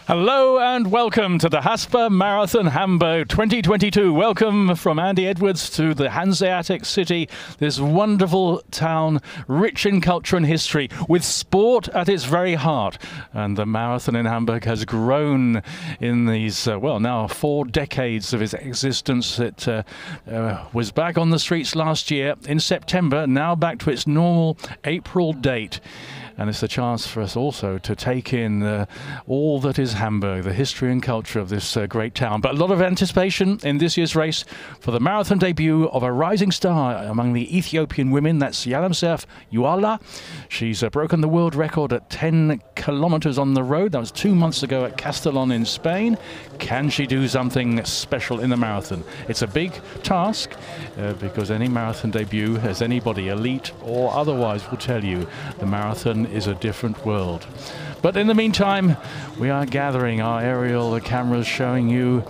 Hello and welcome to the Haspa Marathon Hamburg 2022. Welcome from Andy Edwards to the Hanseatic city, this wonderful town, rich in culture and history, with sport at its very heart. And the marathon in Hamburg has grown in these, now 4 decades of its existence. It was back on the streets last year in September, now back to its normal April date. And it's a chance for us also to take in all that is Hamburg, the history and culture of this great town. But a lot of anticipation in this year's race for the marathon debut of a rising star among the Ethiopian women. That's Yalemzerf Yehualaw. She's broken the world record at 10 kilometers on the road. That was 2 months ago at Castellón in Spain. Can she do something special in the marathon? It's a big task because any marathon debut, as anybody, elite or otherwise, will tell you, the marathon is a different world. But in the meantime, we are gathering our aerial cameras, showing you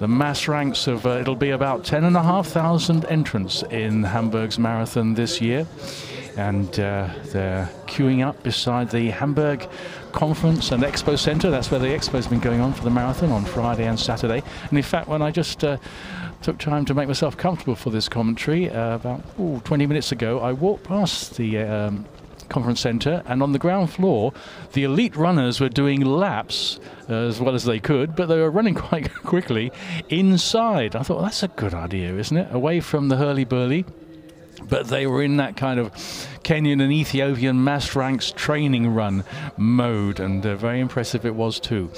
the mass ranks of, it'll be about 10,500 entrants in Hamburg's marathon this year. And they're queuing up beside the Hamburg Conference and Expo Center. That's where the expo's been going on for the marathon on Friday and Saturday. And in fact, when I just took time to make myself comfortable for this commentary, about 20 minutes ago, I walked past the conference center, and on the ground floor the elite runners were doing laps as well as they could, but they were running quite quickly inside. I thought, well, that's a good idea, isn't it? Away from the hurly-burly. But they were in that kind of Kenyan and Ethiopian mass ranks training run mode, and very impressive it was too.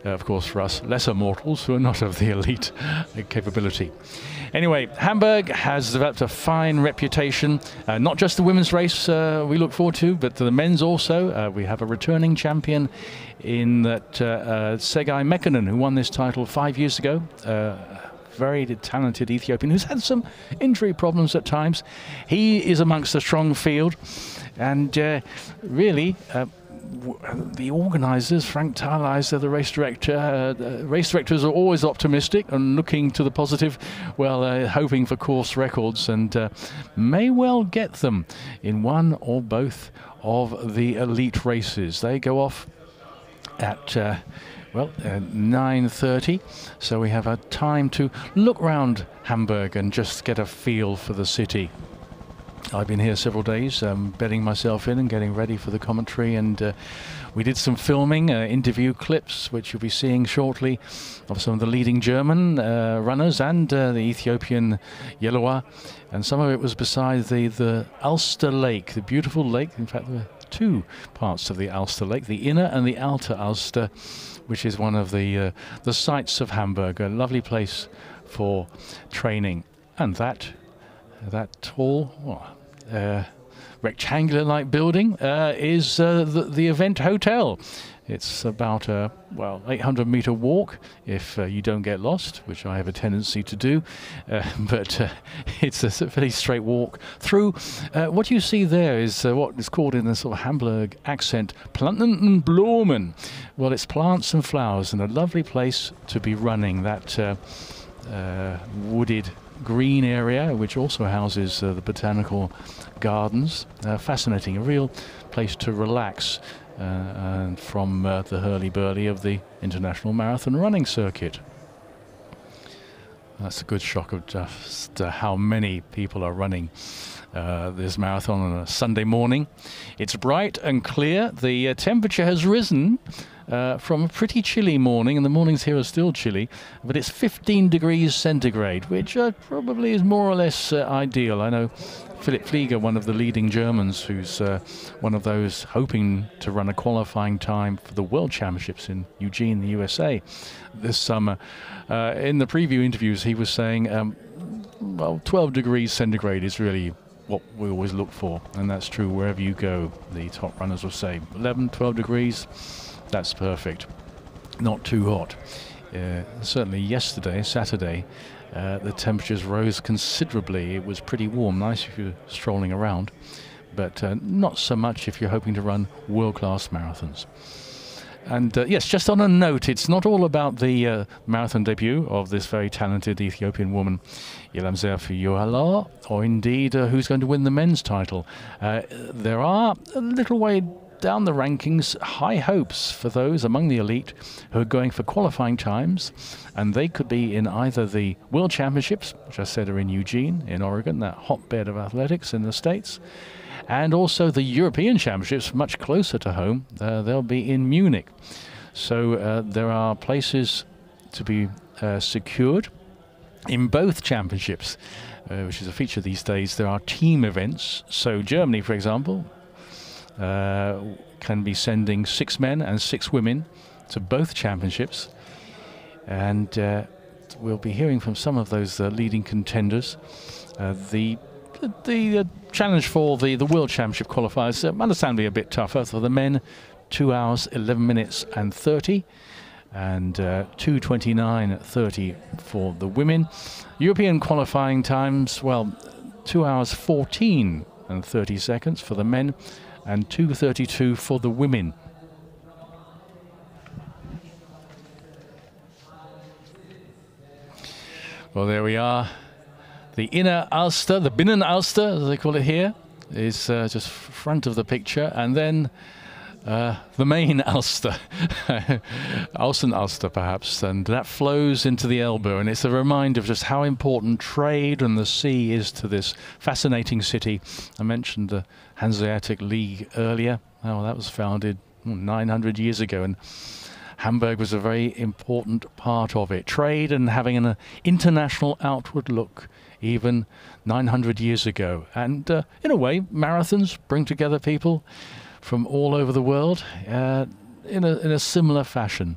Of course, for us lesser mortals who are not of the elite capability. Anyway, Hamburg has developed a fine reputation. Not just the women's race we look forward to, but the men's also. We have a returning champion in that Tsegay Mekkonen, who won this title 5 years ago. Very talented Ethiopian who's had some injury problems at times. He is amongst a strong field, and really the organisers, Frank Thaleiser, the race director, race directors are always optimistic and looking to the positive, hoping for course records, and may well get them in one or both of the elite races. They go off at 9:30, so we have a time to look round Hamburg and just get a feel for the city. I've been here several days, bedding myself in and getting ready for the commentary, and we did some filming, interview clips, which you'll be seeing shortly, of some of the leading German runners and the Ethiopian Yalemzerf, and some of it was beside the Alster Lake, the beautiful lake. In fact, there were 2 parts of the Alster Lake, the inner and the outer Alster, which is one of the sights of Hamburg, a lovely place for training. And that tall, rectangular-like building is the event hotel. It's about a 800-meter walk if you don't get lost, which I have a tendency to do. But it's a fairly straight walk through. What you see there is what is called in the sort of Hamburg accent, Planten und Blumen. Well, it's plants and flowers, and a lovely place to be running that wooded green area, which also houses the botanical gardens. Fascinating, a real place to relax and from the hurly-burly of the international marathon running circuit. That's a good shock of just how many people are running this marathon on a Sunday morning. It's bright and clear. The temperature has risen from a pretty chilly morning, and the mornings here are still chilly, but it's 15 degrees centigrade, which probably is more or less ideal. I know Phillip Flieger, one of the leading Germans, who's one of those hoping to run a qualifying time for the World Championships in Eugene, the USA, this summer. In the preview interviews, he was saying, 12 degrees centigrade is really what we always look for, and that's true wherever you go. The top runners will say 11, 12 degrees, that's perfect. Not too hot. Certainly yesterday, Saturday, the temperatures rose considerably. It was pretty warm, nice if you're strolling around, but not so much if you're hoping to run world-class marathons. And yes, just on a note, it's not all about the marathon debut of this very talented Ethiopian woman, Yalemzerf Yehualaw, or indeed who's going to win the men's title. There are a little way down the rankings, high hopes for those among the elite who are going for qualifying times, and they could be in either the World Championships, which I said are in Eugene, in Oregon, that hotbed of athletics in the States, and also the European Championships, much closer to home. They'll be in Munich. So there are places to be secured in both championships, which is a feature these days. There are team events. So Germany, for example, can be sending 6 men and 6 women to both championships. And we'll be hearing from some of those leading contenders. The challenge for the World Championship qualifiers, understandably a bit tougher. For the men, 2 hours, 11 minutes and 30. And 2:29:30 for the women. European qualifying times, well, 2 hours 14 and 30 seconds for the men and 2:32 for the women. Well, there we are. The inner Ulster, the Binnen Ulster, as they call it here, is just front of the picture, and then the main Ulster, Außen Ulster perhaps, and that flows into the Elbe, and it's a reminder of just how important trade and the sea is to this fascinating city. I mentioned the Hanseatic League earlier. Oh, that was founded 900 years ago, and Hamburg was a very important part of it. Trade and having an international outward look even 900 years ago. And in a way, marathons bring together people from all over the world in a similar fashion.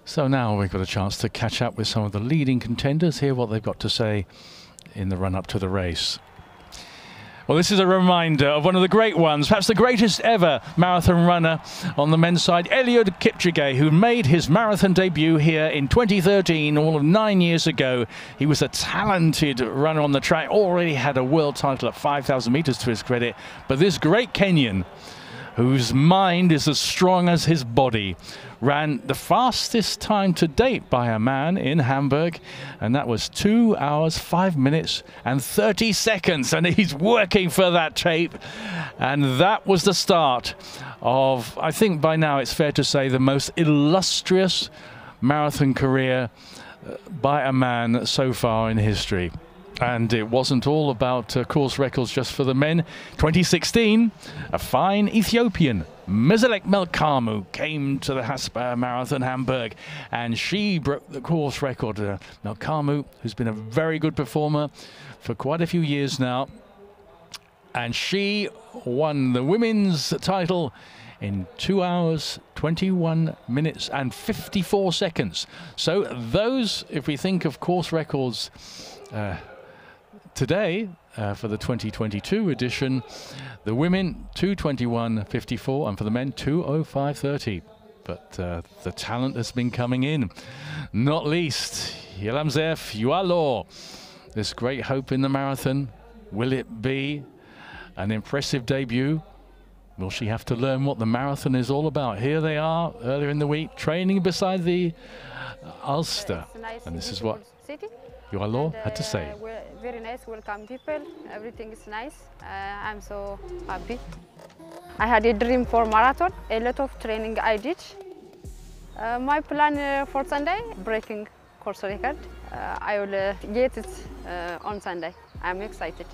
So now we've got a chance to catch up with some of the leading contenders, hear what they've got to say in the run-up to the race. Well, this is a reminder of one of the great ones, perhaps the greatest ever marathon runner on the men's side, Eliud Kipchigay, who made his marathon debut here in 2013, all of 9 years ago. He was a talented runner on the track, already had a world title at 5,000 meters to his credit. But this great Kenyan, whose mind is as strong as his body, ran the fastest time to date by a man in Hamburg, and that was 2 hours, 5 minutes and 30 seconds. And he's working for that tape. And that was the start of, I think by now it's fair to say, the most illustrious marathon career by a man so far in history. And it wasn't all about course records just for the men. 2016, a fine Ethiopian, Meselek Melkamu, came to the Haspa Marathon Hamburg, and she broke the course record. Melkamu, who's been a very good performer for quite a few years now, and she won the women's title in 2 hours, 21 minutes and 54 seconds. So those, if we think of course records today, for the 2022 edition, the women 2:21:54 and for the men 2:05:30. But the talent has been coming in, not least Yalemzerf Yehualaw, this great hope in the marathon. Will it be an impressive debut? Will she have to learn what the marathon is all about? Here they are earlier in the week, training beside the Ulster, and this is what Yehualaw had to say. Very nice, welcome people. Everything is nice. I'm so happy. I had a dream for marathon. A lot of training I did. My plan for Sunday, breaking course record. I will get it on Sunday. I'm excited.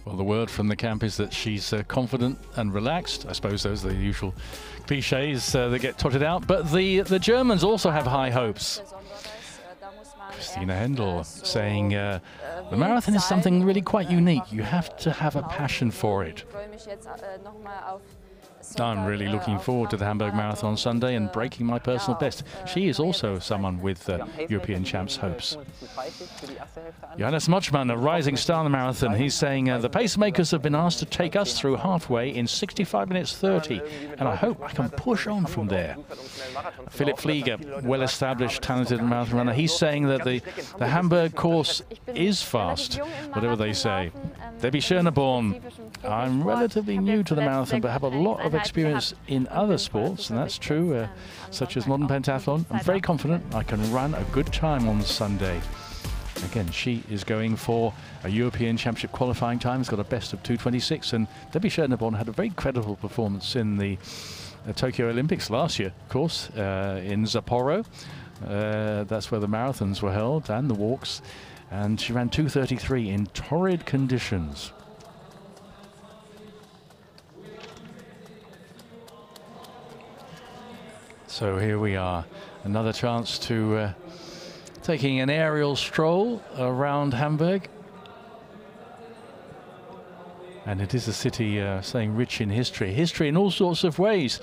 Well, the word from the camp is that she's confident and relaxed. I suppose those are the usual cliches that get trotted out. But the Germans also have high hopes. Christina Hendell saying the marathon is something really quite unique. You have to have a passion for it. I'm really looking forward to the Hamburg Marathon Sunday and breaking my personal best. She is also someone with European champs' hopes. Johann Muchman, a rising star in the marathon, he's saying the Pacemakers have been asked to take us through halfway in 65 minutes 30, and I hope I can push on from there. Phillip Flieger, well-established, talented marathon runner, he's saying that the Hamburg course is fast, whatever they say. Debbie Schoeneborn. I'm relatively new to the marathon, but have a lot of experience in other sports, and that's true, such as modern pentathlon. I'm very confident I can run a good time on Sunday. Again, she is going for a European Championship qualifying time. It's got a best of 2:26, and Debbie Schoeneborn had a very credible performance in the Tokyo Olympics last year, of course, in Sapporo. That's where the marathons were held and the walks, and she ran 2:33 in torrid conditions. So here we are, another chance to taking an aerial stroll around Hamburg. And it is a city saying rich in history in all sorts of ways.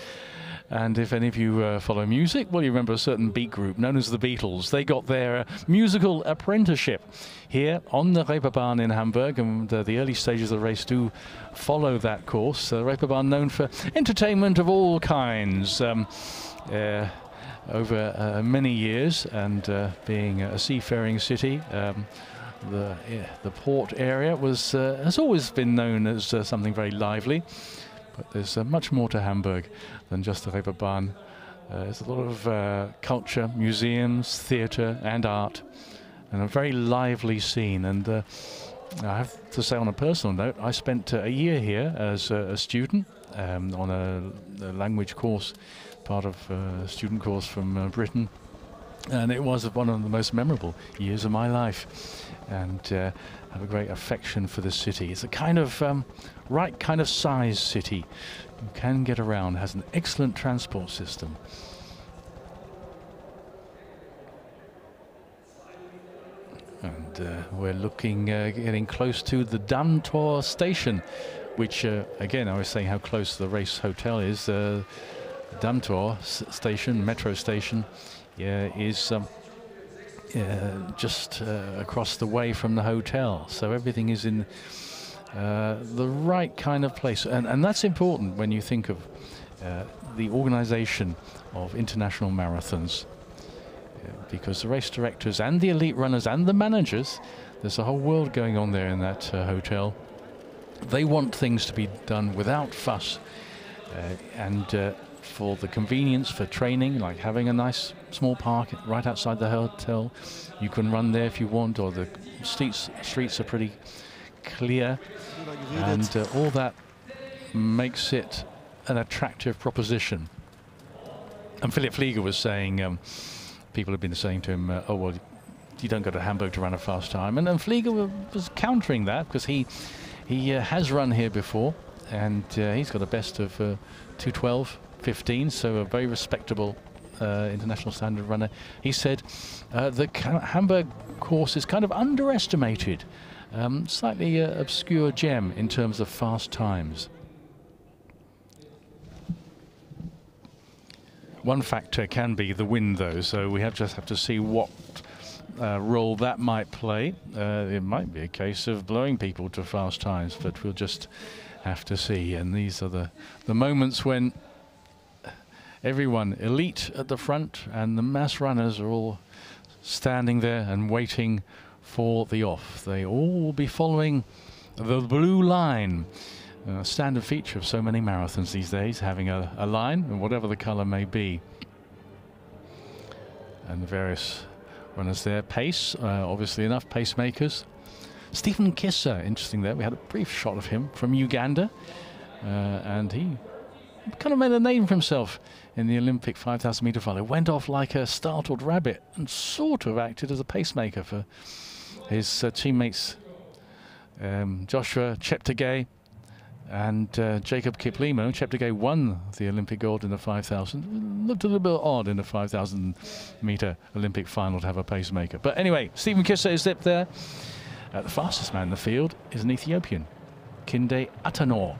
And if any of you follow music, well, you remember a certain beat group known as the Beatles. They got their musical apprenticeship here on the Reeperbahn in Hamburg, and the early stages of the race do follow that course. Reeperbahn known for entertainment of all kinds over many years, and being a seafaring city, the port area has always been known as something very lively. But there's much more to Hamburg than just the Reeperbahn. There's a lot of culture, museums, theatre and art, and a very lively scene. And I have to say, on a personal note, I spent a year here as a student on a language course, part of a student course from Britain. And it was one of the most memorable years of my life. And have a great affection for the city. It's a kind of right kind of size city. You can get around, has an excellent transport system. And we're looking, getting close to the Dammtor station, which again, I was saying how close the race hotel is. Dammtor station, metro station, is just across the way from the hotel, so everything is in the right kind of place, and that's important when you think of the organization of international marathons, because the race directors and the elite runners and the managers, there's a whole world going on there in that hotel. They want things to be done without fuss, and for the convenience for training, like having a nice small park right outside the hotel. You can run there if you want, or the streets are pretty clear, and all that makes it an attractive proposition. And Phillip Flieger was saying, people have been saying to him, oh well, you don't go to Hamburg to run a fast time, and Flieger was countering that, because he has run here before, and he's got a best of 2:12.15, so a very respectable international standard runner. He said the Hamburg course is kind of underestimated, slightly obscure gem in terms of fast times. One factor can be the wind, though, so we just have to see what role that might play. It might be a case of blowing people to fast times, but we'll just have to see. And these are the moments when everyone, elite at the front and the mass runners, are all standing there and waiting for the off. They all will be following the blue line, standard feature of so many marathons these days, having a line, and whatever the color may be. And the various runners there. Pace, obviously enough, pacemakers. Stephen Kisser, interesting there. We had a brief shot of him from Uganda, and he kind of made a name for himself in the Olympic 5,000 meter final. Went off like a startled rabbit and sort of acted as a pacemaker for his teammates Joshua Cheptegei and Jacob Kiplimo. Cheptegei won the Olympic gold in the 5,000. Looked a little bit odd in the 5,000 meter Olympic final to have a pacemaker. But anyway, Stephen Kisser is up there. The fastest man in the field is an Ethiopian, Kinde Atanor,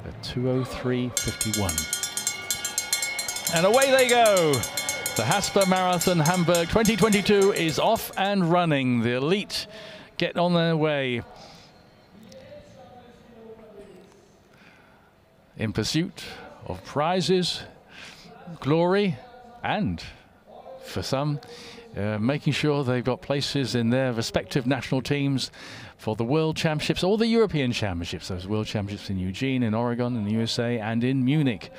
at 2:03.51. And away they go. The Haspa Marathon Hamburg 2022 is off and running. The elite get on their way in pursuit of prizes, glory, and for some, making sure they've got places in their respective national teams for the World Championships or the European Championships. Those World Championships in Eugene, in Oregon, in the USA, and in Munich.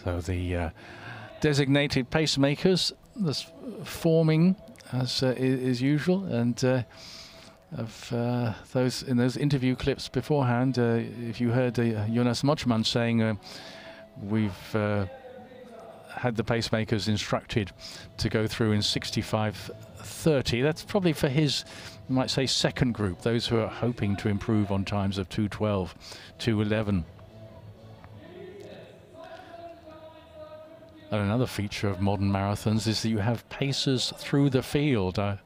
So the designated pacemakers forming as is usual, and of those in those interview clips beforehand, if you heard Jonas Muchman saying we've had the pacemakers instructed to go through in 65:30. That's probably for his, you might say, second group, those who are hoping to improve on times of 2:12, 2:11. And another feature of modern marathons is that you have pacers through the field. I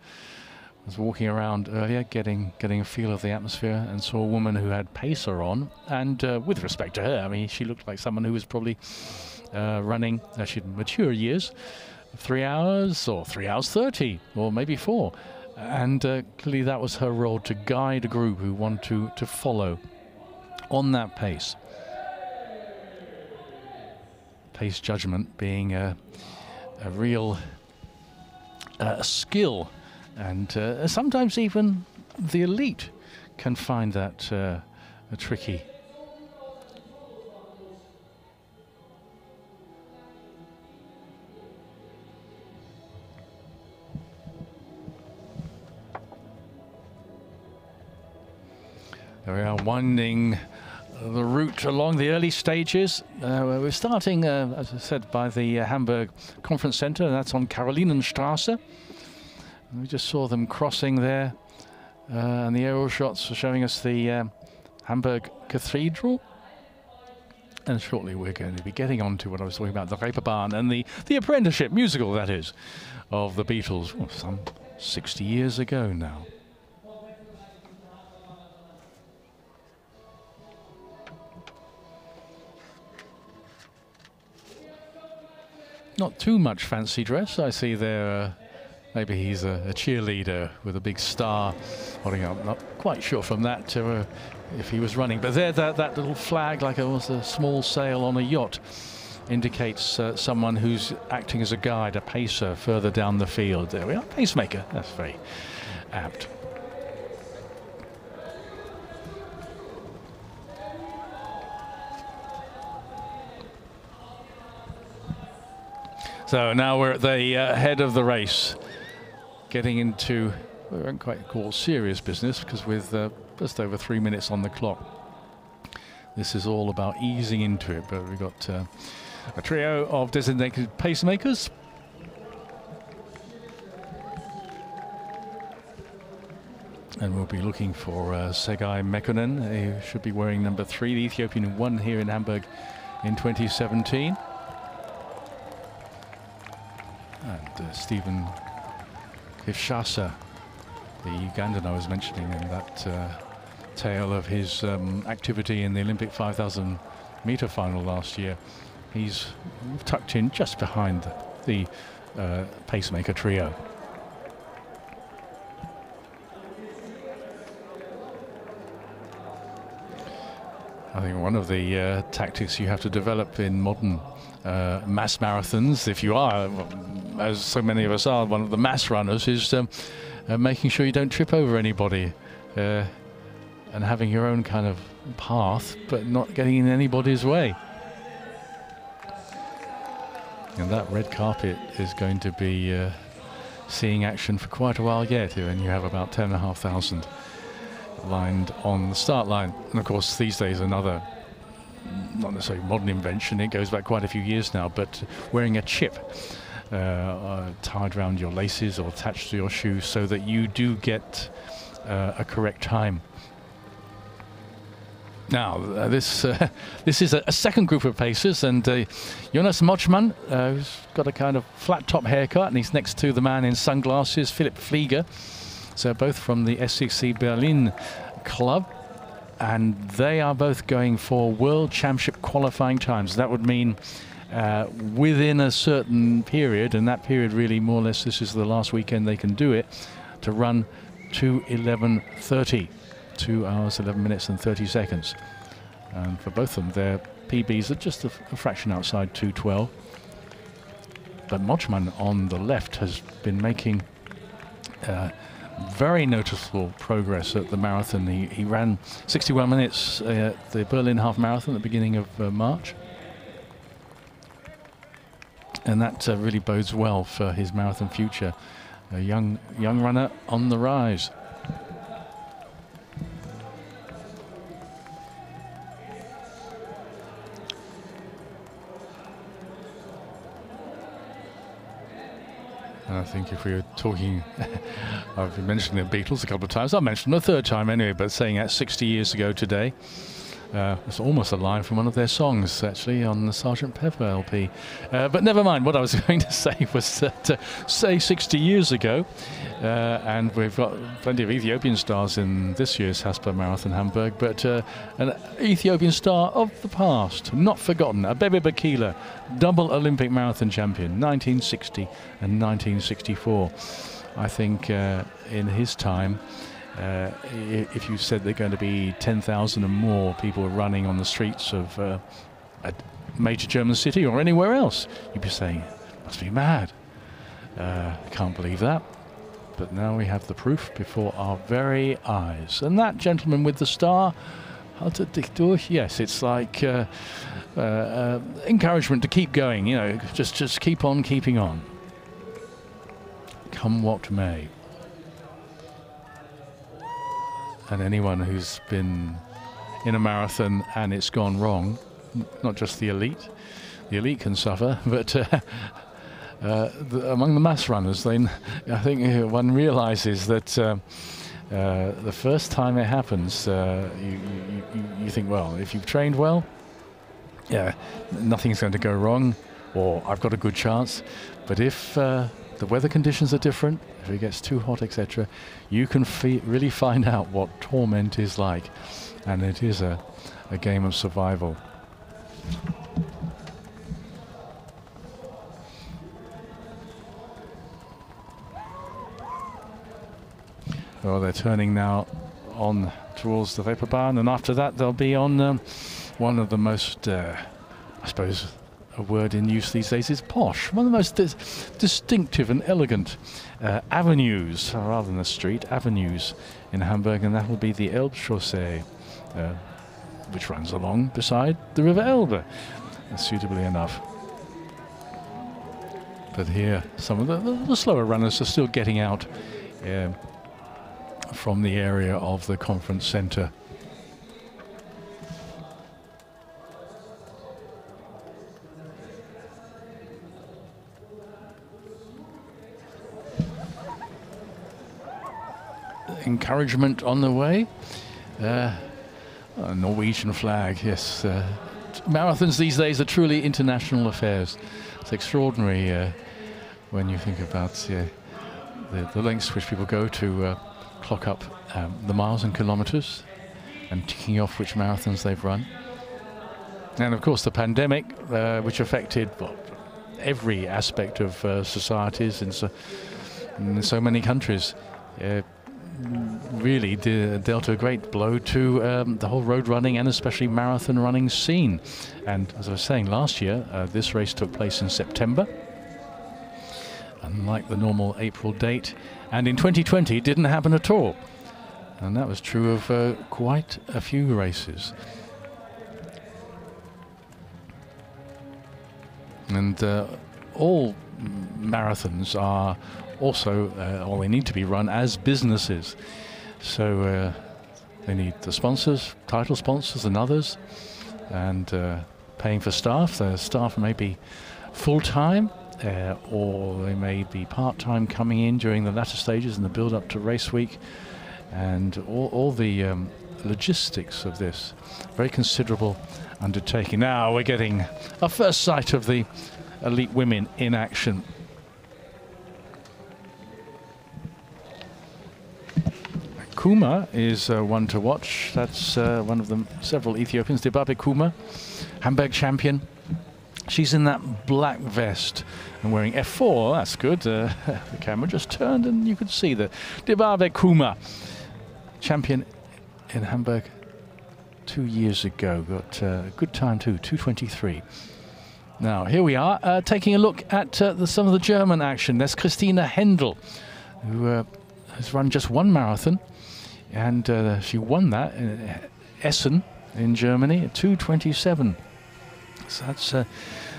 was walking around earlier, getting a feel of the atmosphere, and saw a woman who had pacer on. And with respect to her, I mean, she looked like someone who was probably running, she'd mature years, 3 hours or 3 hours 30, or maybe 4. And clearly that was her role, to guide a group who want to follow on that pace. Pace judgment being a real skill, and sometimes even the elite can find that tricky. There we are, winding the route along the early stages. We're starting, as I said, by the Hamburg Conference Center. That's on Karolinenstraße. And we just saw them crossing there, and the aerial shots are showing us the Hamburg Cathedral. And shortly we're going to be getting on to what I was talking about, the Reeperbahn and the apprenticeship musical, that is, of the Beatles, well, some 60 years ago now. Not too much fancy dress. I see there, maybe he's a cheerleader with a big star holding up. Not quite sure from that if he was running. But there, that little flag, like it was a small sail on a yacht, indicates someone who's acting as a guide, a pacer further down the field. There we are, pacemaker. That's very apt. So now we're at the head of the race, getting into, we won't quite call serious business, because with just over 3 minutes on the clock, this is all about easing into it. But we've got a trio of designated pacemakers. And we'll be looking for Segai Mekkonen, who should be wearing number 3, the Ethiopian who won here in Hamburg in 2017. And Stephen Kifshasa, the Ugandan I was mentioning in that tale of his activity in the Olympic 5,000 meter final last year. He's tucked in just behind the pacemaker trio. I think one of the tactics you have to develop in modern mass marathons, if you are, as so many of us are, one of the mass runners, is making sure you don't trip over anybody and having your own kind of path, but not getting in anybody's way. And that red carpet is going to be seeing action for quite a while yet, and you have about 10,500 lined on the start line. And of course these days another, not necessarily modern invention, it goes back quite a few years now, but wearing a chip tied around your laces or attached to your shoes so that you do get a correct time. Now this is a second group of pacers, and Jonas Muchman, who's got a kind of flat top haircut, and he's next to the man in sunglasses, Phillip Flieger. So both from the SCC Berlin club, and they are both going for World Championship qualifying times. That would mean within a certain period, and that period really more or less, this is the last weekend they can do it, to run 2:11:30, 2 hours 11 minutes and 30 seconds. And for both of them, they're PBs are just a fraction outside 2:12. But Muchman on the left has been making very noticeable progress at the marathon. He ran 61 minutes at the Berlin half marathon at the beginning of March. And that really bodes well for his marathon future. A young runner on the rise. And I think if we were talking, I've mentioned the Beatles a couple of times. I'll mention them a third time anyway, but saying that 60 years ago today, it's almost a line from one of their songs, actually, on the Sgt. Pepper LP. But never mind, what I was going to say was that, say 60 years ago, and we've got plenty of Ethiopian stars in this year's Haspa Marathon Hamburg, but an Ethiopian star of the past, not forgotten, Abebe Bikila, double Olympic marathon champion, 1960 and 1964. I think in his time, if you said there are going to be 10,000 and more people running on the streets of a major German city or anywhere else, you'd be saying, must be mad. Can't believe that. But now we have the proof before our very eyes. And that gentleman with the star, yes, it's like encouragement to keep going, you know, just keep on keeping on. Come what may. And anyone who's been in a marathon and it's gone wrong, not just the elite can suffer, but among the mass runners, I think one realizes that the first time it happens, you think, well, if you've trained well, yeah, nothing's going to go wrong, or I've got a good chance. But if the weather conditions are different, if it gets too hot, etc., you can really find out what torment is like, and it is a game of survival. Well, they're turning now on towards the Reeperbahn, and after that they'll be on one of the most, I suppose, a word in use these days is posh. One of the most distinctive and elegant avenues, rather than a street, avenues in Hamburg, and that will be the Elbe Chaussee, which runs along beside the River Elbe, suitably enough. But here, some of the slower runners are still getting out from the area of the conference centre. Encouragement on the way. A Norwegian flag, yes. Marathons these days are truly international affairs. It's extraordinary when you think about the lengths which people go to clock up the miles and kilometres and ticking off which marathons they've run. And of course the pandemic, which affected every aspect of societies in so many countries, really dealt a great blow to the whole road running and especially marathon running scene. And as I was saying, last year this race took place in September, unlike the normal April date, and in 2020 it didn't happen at all, and that was true of quite a few races. And all marathons are also, or they need to be run as businesses. So they need the sponsors, title sponsors and others, and paying for staff. The staff may be full-time, or they may be part-time coming in during the latter stages in the build-up to race week, and all the logistics of this. Very considerable undertaking. Now we're getting our first sight of the elite women in action. Kuma is one to watch. That's one of the several Ethiopians. Dibabe Kuma, Hamburg champion. She's in that black vest and wearing F4. That's good. The camera just turned and you could see that. Dibabe Kuma, champion in Hamburg 2 years ago. Got a good time too, 2:23. Now, here we are, taking a look at some of the German action. There's Christina Hendell, who has run just one marathon, and she won that in Essen in Germany at 2:27. So that's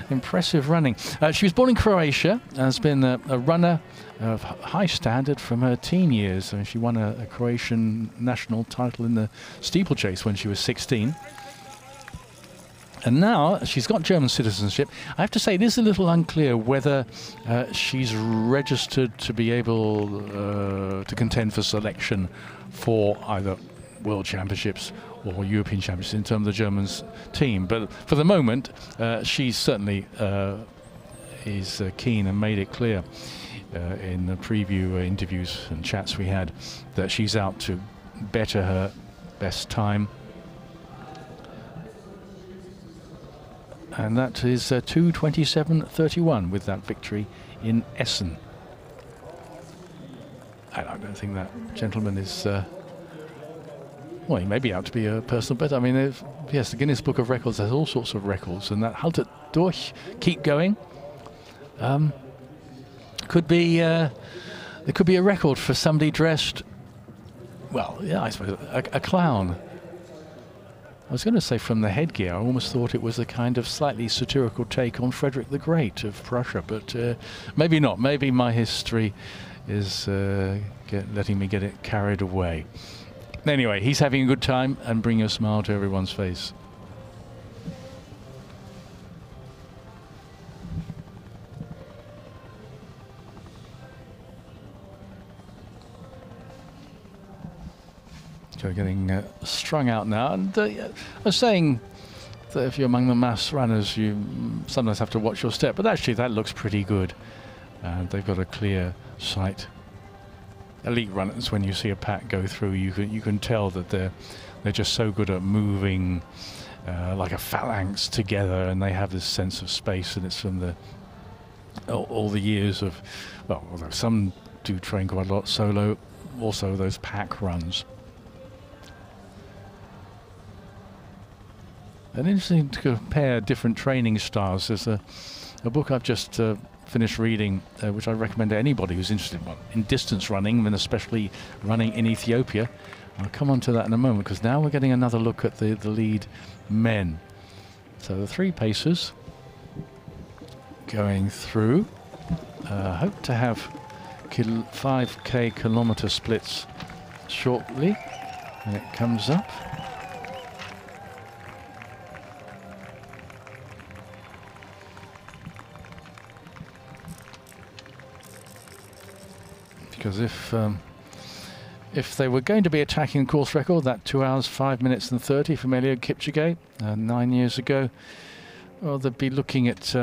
impressive running. She was born in Croatia, has been a runner of high standard from her teen years. She won a Croatian national title in the steeplechase when she was 16. And now she's got German citizenship. I have to say, it is a little unclear whether she's registered to be able to contend for selection for either World Championships or European Championships in terms of the Germans team. But for the moment, she certainly is keen and made it clear in the preview interviews and chats we had that she's out to better her best time. And that is 2:27.31 with that victory in Essen. I don't think that gentleman is... well, he may be out to be a personal better. I mean, yes, the Guinness Book of Records has all sorts of records, and that haltet durch, keep going, could be there could be a record for somebody dressed, well, yeah, I suppose a clown. I was going to say from the headgear. I almost thought it was a kind of slightly satirical take on Frederick the Great of Prussia, but maybe not. Maybe my history is letting me get it carried away. Anyway, he's having a good time and bringing a smile to everyone's face. So getting strung out now, and I was saying that if you're among the mass runners, you sometimes have to watch your step, but actually that looks pretty good. They've got a clear sight. Elite runners, when you see a pack go through, you can tell that they're just so good at moving like a phalanx together, and they have this sense of space, and it's from all the years of, well, although some do train quite a lot solo, also those pack runs. And interesting to compare different training styles. There's a book I've just finished reading, which I recommend to anybody who's interested in distance running, and especially running in Ethiopia. I'll come on to that in a moment, because now we're getting another look at the lead men. So the three pacers going through. Hope to have 5K kilometer splits shortly when it comes up. Because if they were going to be attacking the course record, that 2 hours 5 minutes and 30 from Elliot Kipchigay 9 years ago, well, they'd be looking at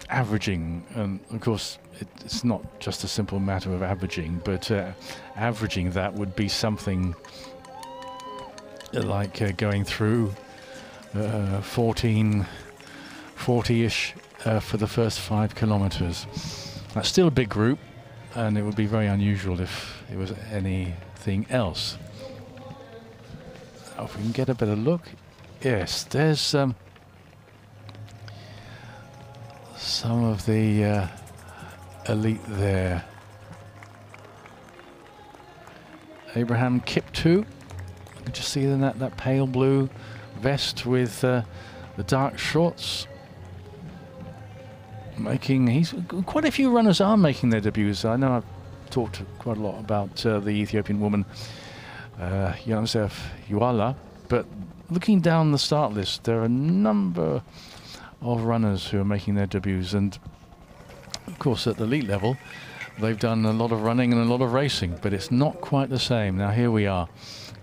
averaging. And of course, it's not just a simple matter of averaging, but averaging that would be something like going through 40-ish for the first 5 kilometers. That's still a big group, and it would be very unusual if it was anything else. If we can get a better look. Yes, there's some of the elite there. Abraham Kipchoge. You can just see that pale blue vest with the dark shorts. Quite a few runners are making their debuts. I know I've talked quite a lot about the Ethiopian woman Yalemzerf Yehualaw, but looking down the start list, there are a number of runners who are making their debuts, and of course at the elite level they've done a lot of running and a lot of racing, but it's not quite the same. Now here we are,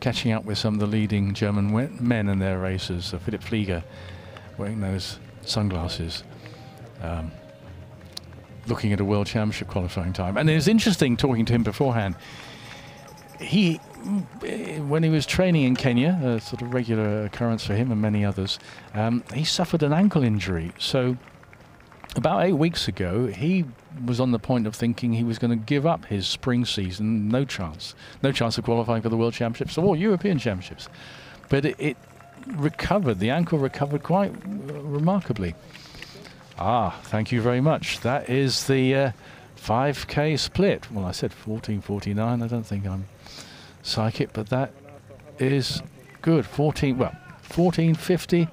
catching up with some of the leading German men and their racers. Phillip Flieger wearing those sunglasses. Looking at a World Championship qualifying time. And it was interesting talking to him beforehand. When he was training in Kenya, a sort of regular occurrence for him and many others, he suffered an ankle injury. So about 8 weeks ago, he was on the point of thinking he was going to give up his spring season. No chance of qualifying for the World Championships or European Championships. But recovered. The ankle recovered quite remarkably. Ah, thank you very much. That is the 5K split. Well, I said 14:49. I don't think I'm psychic, but that is good. 14:50.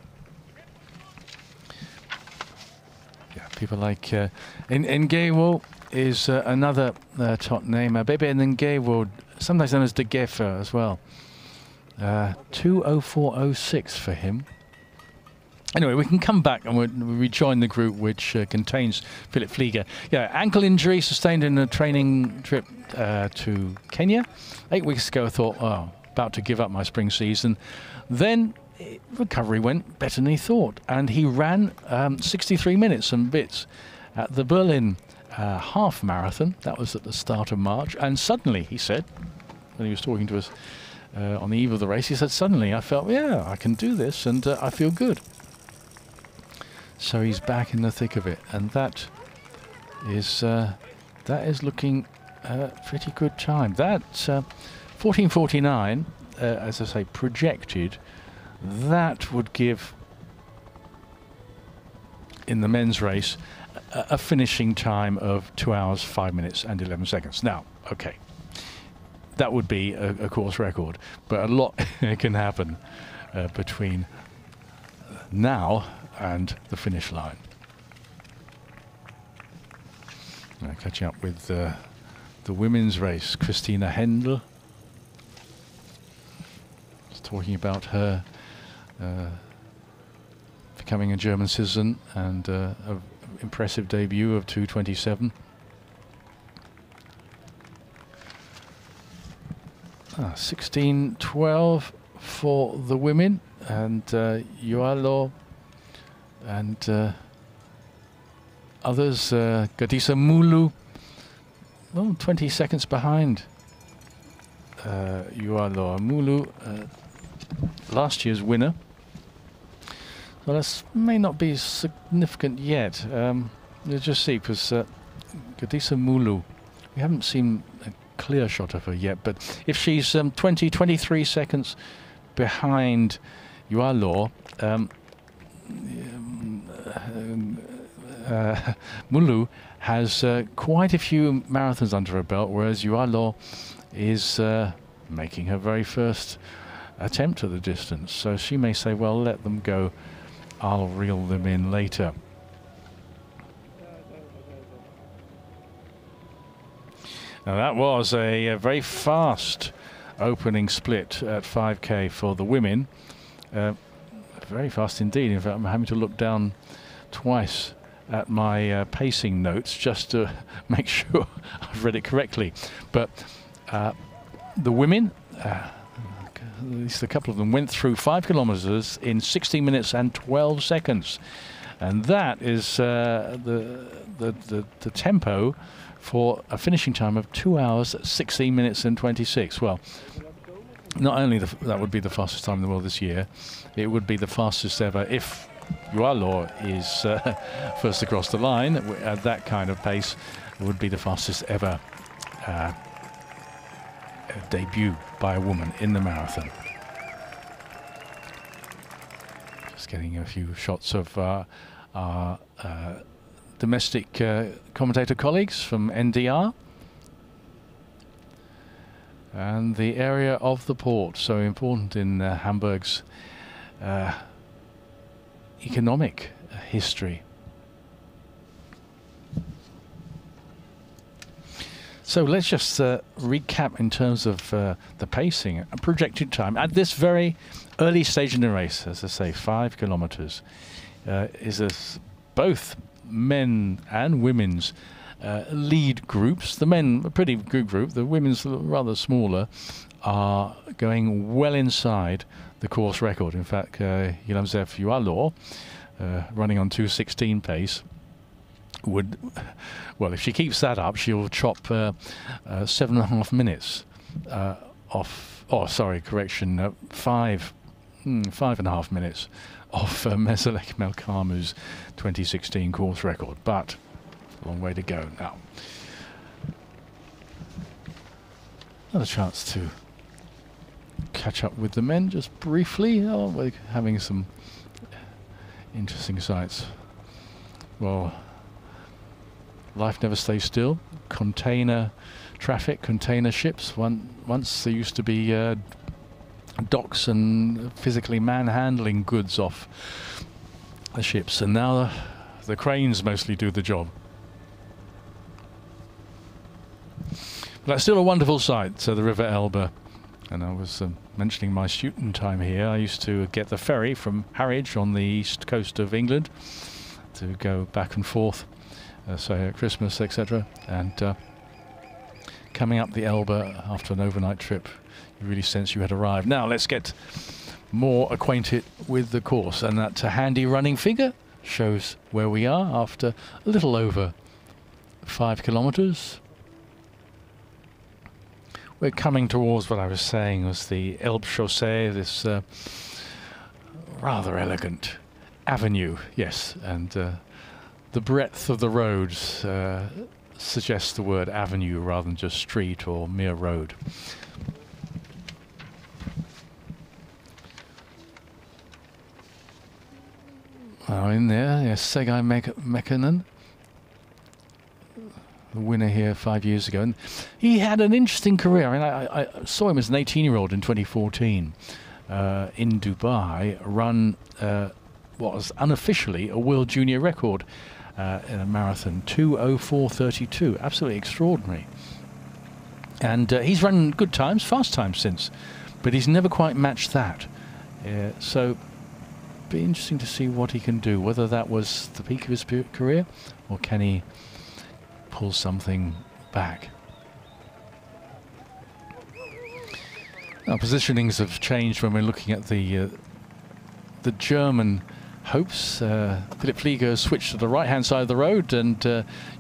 Yeah, people like Ngewo is another top name. Bebe Ngewo, sometimes known as De Geffer as well. 2:04:06 for him. Anyway, we can come back and we'll rejoin the group, which contains Phillip Flieger. Yeah, ankle injury sustained in a training trip to Kenya 8 weeks ago. I thought, oh, about to give up my spring season. Then recovery went better than he thought, and he ran 63 minutes and bits at the Berlin half marathon. That was at the start of March, and suddenly, he said, when he was talking to us on the eve of the race, he said, suddenly I felt, yeah, I can do this, and I feel good. So he's back in the thick of it, and that is looking pretty good time. That 14:49, as I say, projected. That would give, in the men's race, a finishing time of 2 hours, 5 minutes and 11 seconds. Now, okay, that would be a course record, but a lot can happen between now and the finish line. Catching up with the women's race, Christina Hendell. Talking about her becoming a German citizen and an impressive debut of 2:27. 16:12 for the women, and Yehualaw and others, Gadisa Mulu, well, 20 seconds behind Yehualaw. Mulu, last year's winner. Well, this may not be significant yet. Let's just see, because Gadisa Mulu, we haven't seen a clear shot of her yet, but if she's 23 seconds behind Yehualaw, Mulu has quite a few marathons under her belt, whereas Yehualaw is making her very first attempt at the distance. So she may say, well, let them go, I'll reel them in later. Now that was a very fast opening split at 5K for the women. Very fast indeed. In fact, I'm having to look down twice at my pacing notes just to make sure I've read it correctly. But the women, at least a couple of them, went through 5 kilometers in 16 minutes and 12 seconds. And that is the tempo for a finishing time of 2 hours, 16 minutes and 26. Well, not only that would be the fastest time in the world this year, it would be the fastest ever if Yehualaw is first across the line at that kind of pace. It would be the fastest ever debut by a woman in the marathon. Just getting a few shots of our domestic commentator colleagues from NDR. And the area of the port, so important in Hamburg's economic history. So let's just recap in terms of the pacing and projected time at this very early stage in the race. As I say, 5 kilometers is both men and women's lead groups. The men, a pretty good group, the women's rather smaller, are going well inside the course record. In fact, Yalemzerf Yehualaw, running on 2:16 pace, would, well, if she keeps that up, she'll chop 7.5 minutes off, oh, sorry, correction, 5.5 minutes off Meselek Melkamu's 2016 course record. But a long way to go now. Another chance to catch up with the men just briefly. Oh, we're having some interesting sights. Well, life never stays still. Container traffic, container ships. Once there used to be docks and physically manhandling goods off the ships, and now the cranes mostly do the job. But that's still a wonderful sight, the River Elbe. And I was mentioning my student time here. I used to get the ferry from Harwich on the east coast of England to go back and forth, say at Christmas, etc. And coming up the Elbe after an overnight trip, you really sense you had arrived. Now let's get more acquainted with the course, and that handy running figure shows where we are after a little over 5 kilometers. We're coming towards what I was saying was the Elbe Chaussee, this rather elegant avenue, yes, and the breadth of the roads suggests the word avenue rather than just street or mere road. Oh, in there, yes, Segai Mekanen, the winner here 5 years ago, and he had an interesting career. I mean, I saw him as an 18-year-old in 2014 in Dubai, run what was unofficially a world junior record in a marathon, 2:04:32, absolutely extraordinary. And he's run good times, fast times since, but he's never quite matched that. So be interesting to see what he can do, whether that was the peak of his career or can he pull something back. Now positionings have changed when we're looking at the German hopes. Phillip Flieger switched to the right hand side of the road, and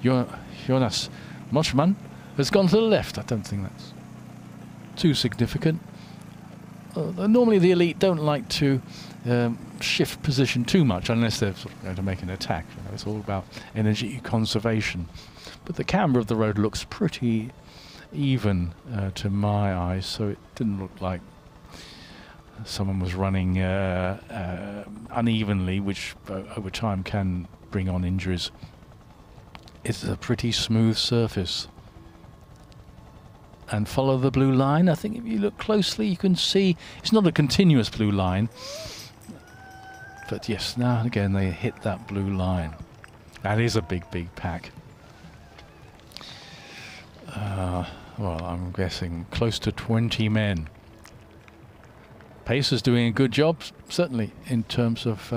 Jonas Muchman has gone to the left. I don't think that's too significant. Normally the elite don't like to shift position too much unless they're sort of going to make an attack. You know, it's all about energy conservation. But the camber of the road looks pretty even to my eyes, so it didn't look like someone was running unevenly, which over time can bring on injuries. It's a pretty smooth surface. And follow the blue line. I think if you look closely you can see it's not a continuous blue line, but yes, now and again they hit that blue line. That is a big pack. Well, I'm guessing close to 20 men. Pace is doing a good job, certainly, in terms of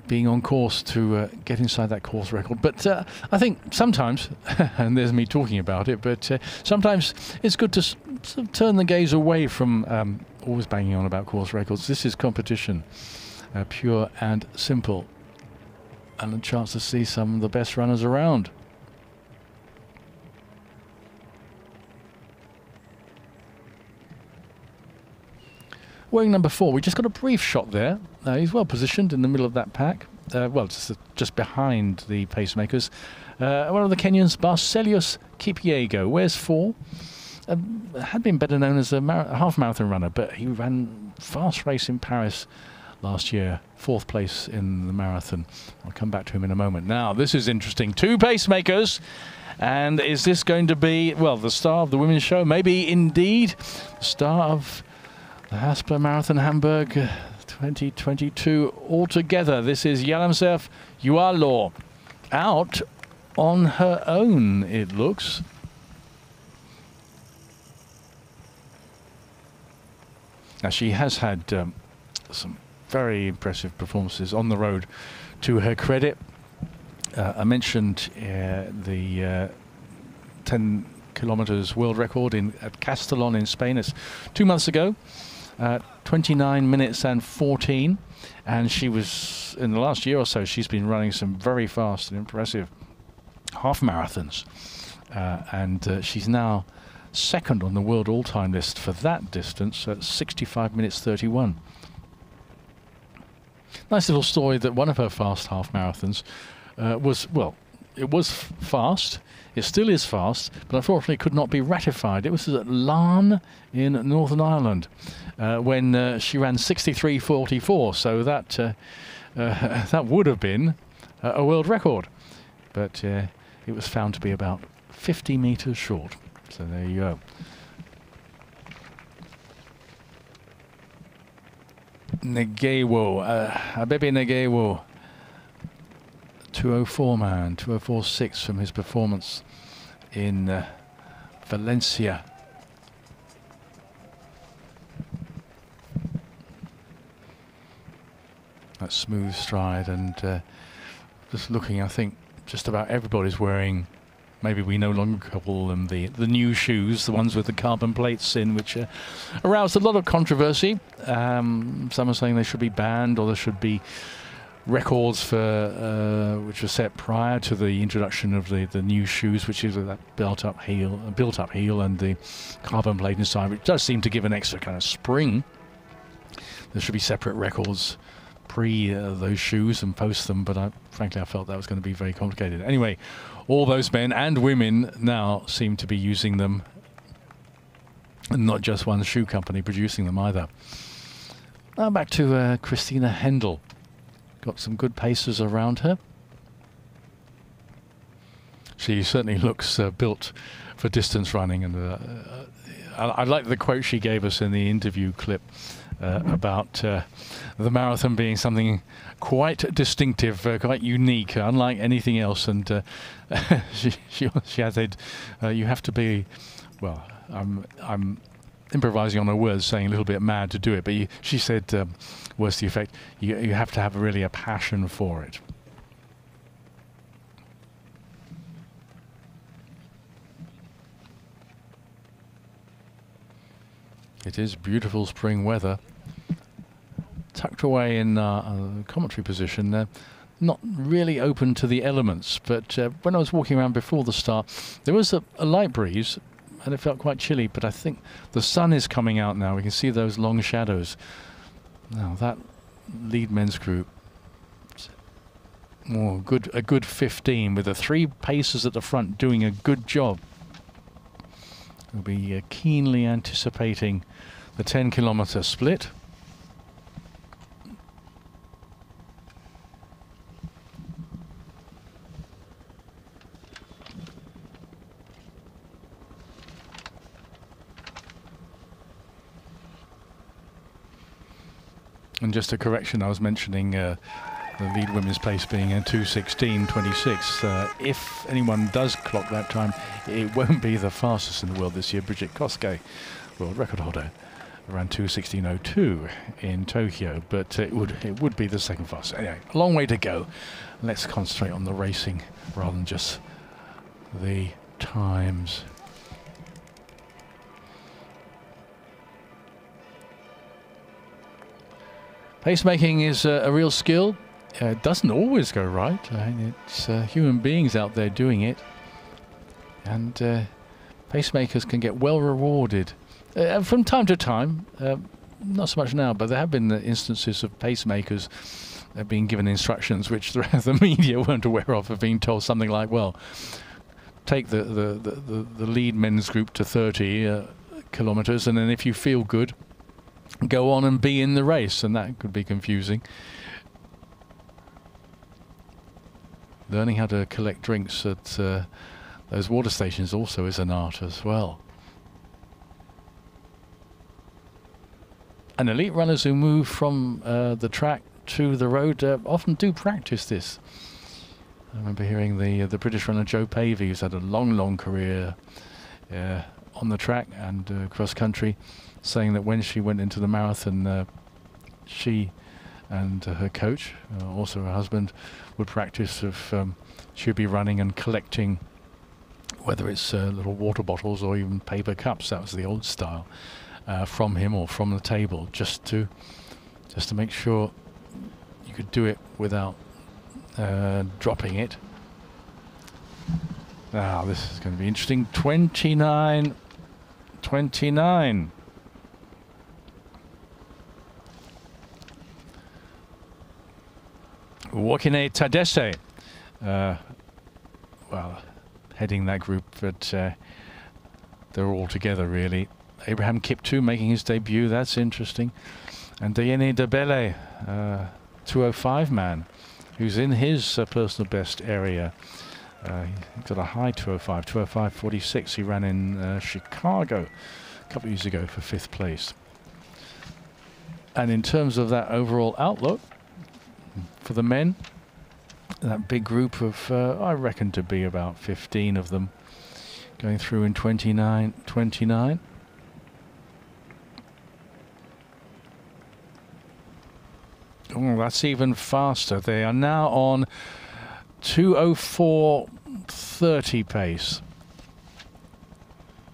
being on course to get inside that course record. But I think sometimes, and there's me talking about it, but sometimes it's good to sort of turn the gaze away from always banging on about course records. This is competition, pure and simple, and a chance to see some of the best runners around. Wearing number 4, we just got a brief shot there. He's well positioned in the middle of that pack. Well, just behind the pacemakers. One of the Kenyans, Elliot Kipchigay, wears 4. Had been better known as a half marathon runner, but he ran fast race in Paris last year, 4th place in the marathon. I'll come back to him in a moment. Now, this is interesting. 2 pacemakers. And is this going to be, well, the star of the women's show? Maybe indeed the star of the Haspa Marathon Hamburg 2022 altogether. This is Yalemzerf Yehualaw, out on her own, it looks. Now, she has had some very impressive performances on the road, to her credit. I mentioned the 10 kilometers world record at Castellón in Spain. It's 2 months ago. 29 minutes and 14, and she was, in the last year or so, she's been running some very fast and impressive half marathons, and she's now second on the world all-time list for that distance at 65 minutes 31. Nice little story that one of her fast half marathons was, well, it was fast. It still is fast, but unfortunately could not be ratified. It was at Larne in Northern Ireland when she ran 63:44. So that that would have been a world record, but it was found to be about 50 meters short. So there you go. Negewo, Abebe Negewo, 204 man, 204.6 from his performance in Valencia. That smooth stride, and just looking, I think just about everybody's wearing, maybe we no longer call them the new shoes, the ones with the carbon plates in, which aroused a lot of controversy. Some are saying they should be banned, or there should be records for which were set prior to the introduction of the new shoes, which is that built-up heel and the carbon plate inside, which does seem to give an extra kind of spring. There should be separate records pre those shoes and post them, but frankly I felt that was going to be very complicated. Anyway, all those men and women now seem to be using them, and not just one shoe company producing them either. Now back to Christina Hendell. Got some good pacers around her. She certainly looks built for distance running, and I like the quote she gave us in the interview clip about the marathon being something quite distinctive, quite unique, unlike anything else. And she added, "You have to be, well, I'm improvising on her words, saying a little bit mad to do it, but she said, words to the effect, you have to have really a passion for it." It is beautiful spring weather. Tucked away in a commentary position, not really open to the elements, but when I was walking around before the start, there was a light breeze, and it felt quite chilly, but I think the sun is coming out now. We can see those long shadows. Now that lead men's group, a good 15, with the 3 pacers at the front doing a good job. We'll be keenly anticipating the 10-kilometer split. And just a correction, I was mentioning the lead women's pace being 2:16.26. If anyone does clock that time, it won't be the fastest in the world this year. Bridget Koskei, world record holder, around 2:16.02 in Tokyo, but it would be the second fastest. Anyway, a long way to go. Let's concentrate on the racing rather than just the times. Pacemaking is a real skill. It doesn't always go right. It's human beings out there doing it. And pacemakers can get well rewarded. From time to time, not so much now, but there have been instances of pacemakers being given instructions which the media weren't aware of being told something like, well, take the lead men's group to 30 kilometers, and then if you feel good, go on and be in the race. And that could be confusing. Learning how to collect drinks at those water stations also is an art as well. And elite runners who move from the track to the road often do practice this. I remember hearing the British runner Joe Pavey, who's had a long career on the track and cross country, saying that when she went into the marathon, she and her coach, also her husband, would practice if she'd be running and collecting, whether it's little water bottles or even paper cups. That was the old style, from him or from the table, just to make sure you could do it without dropping it. Now this is going to be interesting. 29:29. Wakine Tadesse, well, heading that group, but they're all together really. Abraham Kipchoge making his debut, that's interesting. And Dayene Debele, 205 man, who's in his personal best area. He got a high 205, 205.46. He ran in Chicago a couple of years ago for 5th place. And in terms of that overall outlook for the men, that big group of, I reckon to be about 15 of them, going through in 29. Oh, that's even faster. They are now on 2:04.30 pace.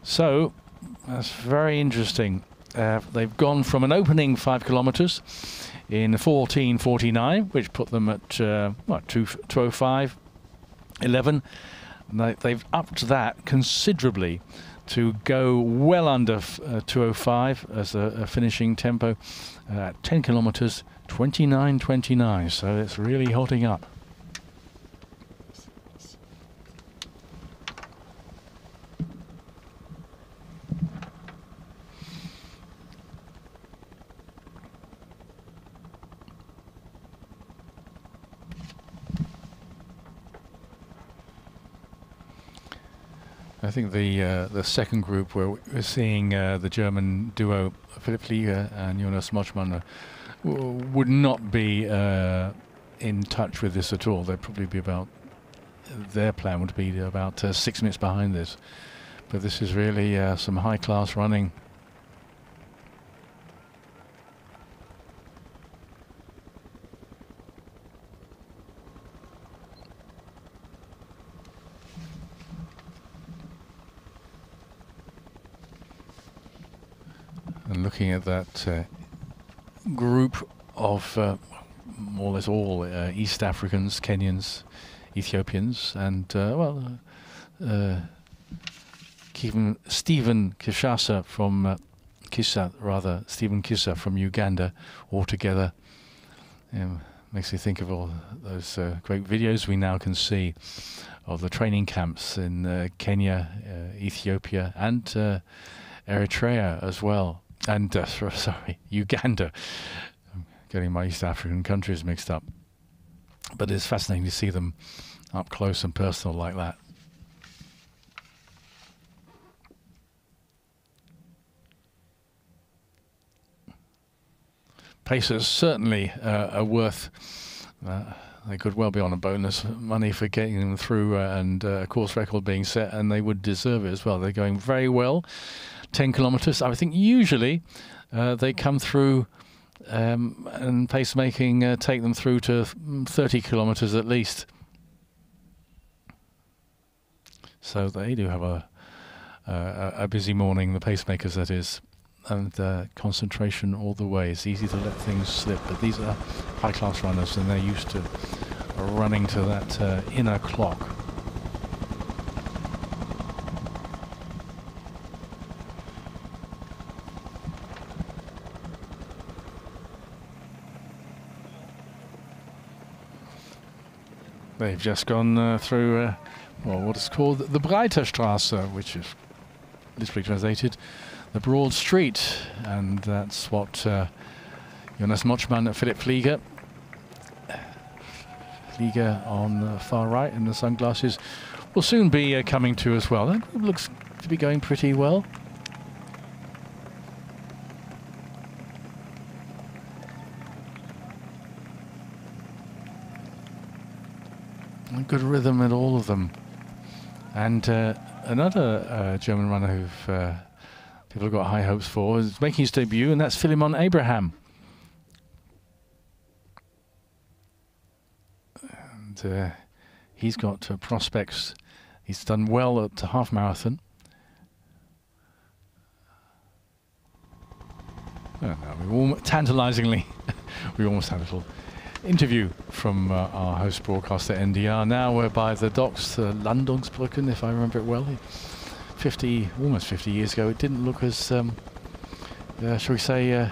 So that's very interesting. They've gone from an opening 5 kilometers in 14:49, which put them at 2:05.11. They've upped that considerably to go well under 2:05 as a finishing tempo at 10 kilometers, 29:29. So it's really hotting up. I think the second group where we're seeing the German duo Phillip Flieger and Jonas Muchman would not be in touch with this at all. They'd probably be about, their plan would be about 6 minutes behind this. But this is really some high class running. And looking at that group of more or less all East Africans, Kenyans, Ethiopians, and Stephen Kishasa from Stephen Kissa from Uganda, all together. Makes me think of all those great videos we now can see of the training camps in Kenya, Ethiopia, and Eritrea as well. And sorry, Uganda. I'm getting my East African countries mixed up. But it's fascinating to see them up close and personal like that. Pacers certainly are worth. They could well be on a bonus money for getting them through and a course record being set, and they would deserve it as well. They're going very well. 10 kilometers. I think usually they come through and pacemaking take them through to 30 kilometers at least. So they do have a busy morning, the pacemakers that is, and concentration all the way. It's easy to let things slip, but these are high class runners and they're used to running to that inner clock. They've just gone through what is called the Breite Straße, which is literally translated the broad street, and that's what Jonas Muchman and Phillip Flieger on the far right in the sunglasses will soon be coming to as well. That looks to be going pretty well. Good rhythm at all of them. And another German runner who've people have got high hopes for is making his debut, and that's Philemon Abraham. And he's got prospects. He's done well at the half marathon. Tantalizingly, we almost had a little interview from our host broadcaster NDR. Now we're by the docks, Landungsbrücken, if I remember it well. Almost 50 years ago, it didn't look as, shall we say,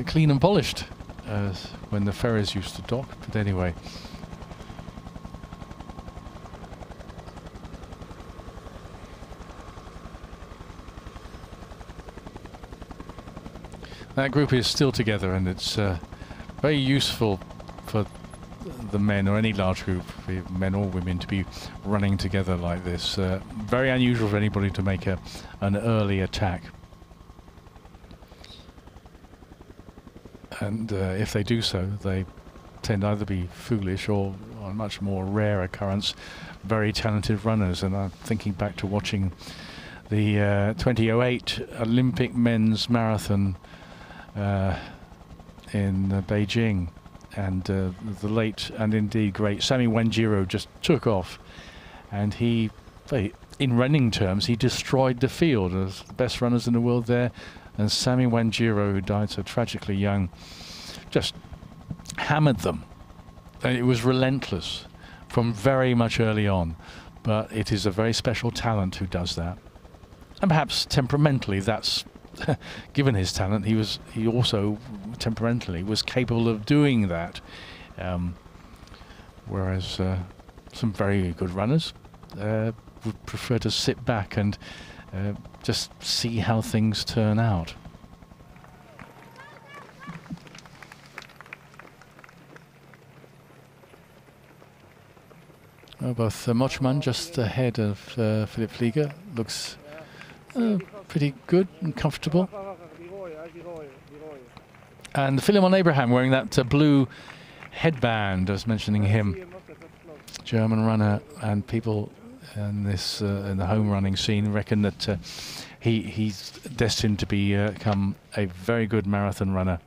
clean and polished as when the ferries used to dock. But anyway, That group is still together, and it's very useful for the men, or any large group, men or women, to be running together like this. Very unusual for anybody to make an early attack. And if they do so, they tend to either be foolish or, on a much more rare occurrence, very talented runners. And I'm thinking back to watching the 2008 Olympic men's marathon in Beijing, and the late and indeed great Sammy Wanjiro just took off, and he, in running terms, he destroyed the field as the best runners in the world there. And Sammy Wanjiro, who died so tragically young, just hammered them. And it was relentless from very much early on. But it is a very special talent who does that. And perhaps temperamentally, that's given his talent, he also temperamentally was capable of doing that. Whereas some very good runners would prefer to sit back and just see how things turn out. Both Muchman just ahead of Phillip Flieger looks pretty good and comfortable. And Philemon Abraham wearing that blue headband, I was mentioning him. German runner, and people in this in the home running scene reckon that he's destined to become a very good marathon runner.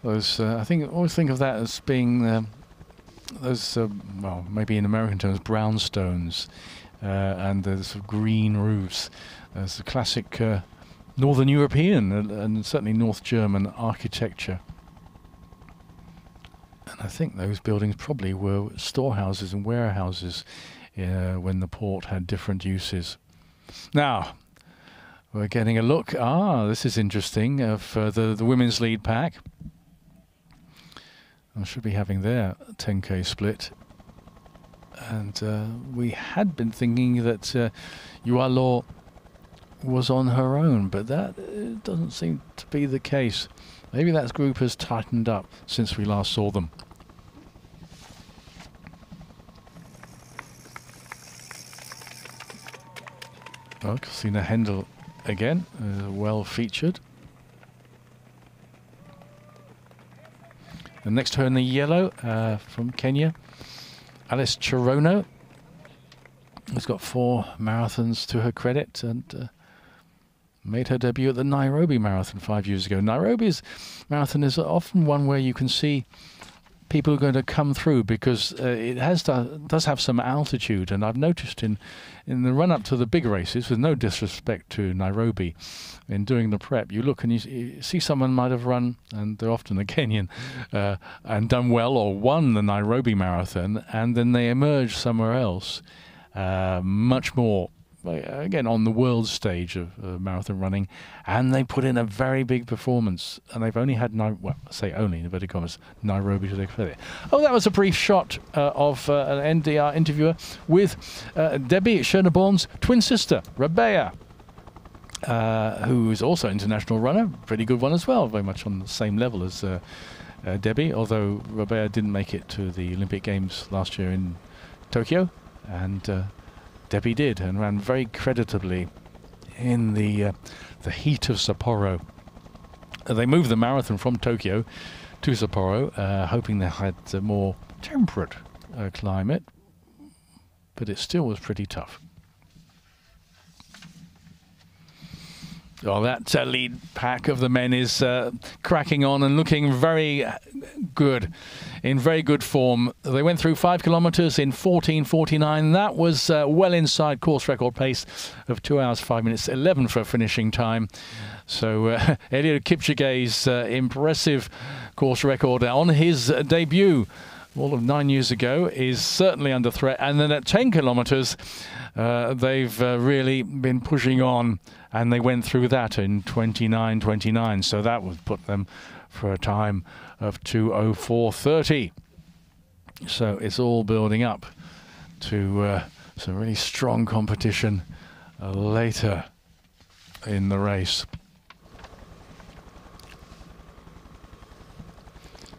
Those, I always think of that as being those, well, maybe in American terms, brownstones, and the sort of green roofs. As the classic Northern European and certainly North German architecture. And I think those buildings probably were storehouses and warehouses when the port had different uses. Now, we're getting a look. This is interesting, of the women's lead pack. I should be having their 10K split. And we had been thinking that Yehualaw was on her own, but that doesn't seem to be the case. Maybe that group has tightened up since we last saw them. Well, Christina Hendell again, well featured. And next to her in the yellow, from Kenya, Alice Cherono, has got 4 marathons to her credit, and made her debut at the Nairobi Marathon 5 years ago. Nairobi's marathon is often one where you can see people are going to come through, because it does have some altitude, and I've noticed in the run-up to the big races, with no disrespect to Nairobi, in doing the prep, you look and you see someone might have run, and they're often a Kenyan, and done well or won the Nairobi Marathon, and then they emerge somewhere else, much more, again, on the world stage of marathon running, and they put in a very big performance, and they've only had, well, I say only in inverted commas, Nairobi to their credit. Oh, that was a brief shot of an NDR interviewer with Debbie Schoeneborn's twin sister, Rabea, who is also an international runner, pretty good one as well, very much on the same level as Debbie, although Rabea didn't make it to the Olympic Games last year in Tokyo, and Debbie did, and ran very creditably in the heat of Sapporo. They moved the marathon from Tokyo to Sapporo, hoping they had a more temperate climate, but it still was pretty tough. Well, that lead pack of the men is cracking on and looking very good, in very good form. They went through 5 kilometers in 14:49. That was well inside course record pace of 2 hours, 5 minutes, 11 for finishing time. So Elliot Kipchigay's impressive course record on his debut all of 9 years ago, is certainly under threat. And then at 10 kilometers, they've really been pushing on, and they went through that in 29:29. So that would put them for a time of 2:04:30. So it's all building up to some really strong competition later in the race.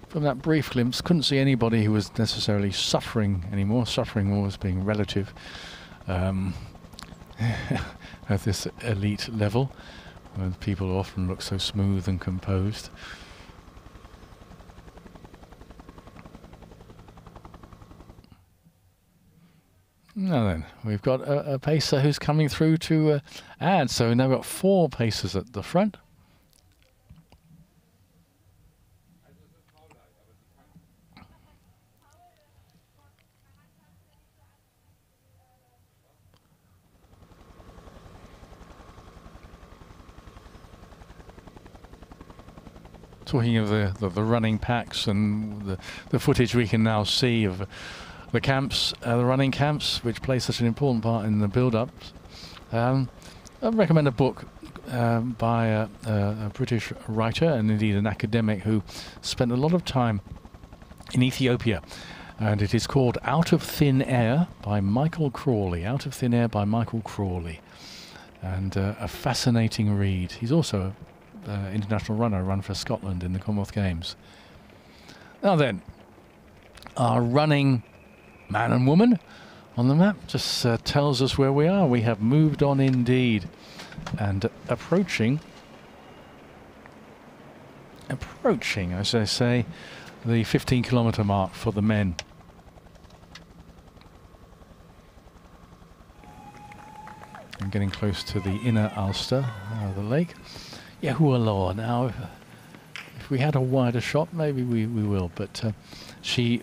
From that brief glimpse, couldn't see anybody who was necessarily suffering anymore. Suffering always being relative at this elite level, when people often look so smooth and composed. Now then, we've got a pacer who's coming through to add. So we've now got 4 pacers at the front. Talking of the running packs and the footage we can now see of the camps, the running camps, which play such an important part in the build-ups. I recommend a book by a British writer and indeed an academic who spent a lot of time in Ethiopia, and it is called Out of Thin Air by Michael Crawley. Out of Thin Air by Michael Crawley, and a fascinating read. He's also an international runner, run for Scotland in the Commonwealth Games. Now then, our running man and woman on the map just tells us where we are. We have moved on indeed, and approaching, as I say, the 15-kilometer mark for the men. I'm getting close to the inner Ulster of the lake. Yehualaw. Now, if we had a wider shot, maybe we will, but she,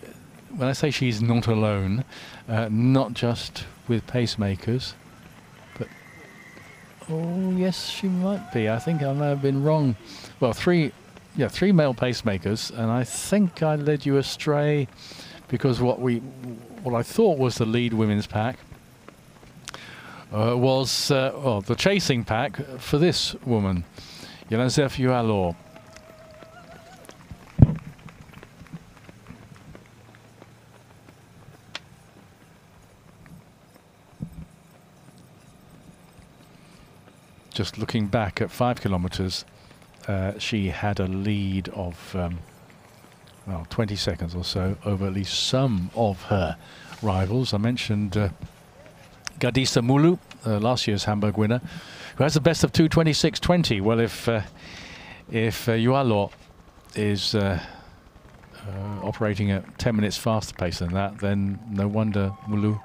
when I say she's not alone, not just with pacemakers, but oh yes, she might be. I think I may have been wrong. Well, three male pacemakers, and I think I led you astray, because what I thought was the lead women's pack was the chasing pack for this woman, Yalemzerf Yehualaw. Just looking back at 5 kilometers, she had a lead of 20 seconds or so over at least some of her rivals. I mentioned Gadisa Mulu, last year's Hamburg winner, who has the best of 2:26:20. Well, if Yehualaw is operating at 10 minutes faster pace than that, then no wonder Mulu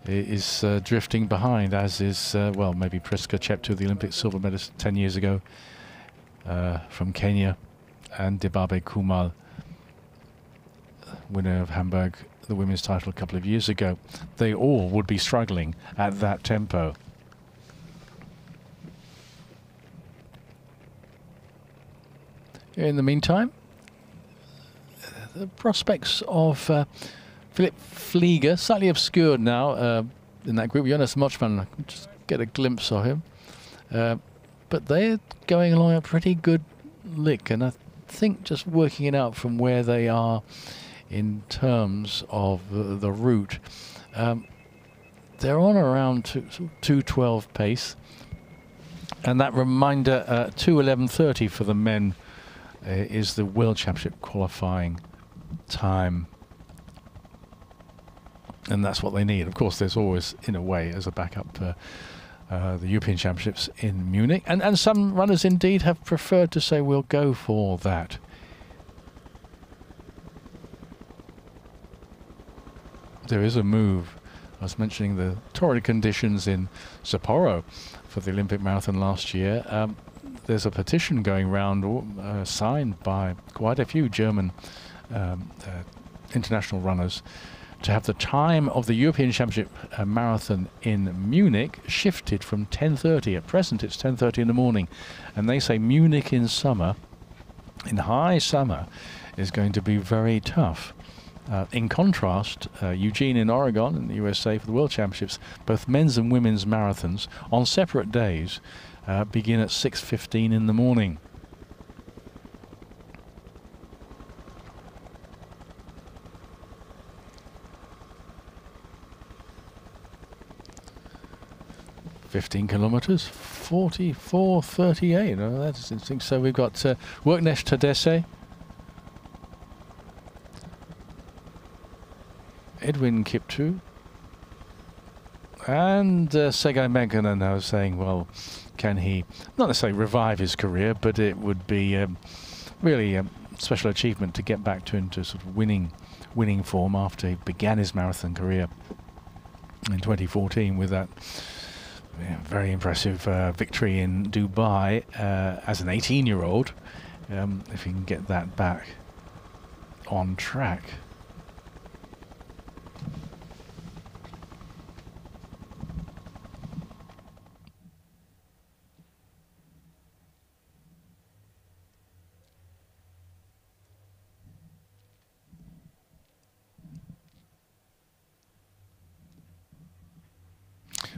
is drifting behind, as is, well, maybe Priska Cheptu, the Olympic silver medalist 10 years ago from Kenya, and Dibabe Kumal, winner of Hamburg, the women's title a couple of years ago. They all would be struggling at that tempo. In the meantime, the prospects of Phillip Flieger, slightly obscured now in that group. Jonas Muchman, I can just get a glimpse of him. But they're going along a pretty good lick, and I think just working it out from where they are in terms of the route, they're on around 2:12 pace, and that reminder 2:11:30 for the men is the World Championship qualifying time, and that's what they need. Of course, there's always, in a way, as a backup, the European Championships in Munich, and some runners indeed have preferred to say we'll go for that. There is a move. I was mentioning the torrid conditions in Sapporo for the Olympic marathon last year. There's a petition going round, signed by quite a few German international runners, to have the time of the European Championship marathon in Munich shifted from 10:30. At present, it's 10:30 in the morning, and they say Munich in summer, in high summer, is going to be very tough. In contrast, Eugene in Oregon in the USA for the World Championships, both men's and women's marathons on separate days begin at 6:15 in the morning. "15 kilometers, 44:38. Oh, that's interesting. So we've got Worknesh Tadesse, Edwin Kiptu, and Segai Meganen. I was saying, well, can he not necessarily revive his career, but it would be really a special achievement to get back into sort of winning form after he began his marathon career in 2014 with that very impressive victory in Dubai as an 18-year-old. If he can get that back on track.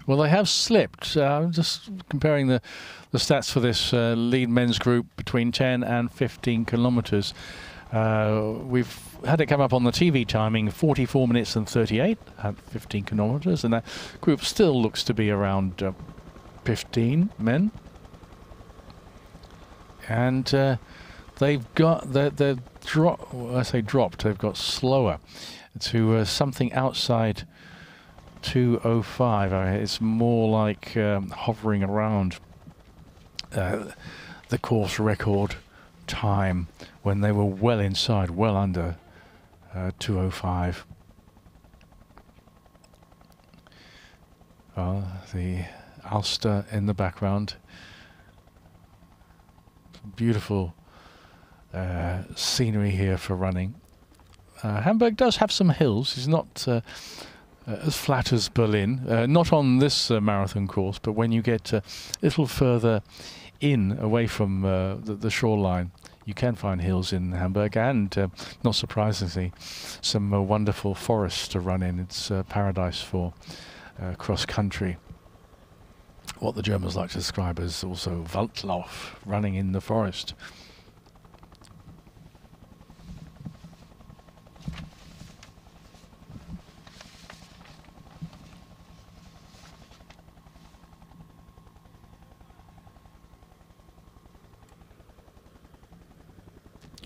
Well, they have slipped. I'm just comparing the stats for this lead men's group between 10 and 15 kilometers. We've had it come up on the TV timing, 44 minutes and 38 at 15 kilometers, and that group still looks to be around 15 men. And they've got they've dropped. They've got slower to something outside 2:05. It's more like hovering around the course record time when they were well inside, well under 2:05. The Ulster in the background. Beautiful scenery here for running. Hamburg does have some hills. It's not as flat as Berlin, not on this marathon course, but when you get a little further in, away from the shoreline, you can find hills in Hamburg, and not surprisingly, some wonderful forests to run in. It's paradise for cross-country. What the Germans like to describe as also Waldlauf, running in the forest.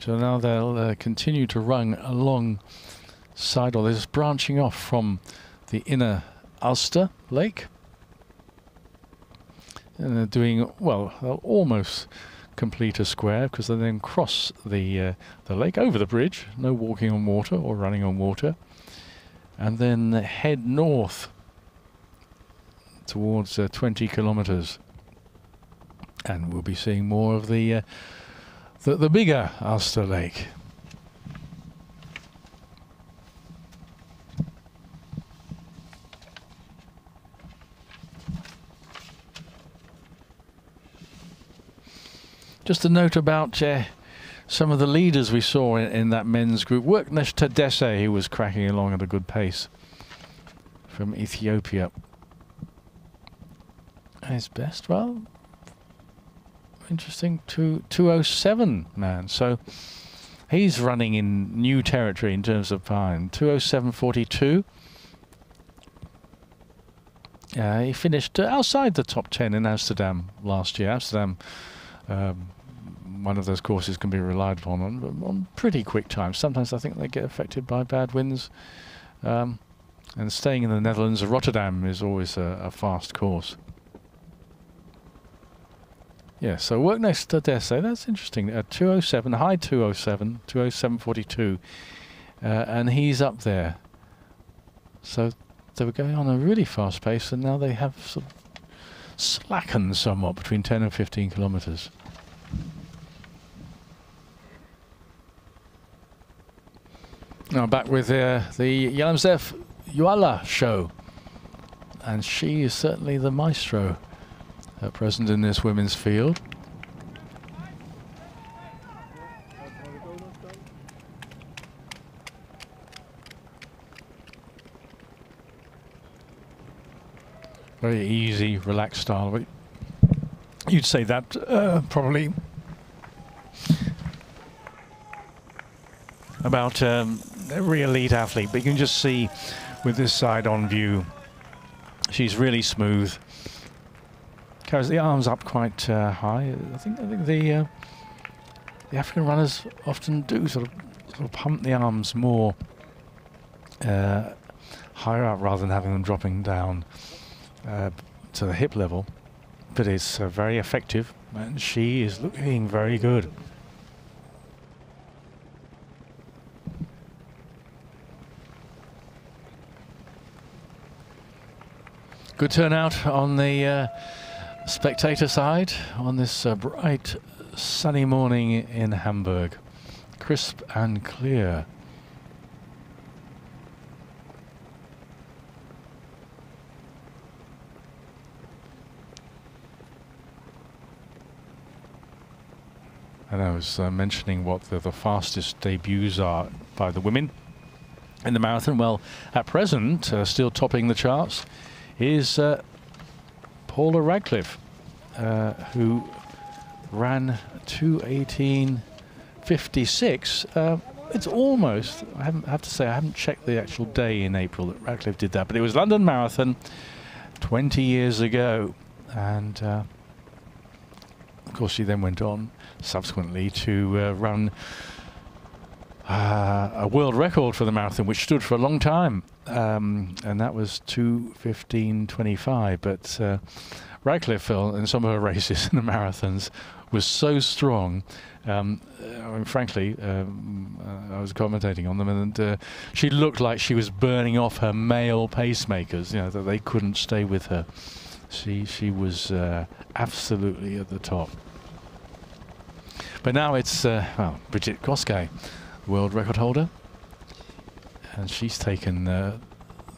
So now they'll continue to run alongside, or they're just branching off from the inner Ulster Lake. And they're doing, well, they'll almost complete a square because they then cross the lake over the bridge, no walking on water or running on water, and then head north towards 20 kilometers. And we'll be seeing more of the bigger Ulster Lake. Just a note about some of the leaders we saw in that men's group. Worknesh Tadesse, who was cracking along at a good pace from Ethiopia. His best, well, interesting, 2:07 man. So he's running in new territory in terms of time. 2:07.42. He finished outside the top 10 in Amsterdam last year. Amsterdam, one of those courses can be relied upon on pretty quick times. Sometimes I think they get affected by bad winds. And staying in the Netherlands, Rotterdam is always a fast course. Yeah, so Worknesh Tadesse, that's interesting. 2:07, high 2:07, 2:07.42, and he's up there. So they were going on a really fast pace, and now they have sort of slackened somewhat between 10 and 15 kilometers. Now back with the Yalemzerf Yehualaw show, and she is certainly the maestro at present in this women's field. very easy, relaxed style. But you'd say that probably about every elite athlete. But you can just see with this side-on view, she's really smooth. Carries the arms up quite high. I think the African runners often do sort of pump the arms more higher up rather than having them dropping down to the hip level. But it's very effective, and she is looking very good. Good turnout on the spectator side on this bright sunny morning in Hamburg. Crisp and clear. And I was mentioning what the fastest debuts are by the women in the marathon. Well, at present, still topping the charts is Paula Radcliffe, who ran 2:18:56. It's almost, I have to say, I haven't checked the actual day in April that Radcliffe did that, but it was London Marathon 20 years ago. And of course, she then went on subsequently to run a world record for the marathon, which stood for a long time, and that was 2:15:25. But Radcliffe, in some of her races in the marathons, was so strong. I mean, frankly, I was commentating on them, and she looked like she was burning off her male pacemakers. You know, that they couldn't stay with her. She was absolutely at the top. But now it's well, Brigitte Kosgei, world record holder, and she's taken the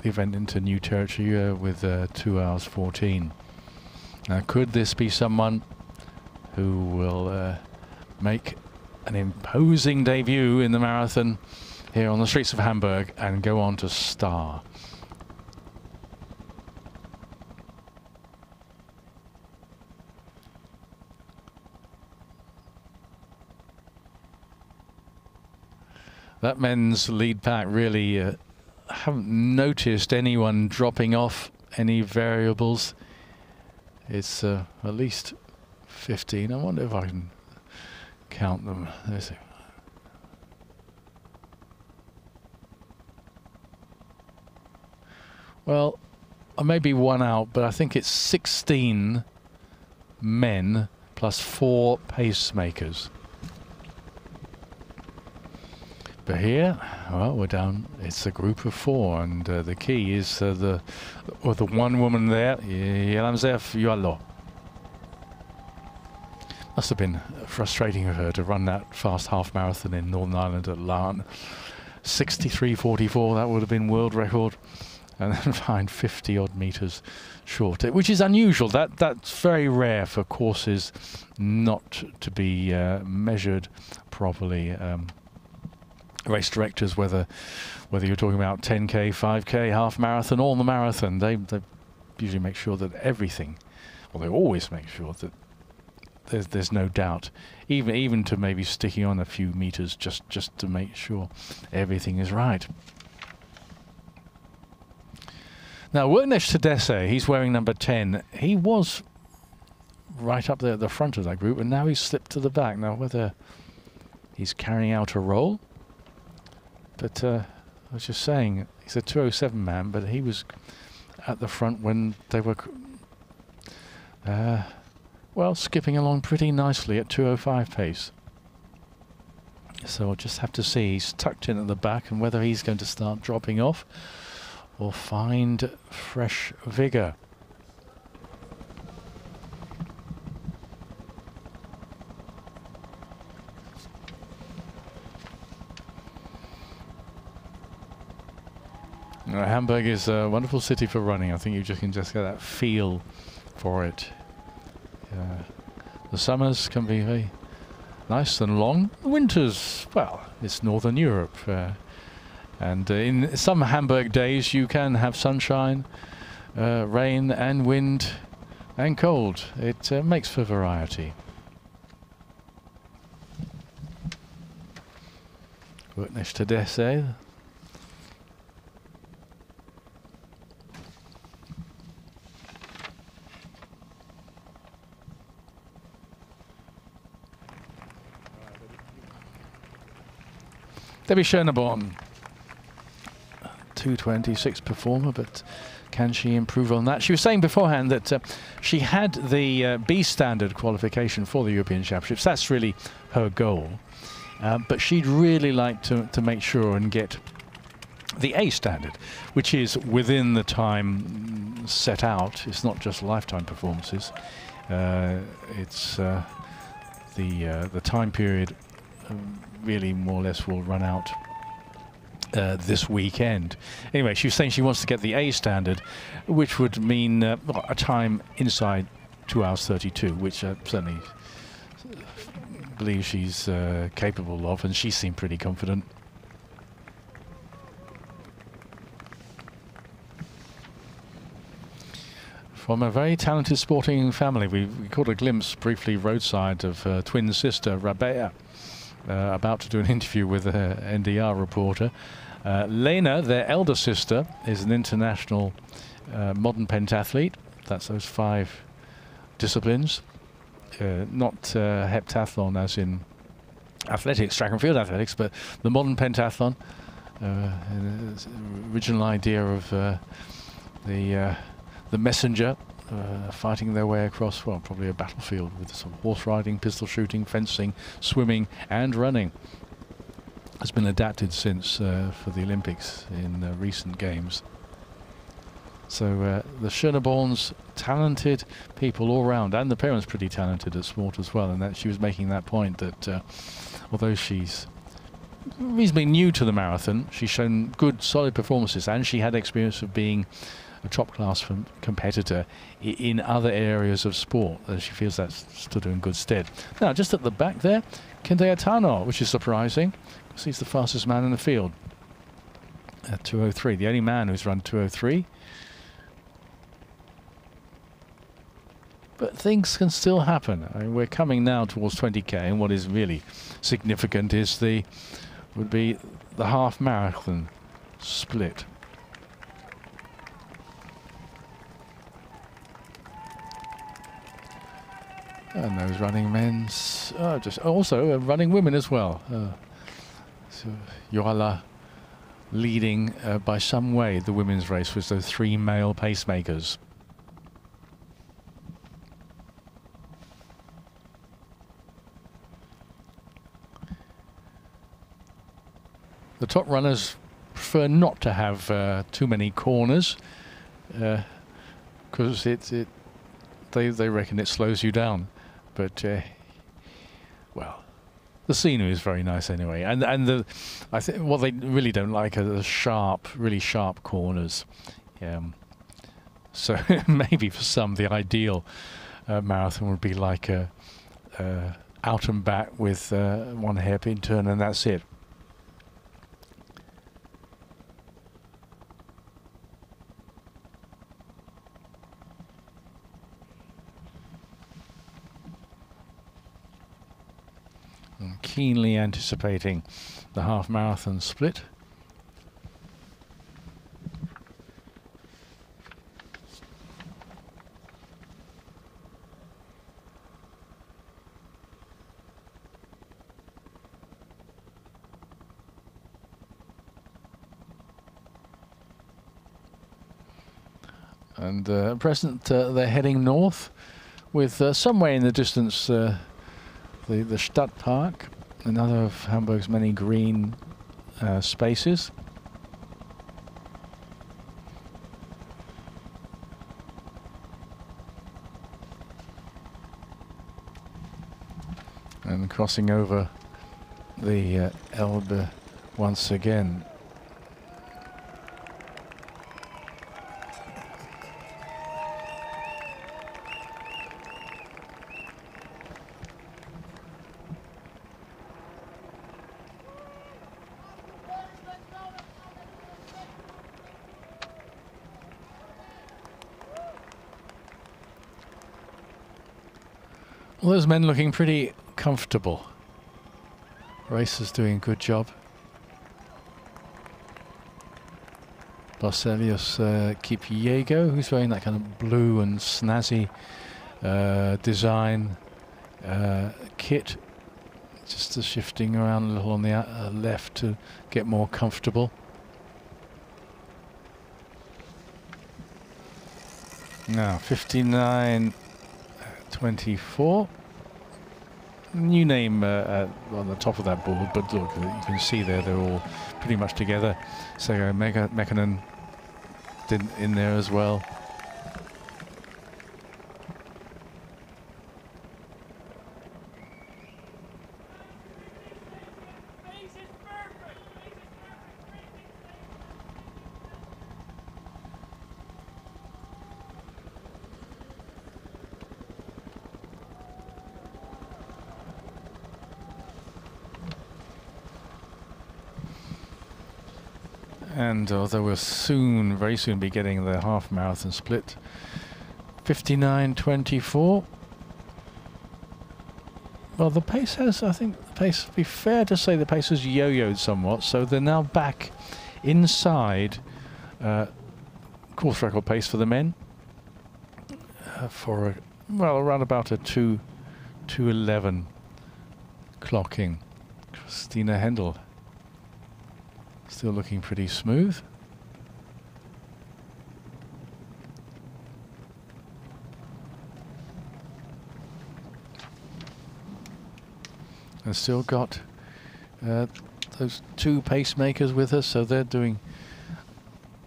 event into new territory with 2 hours 14. Now, could this be someone who will make an imposing debut in the marathon here on the streets of Hamburg and go on to star? That men's lead pack really haven't noticed anyone dropping off any variables. It's at least 15. I wonder if I can count them. There's a well, I may be one out, but I think it's 16 men plus 4 pacemakers. But here, well, we're down. It's a group of 4, and the key is the one woman there, Yalemzerf Yehualaw. Must have been frustrating of her to run that fast half marathon in Northern Ireland at Larne. 63:44, that would have been world record, and then find 50 odd meters short, which is unusual. That's very rare for courses not to be measured properly. Race directors, whether you're talking about 10k, 5k, half marathon, or the marathon, they usually make sure that everything, or they always make sure that there's no doubt, even to maybe sticking on a few meters just to make sure everything is right. Now, Wernesh Tedesse, he's wearing number 10. He was right up there at the front of that group, and now he's slipped to the back. Now, whether he's carrying out a role. But I was just saying, he's a 2:07 man, but he was at the front when they were, well, skipping along pretty nicely at 2:05 pace. So we'll just have to see. He's tucked in at the back, and whether he's going to start dropping off or find fresh vigour. Hamburg is a wonderful city for running. I think you can just get that feel for it. The summers can be very nice and long. The winters, well, it's Northern Europe. And in some Hamburg days you can have sunshine, rain and wind and cold. It makes for variety. Witness to Desse. Debbie Schoeneborn, 2:26 performer, but can she improve on that? She was saying beforehand that she had the B standard qualification for the European Championships. That's really her goal. But she'd really like to make sure and get the A standard, which is within the time set out. It's not just lifetime performances. It's the time period really more or less will run out this weekend. Anyway, she was saying she wants to get the A standard, which would mean a time inside 2 hours 32, which certainly believe she's capable of, and she seemed pretty confident. From a very talented sporting family, we caught a glimpse briefly roadside of her twin sister Rabea, about to do an interview with an NDR reporter. Lena, their elder sister, is an international modern pentathlete. That's those 5 disciplines. Not heptathlon as in athletics, track and field athletics, but the modern pentathlon. Original idea of the messenger fighting their way across, well, probably a battlefield with some horse riding, pistol shooting, fencing, swimming and running. Has been adapted since for the Olympics in recent games. So the Schoeneborns, talented people all round, and the parents pretty talented at sport as well. And that she was making that point that although she's reasonably new to the marathon, she's shown good, solid performances, and she had experience of being a top-class competitor in other areas of sport. She feels that's stood her in good stead. Now, just at the back there, Kende Atano, which is surprising, because he's the fastest man in the field at 2:03, the only man who's run 2:03. But things can still happen. I mean, we're coming now towards 20k, and what is really significant is would be the half marathon split. And those running men's, just also running women as well. So Yehualaw leading by some way the women's race with those 3 male pacemakers. The top runners prefer not to have too many corners because they reckon it slows you down. But well, the scenery is very nice anyway, and I think what they really don't like are the really sharp corners. So maybe for some the ideal marathon would be like a out and back with 1 hairpin turn, and that's it. Keenly anticipating the half marathon split. And at present they're heading north with somewhere in the distance the Stadtpark, another of Hamburg's many green spaces. And crossing over the Elbe once again. Well, those men looking pretty comfortable. Racers doing a good job. Elliot Kipchigay, who's wearing that kind of blue and snazzy design kit. Just shifting around a little on the left to get more comfortable. Now 59.24. New name on the top of that board, but look, you can see there they're all pretty much together. So Mekanen in there as well. And although we'll very soon be getting the half marathon split, 59.24. Well, the pace has, I think, it'd be fair to say the pace has yo-yoed somewhat, so they're now back inside course record pace for the men for around about a 2:11 clocking. Christina Hendell still looking pretty smooth. And still got those two pacemakers with us, so they're doing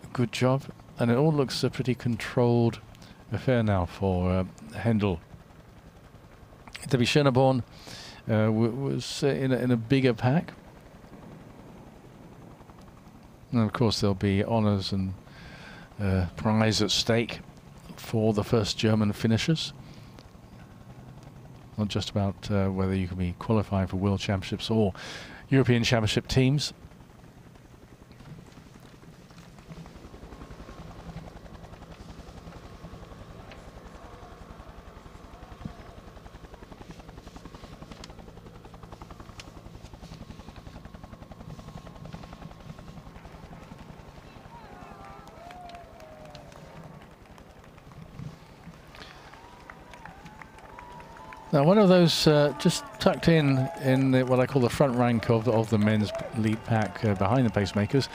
a good job. And it all looks a pretty controlled affair now for Hendell. Debbie Schoeneborn was in a bigger pack. And of course there'll be honours and prize at stake for the first German finishers. Not just about whether you can be qualifying for World Championships or European Championship teams. Now, one of those just tucked in what I call the front rank of the men's lead pack behind the pacemakers.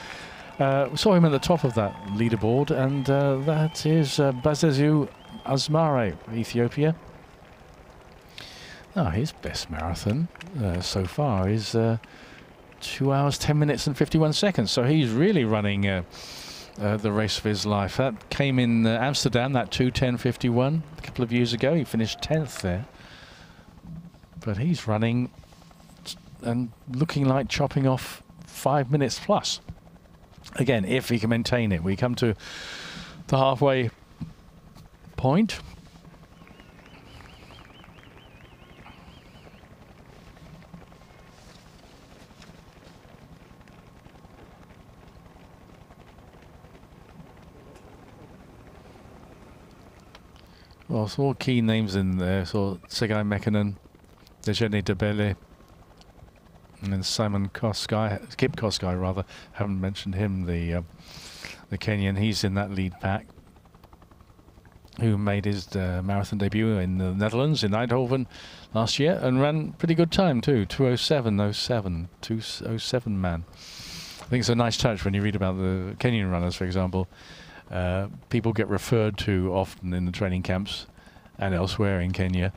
We saw him at the top of that leaderboard, and that is Bazezu Asmare, Ethiopia. Now, his best marathon so far is 2 hours, 10 minutes and 51 seconds. So he's really running the race of his life. That came in Amsterdam, that 2:10:51 a couple of years ago. He finished 10th there. But he's running and looking like chopping off 5 minutes plus. Again, if he can maintain it. We come to the halfway point. Well, some more key names in there. So Segai Mekanen, Dejene Debele, and then Simon Kipchoge rather. Haven't mentioned him, the Kenyan. He's in that lead pack, who made his marathon debut in the Netherlands, in Eindhoven last year, and ran pretty good time too, 2:07:07 man. I think it's a nice touch when you read about the Kenyan runners, for example. People get referred to often in the training camps and elsewhere in Kenya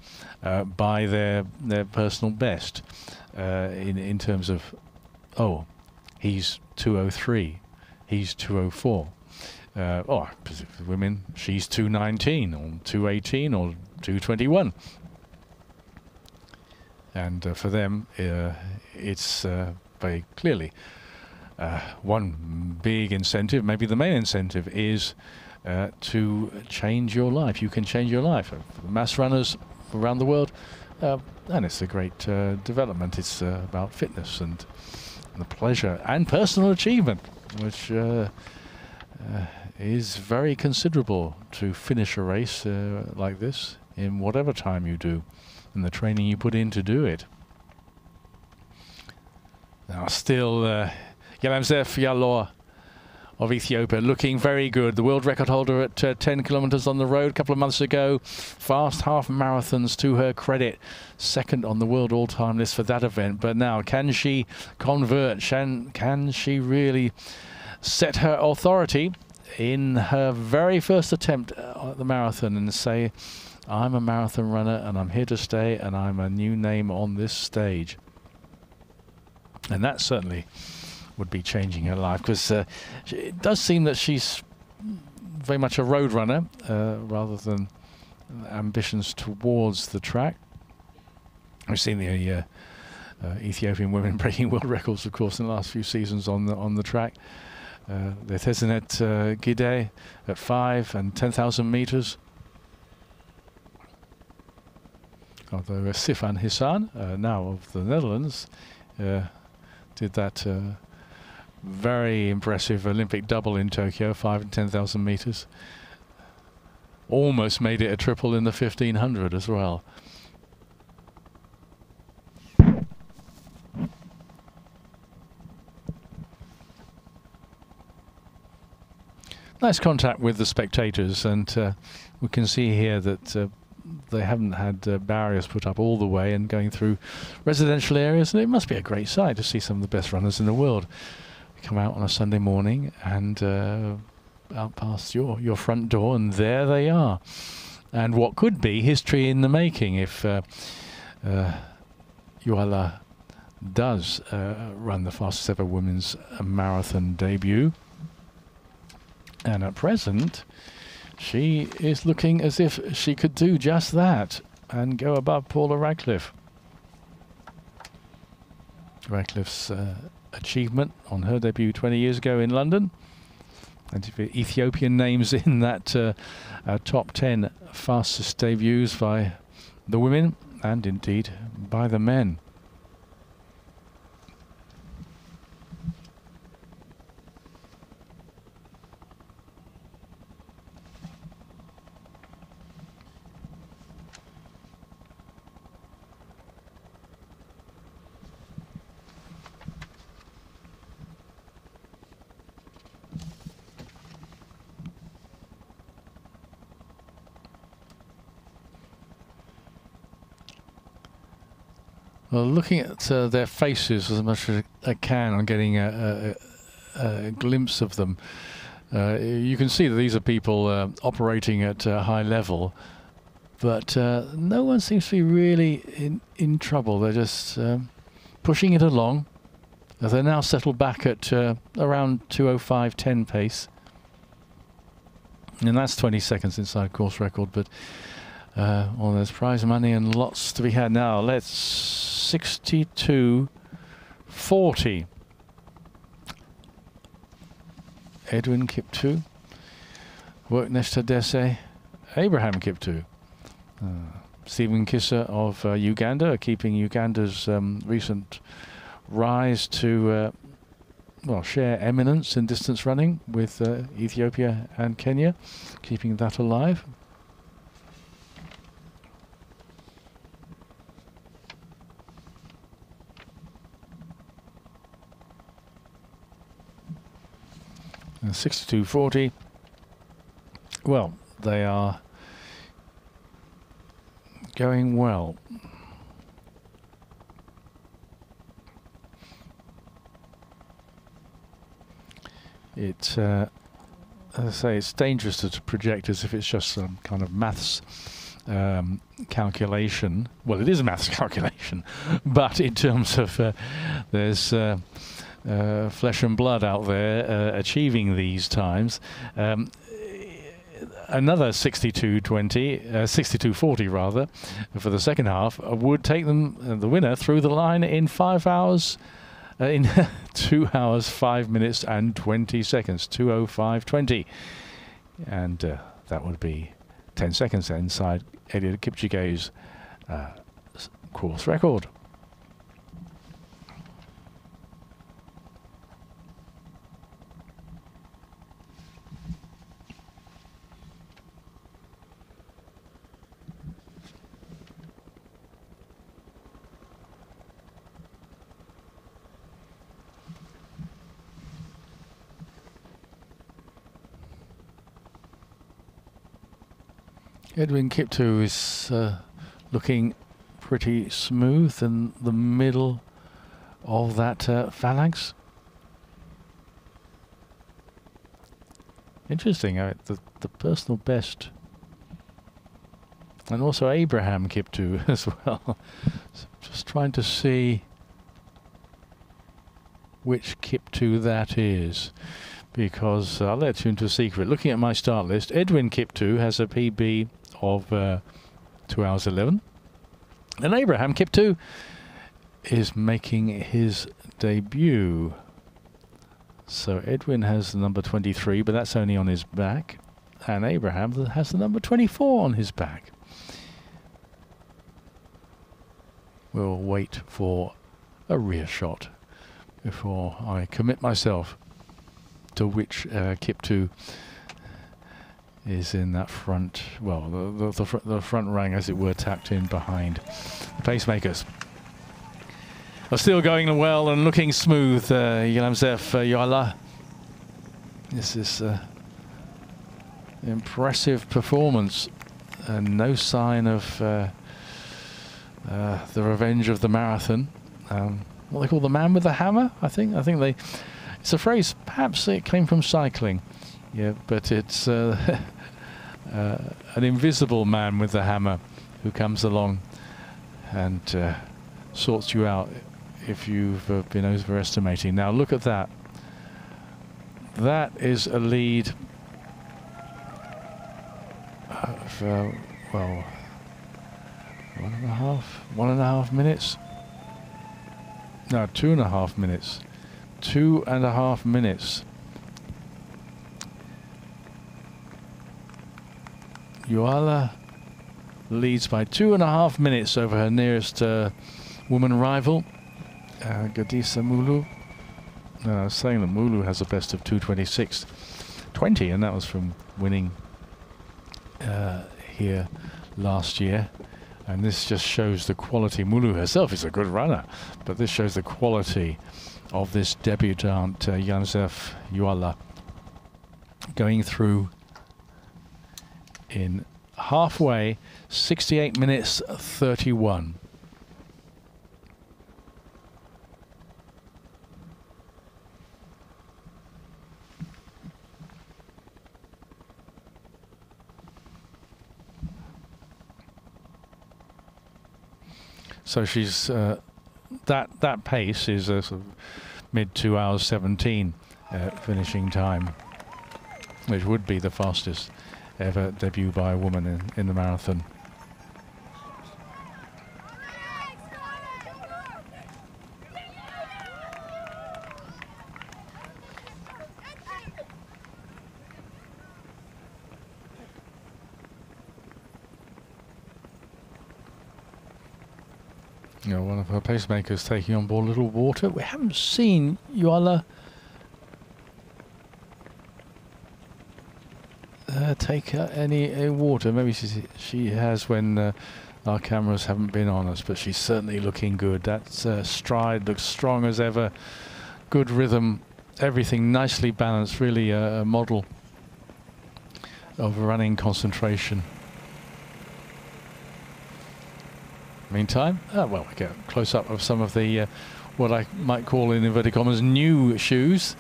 by their personal best in terms of, oh, he's 2:03, he's 2:04. Or for women, she's 2:19 or 2:18 or 2:21. And for them, it's very clearly one big incentive, maybe the main incentive, is to change your life. You can change your life. Mass runners around the world, and it's a great development. It's about fitness and the pleasure and personal achievement, which is very considerable to finish a race like this in whatever time you do and the training you put in to do it. Now still Yalemzerf Yehualaw of Ethiopia looking very good. The world record holder at 10 kilometers on the road a couple of months ago. Fast half marathons to her credit. Second on the world all-time list for that event. But now, can she convert? Can she really set her authority in her very first attempt at the marathon and say, I'm a marathon runner and I'm here to stay and I'm a new name on this stage? And that certainly would be changing her life, because it does seem that she's very much a road runner rather than ambitions towards the track. We've seen the Ethiopian women breaking world records, of course, in the last few seasons on the track. The Hanseatic Gide at 5 and 10,000 meters. Although Sifan Hissan, now of the Netherlands, did that very impressive Olympic double in Tokyo, 5 and 10,000 meters. Almost made it a triple in the 1500 as well. Nice contact with the spectators, and we can see here that they haven't had barriers put up all the way and going through residential areas, and it must be a great sight to see some of the best runners in the world come out on a Sunday morning and out past your front door, and there they are. And what could be history in the making if Yehualaw does run the fastest ever women's marathon debut. And at present, she is looking as if she could do just that and go above Paula Radcliffe. Radcliffe's achievement on her debut 20 years ago in London, and Ethiopian names in that top 10 fastest debuts by the women and indeed by the men. Well, looking at their faces as much as I can on getting a glimpse of them, you can see that these are people operating at a high level, but no one seems to be really in trouble. They're just pushing it along. They're now settled back at around 2:05:10 pace, and that's 20 seconds inside course record, but well, there's prize money and lots to be had now. Let's 62:40. Edwin Kipchigay, Worknesh Abraham Kipchogay, Stephen Kissa of Uganda, keeping Uganda's recent rise to well, share eminence in distance running with Ethiopia and Kenya, keeping that alive. And 62:40. Well, they are going well. It's as I say, it's dangerous to project as if it's just some kind of maths calculation. Well, it is a maths calculation, but in terms of there's flesh and blood out there achieving these times. Another 62:40 rather, for the second half would take them, the winner, through the line in 5 hours. In 2 hours, 5 minutes and 20 seconds, 2:05:20. And that would be 10 seconds inside Elliot Kipchigay's course record. Edwin Kipchoge is looking pretty smooth in the middle of that phalanx. Interesting, the personal best, and also Abraham Kipchoge as well. So just trying to see which Kipchoge that is, because I'll let you into a secret. Looking at my start list, Edwin Kipchoge has a PB of 2 hours 11, and Abraham Kipchoge is making his debut. So Edwin has the number 23, but that's only on his back, and Abraham has the number 24 on his back. We'll wait for a rear shot before I commit myself to which Kipchoge is in that front, well, the front rank, as it were, tapped in behind the pacemakers. Are still going well and looking smooth, Yalemzerf Yehualaw. This is an impressive performance, and no sign of the revenge of the marathon. What they call the man with the hammer, I think they. It's a phrase. Perhaps it came from cycling, yeah, but it's an invisible man with the hammer who comes along and sorts you out if you've been overestimating. Now look at that. That is a lead of, well, 1.5 minutes. No, 2.5 minutes. 2.5 minutes. Yehualaw leads by 2.5 minutes over her nearest woman rival, Gadisa Mulu. I was saying that Mulu has a best of 2:26.20, and that was from winning here last year. And this just shows the quality. Mulu herself is a good runner, but this shows the quality of this debutante, Yalemzerf Yehualaw, going through in halfway, 68 minutes 31. So she's that pace is a sort of mid 2 hours 17 finishing time, which would be the fastest ever debut by a woman in the marathon. You know, one of her pacemakers taking on board a little water. We haven't seen Yehualaw take any water. Maybe she has when our cameras haven't been on us, but she's certainly looking good. That stride looks strong as ever. Good rhythm, everything nicely balanced. Really a model of running concentration. Meantime, well, we get a close-up of some of the what I might call, in inverted commas, new shoes.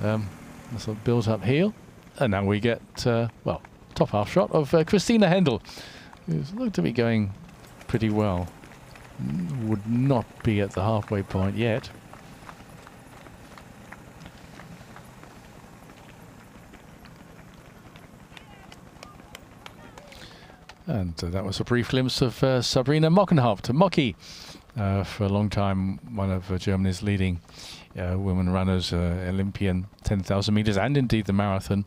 That's a built-up heel. And now we get, well, top half shot of Christina Hendell, who's looked to be going pretty well. Would not be at the halfway point yet. And that was a brief glimpse of Sabrina Mocky, for a long time one of Germany's leading women runners, Olympian 10,000 meters and indeed the marathon.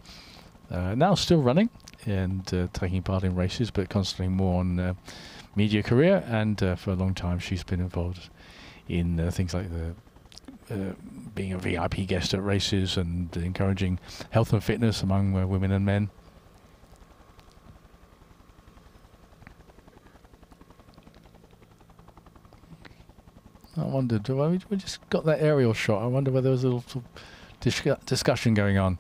Now still running and taking part in races, but concentrating more on media career. And for a long time she's been involved in things like being a VIP guest at races and encouraging health and fitness among women and men. I wondered, we just got that aerial shot. I wonder whether there was a little discussion going on.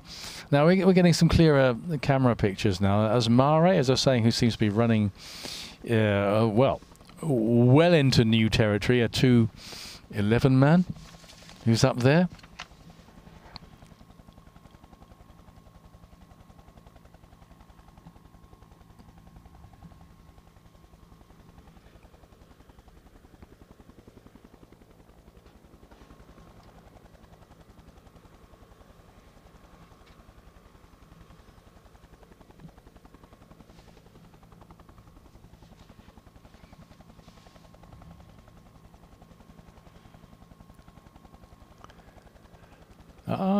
Now we're getting some clearer camera pictures now. Asmare, as I was saying, who seems to be running well into new territory, a 2:11 man who's up there.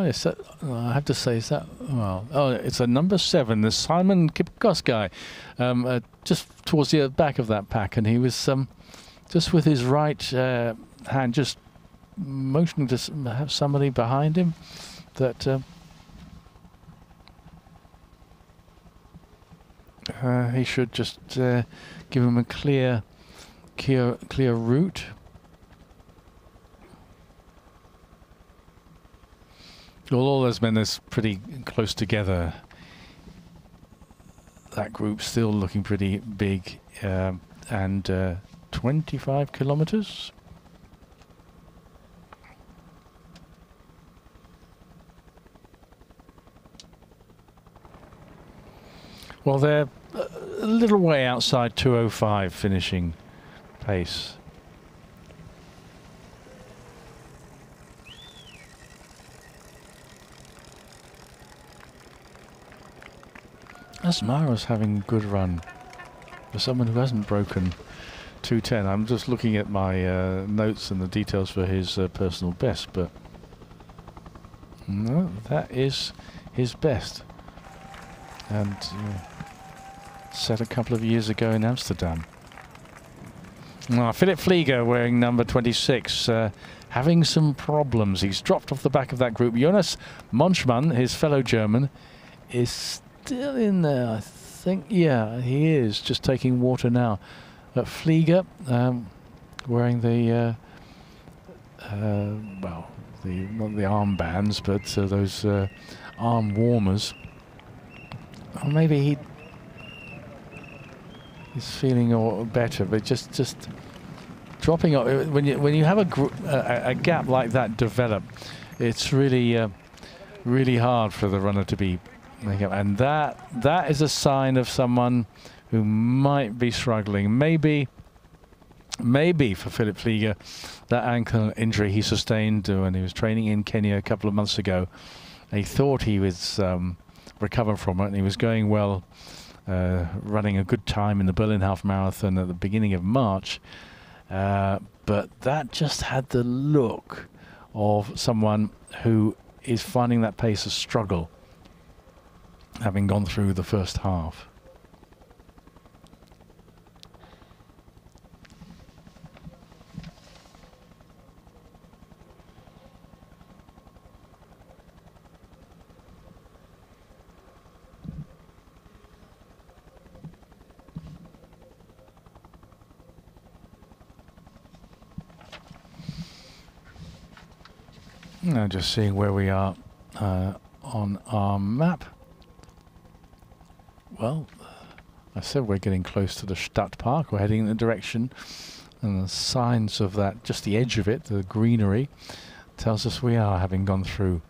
Yes, I have to say, is that, well, oh, it's a number 7, the Philemon Kipchoge, just towards the back of that pack, and he was just with his right hand just motioning to have somebody behind him that he should just give him a clear route. Well, all those men are pretty close together. That group still looking pretty big, and 25 kilometers. Well, they're a little way outside 2:05 finishing pace. Asmara's having a good run for someone who hasn't broken 2:10. I'm just looking at my notes and the details for his personal best, but no, that is his best, and set a couple of years ago in Amsterdam. Phillip Flieger, wearing number 26, having some problems. He's dropped off the back of that group. Jonas Muchman, his fellow German, is still in there, I think. Yeah, he is just taking water now. Flieger, wearing the well, not the armbands, but those arm warmers. Or maybe he's feeling better, but just dropping off. When you have a gap like that develop, it's really really hard for the runner to be. And that is a sign of someone who might be struggling. Maybe for Phillip Flieger, that ankle injury he sustained when he was training in Kenya a couple of months ago, he thought he was recovered from it, and he was going well, running a good time in the Berlin Half Marathon at the beginning of March. But that just had the look of someone who is finding that pace a struggle, having gone through the first half. Now just seeing where we are on our map. Well, I said we're getting close to the Stadtpark. We're heading in the direction, and the signs of that, just the edge of it, the greenery, tells us we are having gone through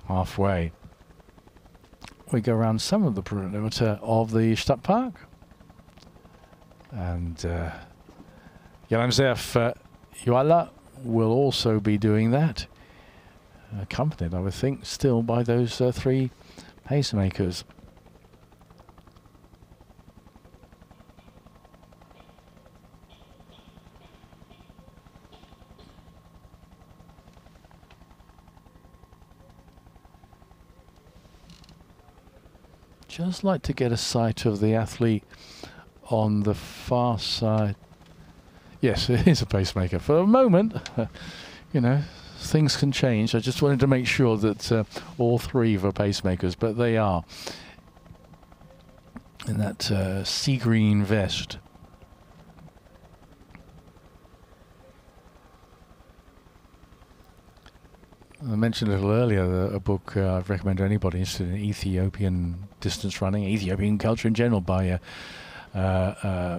halfway. We go around some of the perimeter of the Stadtpark, and Yalemzerf Yehualaw will also be doing that, accompanied, I would think, still by those 3 pacemakers. Just like to get a sight of the athlete on the far side. Yes, it is a pacemaker. For a moment, you know, things can change. I just wanted to make sure that all 3 were pacemakers, but they are. In that sea green vest. I mentioned a little earlier a book I've recommended to anybody interested in Ethiopian distance running, Ethiopian culture in general, by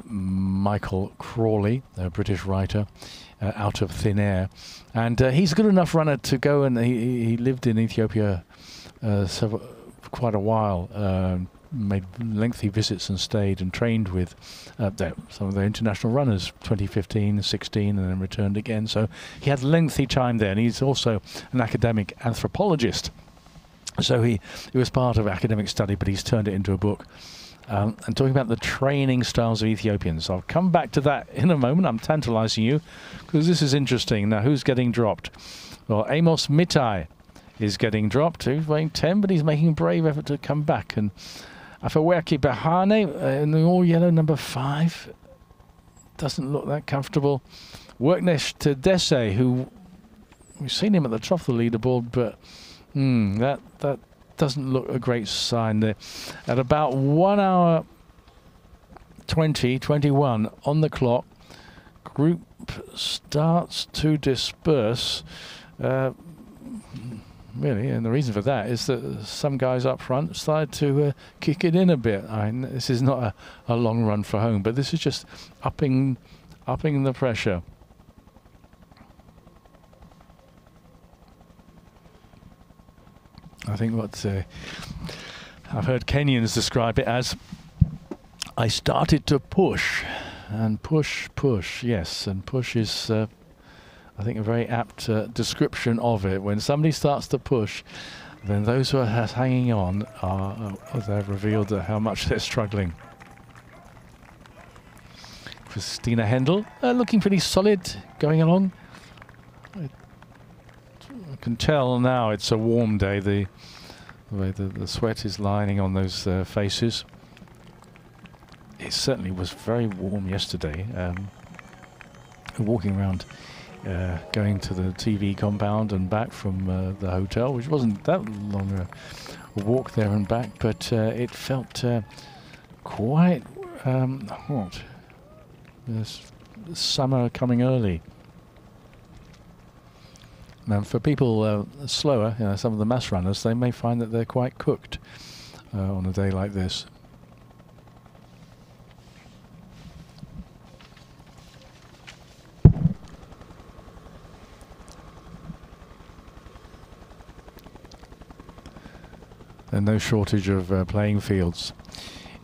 Michael Crawley, a British writer, out of thin air. And he's a good enough runner to go, and he lived in Ethiopia quite a while, made lengthy visits and stayed and trained with some of the international runners, 2015, 16, and then returned again. So he had lengthy time there, and he's also an academic anthropologist. So he was part of academic study, but he's turned it into a book. And talking about the training styles of Ethiopians. I'll come back to that in a moment. I'm tantalizing you because this is interesting. Now, who's getting dropped? Well, Amos Mitai is getting dropped. He's weighing 10, but he's making a brave effort to come back. And Afaweki Bahane in the all-yellow number 5 doesn't look that comfortable. Worknesh Tedese, who we've seen him at the top of the leaderboard, but that doesn't look a great sign there. At about 1 hour 21 on the clock, group starts to disperse. Really, and the reason for that is that some guys up front started to kick it in a bit. I mean, this is not a long run for home, but this is just upping the pressure. I think what I've heard Kenyans describe it as, I started to push, and push, yes, and push is, I think, a very apt description of it. When somebody starts to push, then those who are hanging on they've revealed how much they're struggling. Christina Hendell looking pretty solid, going along. I can tell now it's a warm day. The way the sweat is lining on those faces. It certainly was very warm yesterday. Walking around, going to the TV compound and back from the hotel, which wasn't that long a walk there and back, but it felt quite hot. There's summer coming early. Now, for people slower, some of the mass runners, they may find that they're quite cooked on a day like this. And no shortage of playing fields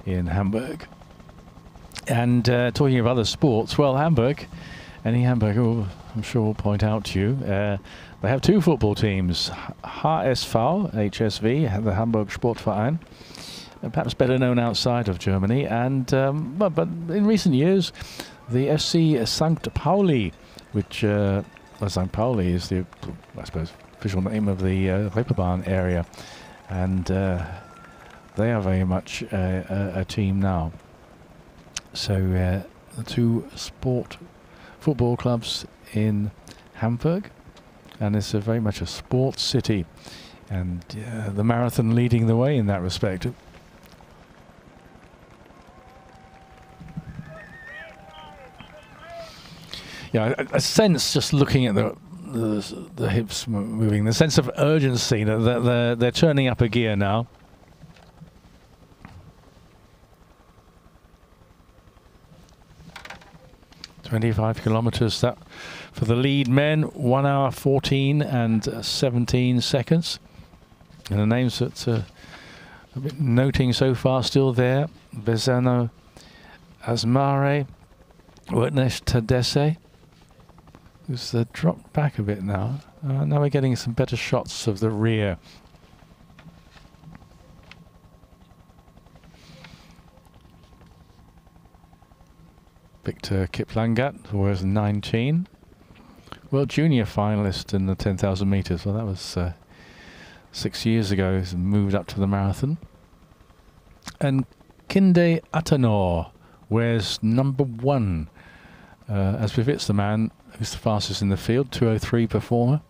in Hamburg. And talking of other sports, well, Hamburg, any Hamburger, I'm sure will point out to you, they have 2 football teams, HSV, HSV, the Hamburg Sportverein, perhaps better known outside of Germany, and but in recent years, the FC St. Pauli, which St. Pauli is the, I suppose, official name of the Reeperbahn area, and they are very much a team now. So the 2 football clubs in Hamburg, and it's very much a sports city, and the marathon leading the way in that respect. Yeah, a sense just looking at the hips moving, the sense of urgency that they're turning up a gear now. "25 kilometers that for the lead men, 1 hour 14 and 17 seconds. And the names that a bit noting so far still there: Bezano Asmare, Wortnesh Tadesse, who's dropped back a bit now. Now we're getting some better shots of the rear. Victor Kiplangat, who was 19. World Junior finalist in the 10,000 meters. Well, that was 6 years ago. He's moved up to the marathon. And Kinde Atanor wears number 1, as befits the man who's the fastest in the field, 2:03 performer.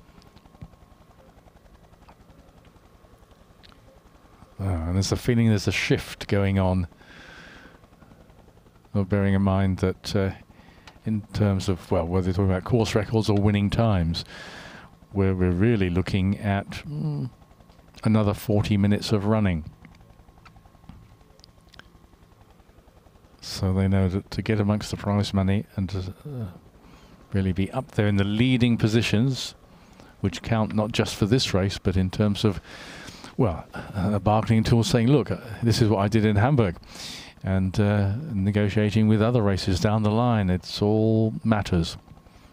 And there's a feeling there's a shift going on. Well, bearing in mind that in terms of, well, whether they're talking about course records or winning times, we're really looking at another 40 minutes of running. So they know that to get amongst the prize money and to really be up there in the leading positions, which count not just for this race, but in terms of, well, a bargaining tool saying, look, this is what I did in Hamburg, and negotiating with other races down the line. It's all matters.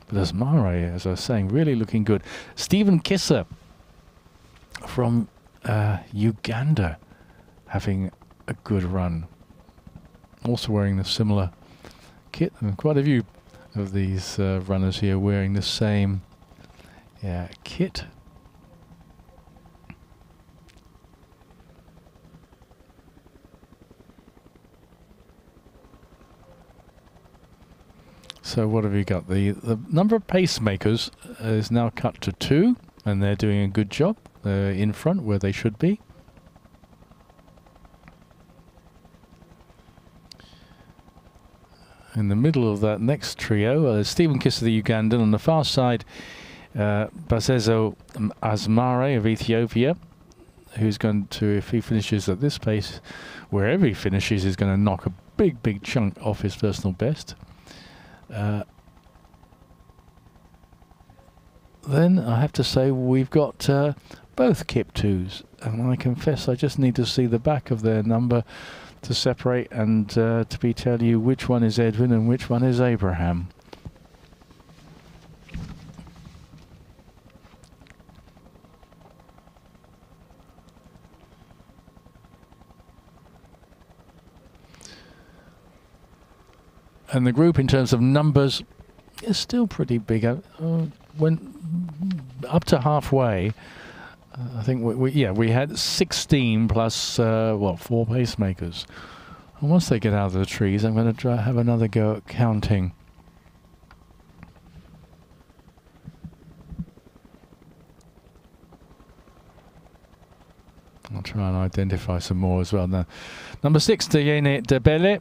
But Asmare, as I was saying, really looking good. Stephen Kisser from Uganda having a good run. Also wearing the similar kit, and quite a few of these runners here wearing the same kit. So what have we got? The number of pacemakers is now cut to 2, and they're doing a good job. They're in front where they should be. In the middle of that next trio, Stephen Kisser, the Ugandan. On the far side, Basezo Asmare of Ethiopia, who's going to, if he finishes at this pace, wherever he finishes, is going to knock a big chunk off his personal best. Then I have to say we've got both Kip 2s, and I confess I just need to see the back of their number to separate and to tell you which one is Edwin and which one is Abraham. And the group, in terms of numbers, is still pretty big. When up to halfway, I think we had 16 plus 4 pacemakers. And once they get out of the trees, I'm going to have another go at counting. I'll try and identify some more as well now. Number 6, Dayene Debele.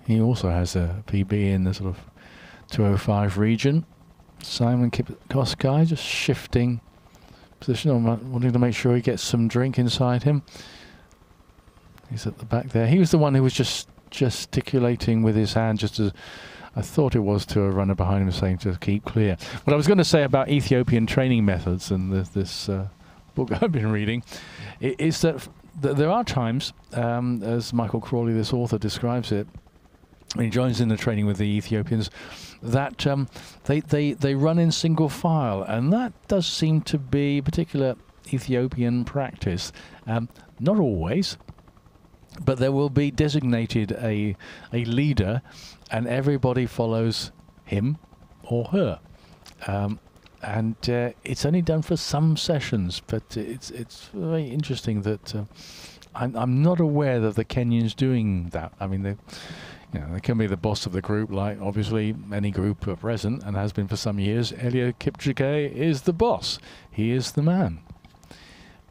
He also has a PB in the sort of 205 region. Simon Kipchoge just shifting position, wanting to make sure he gets some drink inside him. He's at the back there. He was the one who was just gesticulating with his hand, just as I thought it was to a runner behind him, saying to keep clear. What I was going to say about Ethiopian training methods and this book I've been reading is that there are times, as Michael Crawley, this author, describes it, when he joins in the training with the Ethiopians, that they run in single file, and that does seem to be particular Ethiopian practice. Not always, but there will be designated a leader, and everybody follows him or her. And it's only done for some sessions, but it's very interesting that I'm not aware that the Kenyans doing that. I mean, they can be the boss of the group, like obviously any group at present, and has been for some years. Elliot Kipchigay is the boss. He is the man.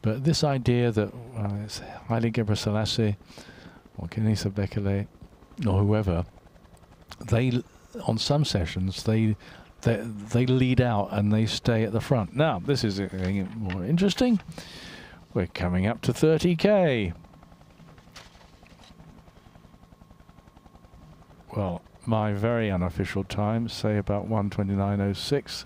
But this idea that it's Haile Gebrselassie or Kenisa Bekele or whoever, they on some sessions they lead out and they stay at the front. Now this is getting more interesting. We're coming up to 30k. Well, my very unofficial time, say about 1:29:06.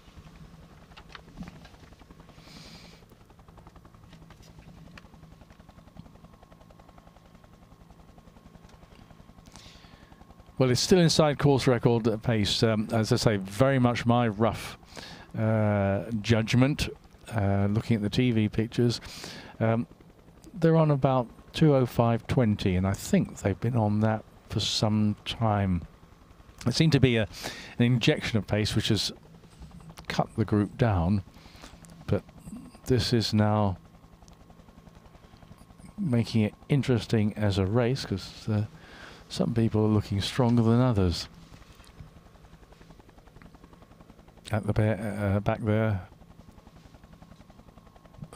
Well, it's still inside course record pace. As I say, very much my rough judgment, looking at the TV pictures. They're on about 2:05:20, and I think they've been on that for some time. It seemed to be an injection of pace which has cut the group down, but this is now making it interesting as a race, because some people are looking stronger than others. At the back there,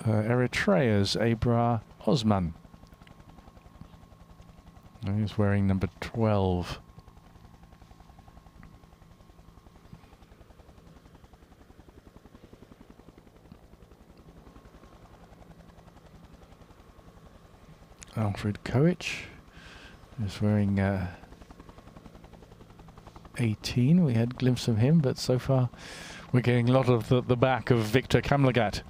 Eritrea's Abra Osman. He's wearing number 12. Alfred Koech is wearing 18. We had a glimpse of him, but so far we're getting a lot of the back of Victor Kamlagat.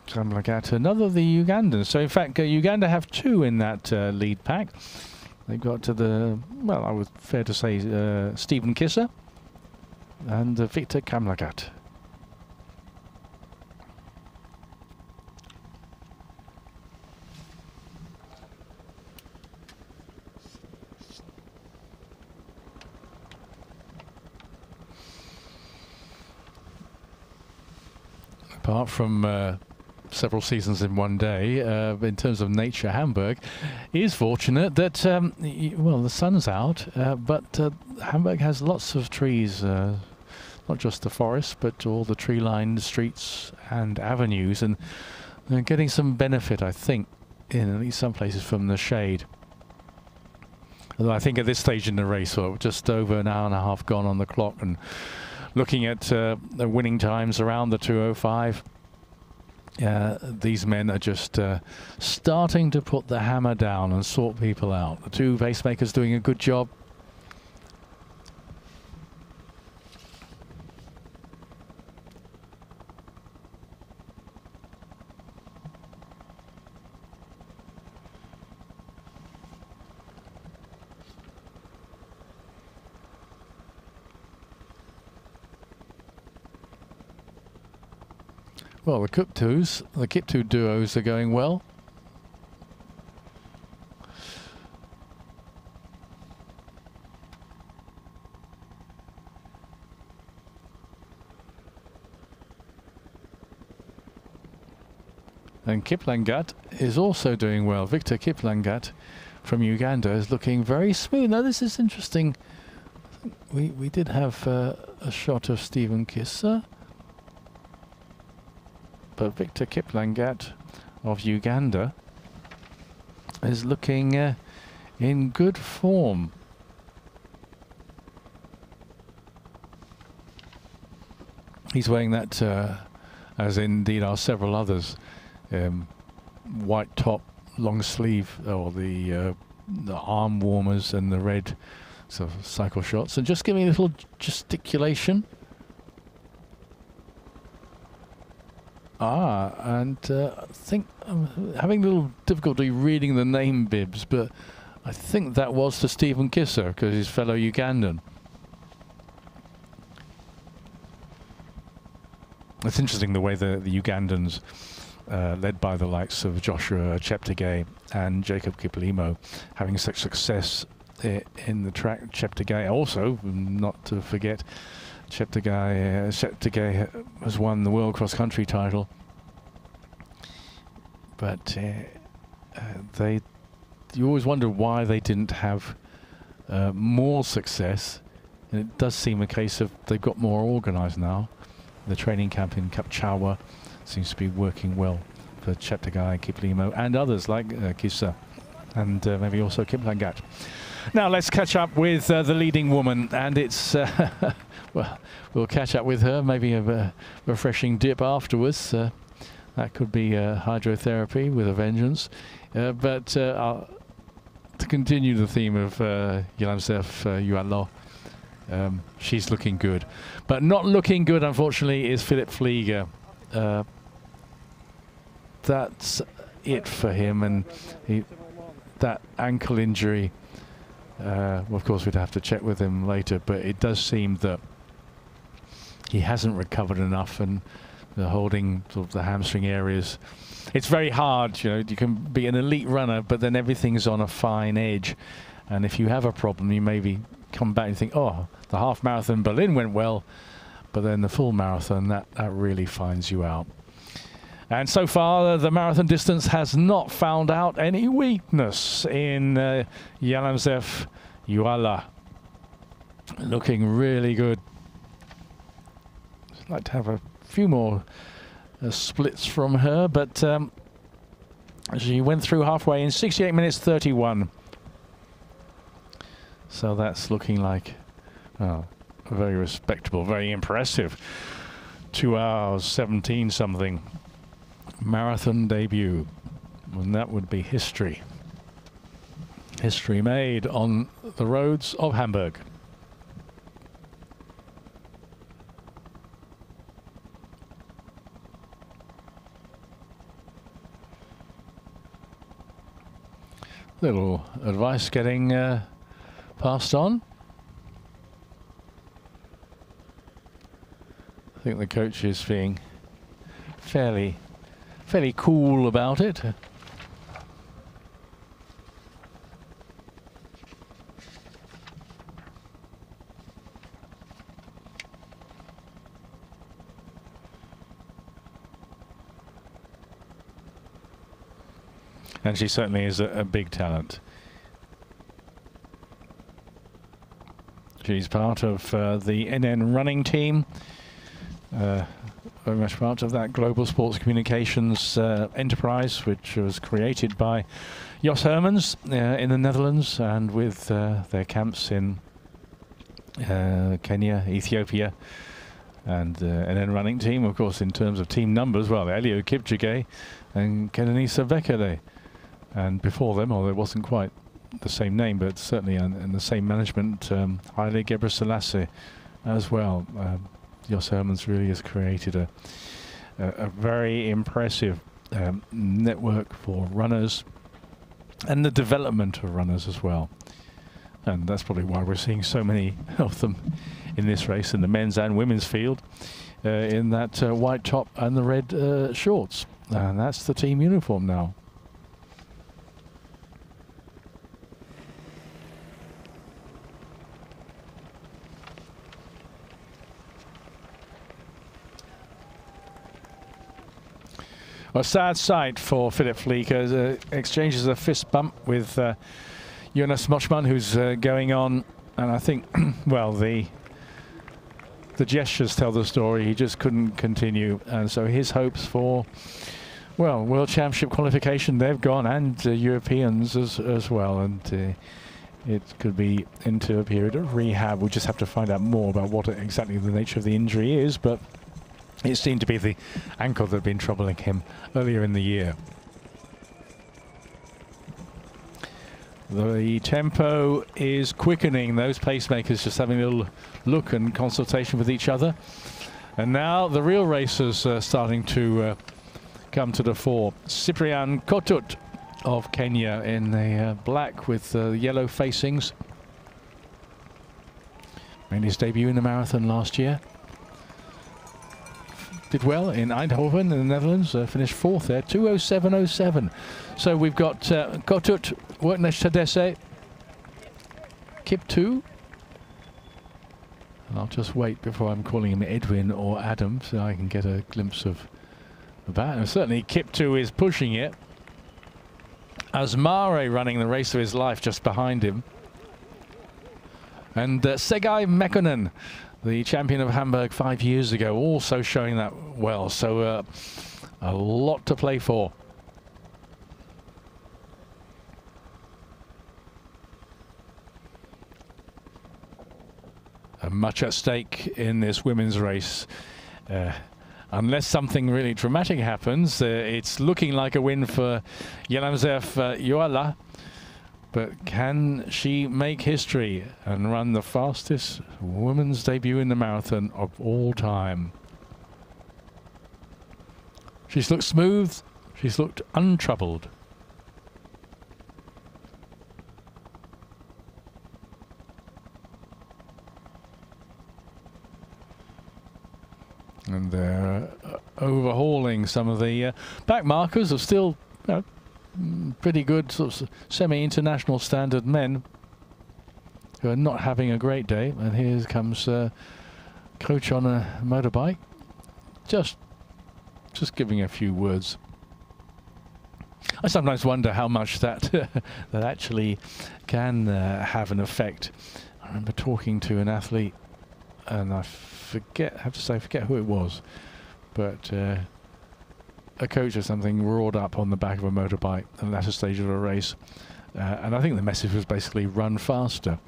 Kamlagat, another of the Ugandans. So in fact, Uganda have two in that lead pack. They've got to the, well, I would fair to say, Stephen Kisser and Victor Kamlagat. Apart from several seasons in one day, in terms of nature, Hamburg is fortunate that, well, the sun's out, but Hamburg has lots of trees, not just the forest, but all the tree-lined streets and avenues, and they're getting some benefit, I think, in at least some places from the shade. Although I think at this stage in the race, well, just over an hour and a half gone on the clock, and looking at the winning times around the 2:05, these men are just starting to put the hammer down and sort people out. The two pacemakers doing a good job. Well, the Kiptu duos are going well. And Kiplangat is also doing well. Victor Kiplangat from Uganda is looking very smooth. Now this is interesting. We did have a shot of Stephen Kisser. But Victor Kiplangat of Uganda is looking in good form. He's wearing that, as indeed are several others, white top, long sleeve, or the arm warmers and the red sort of cycle shots, and just giving a little gesticulation. And I think I'm having a little difficulty reading the name bibs, but I think that was to Stephen Kisser, because he's fellow Ugandan. It's interesting the way the Ugandans, led by the likes of Joshua Cheptegei and Jacob Kiplimo, having such success in the track. Cheptegei also, not to forget, Cheptegei has won the World Cross Country title, but you always wonder why they didn't have more success, and it does seem a case of they've got more organised now. The training camp in Kapchawa seems to be working well for Cheptegei, Kiplimo, and others like Kisa, and maybe also Kiplangat. Now let's catch up with the leading woman, and it's well, we'll catch up with her, maybe a refreshing dip afterwards. That could be hydrotherapy with a vengeance. But to continue the theme of Yalemzerf Yehualaw, she's looking good. But not looking good, unfortunately, is Phillip Flieger. That's it for him, and that ankle injury. Well, of course, we'd have to check with him later, but it does seem that he hasn't recovered enough, and they're holding sort of the hamstring areas. It's very hard, you know. You can be an elite runner, but then everything's on a fine edge, and if you have a problem, you maybe come back and think, oh, the half marathon in Berlin went well, but then the full marathon, that really finds you out. And so far, the marathon distance has not found out any weakness in Yalemzerf Yehualaw. Looking really good. I'd like to have a few more splits from her, but she went through halfway in 68 minutes 31. So that's looking like, oh, very respectable, very impressive. 2 hours 17 something. marathon debut, and that would be history. History made on the roads of Hamburg. Little advice getting passed on. I think the coach is being fairly cool about it. And she certainly is a big talent. She's part of the NN running team. Very much part of that global sports communications enterprise, which was created by Jos Hermans in the Netherlands, and with their camps in Kenya, Ethiopia, and NN running team, of course, in terms of team numbers, well, Eliud Kipchigay and Kenyan Cybrian. And before them, although it wasn't quite the same name, but certainly in the same management, Haile Gebrselassie as well. Jos Hermans really has created a very impressive network for runners and the development of runners as well. And that's probably why we're seeing so many of them in this race, in the men's and women's field, in that white top and the red shorts. And that's the team uniform now. A sad sight for Phillip Flieger. Exchanges a fist bump with Jonas Muchman, who's going on, and I think, well, the gestures tell the story. He just couldn't continue, and so his hopes for, well, World Championship qualification, they've gone, and Europeans as well, and it could be into a period of rehab. We'll just have to find out more about what exactly the nature of the injury is, but it seemed to be the ankle that had been troubling him earlier in the year. The tempo is quickening. Those pacemakers just having a little look and consultation with each other. And now the real racers are starting to come to the fore. Cybrian Kotut of Kenya in the black with yellow facings. Made his debut in the marathon last year. Did well in Eindhoven in the Netherlands, finished fourth there, 2:07.07. So we've got Kotut, Wortnesh Tadesse, Kip 2. And I'll just wait before I'm calling him Edwin or Adam so I can get a glimpse of that. And certainly Kip 2 is pushing it. Asmare running the race of his life just behind him. And Segai Mekkonen, the champion of Hamburg 5 years ago, also showing that well. So a lot to play for. And much at stake in this women's race. Unless something really dramatic happens, it's looking like a win for Yalemzerf Yehualaw. But can she make history and run the fastest women's debut in the marathon of all time? She's looked smooth. She's looked untroubled. And they're overhauling some of the back markers of still, you know, pretty good sort of semi-international standard men who are not having a great day. And here comes coach on a motorbike, just giving a few words. I sometimes wonder how much that that actually can have an effect. I remember talking to an athlete, and I have to say I forget who it was, but a coach or something roared up on the back of a motorbike at the latter stage of a race, and I think the message was basically run faster.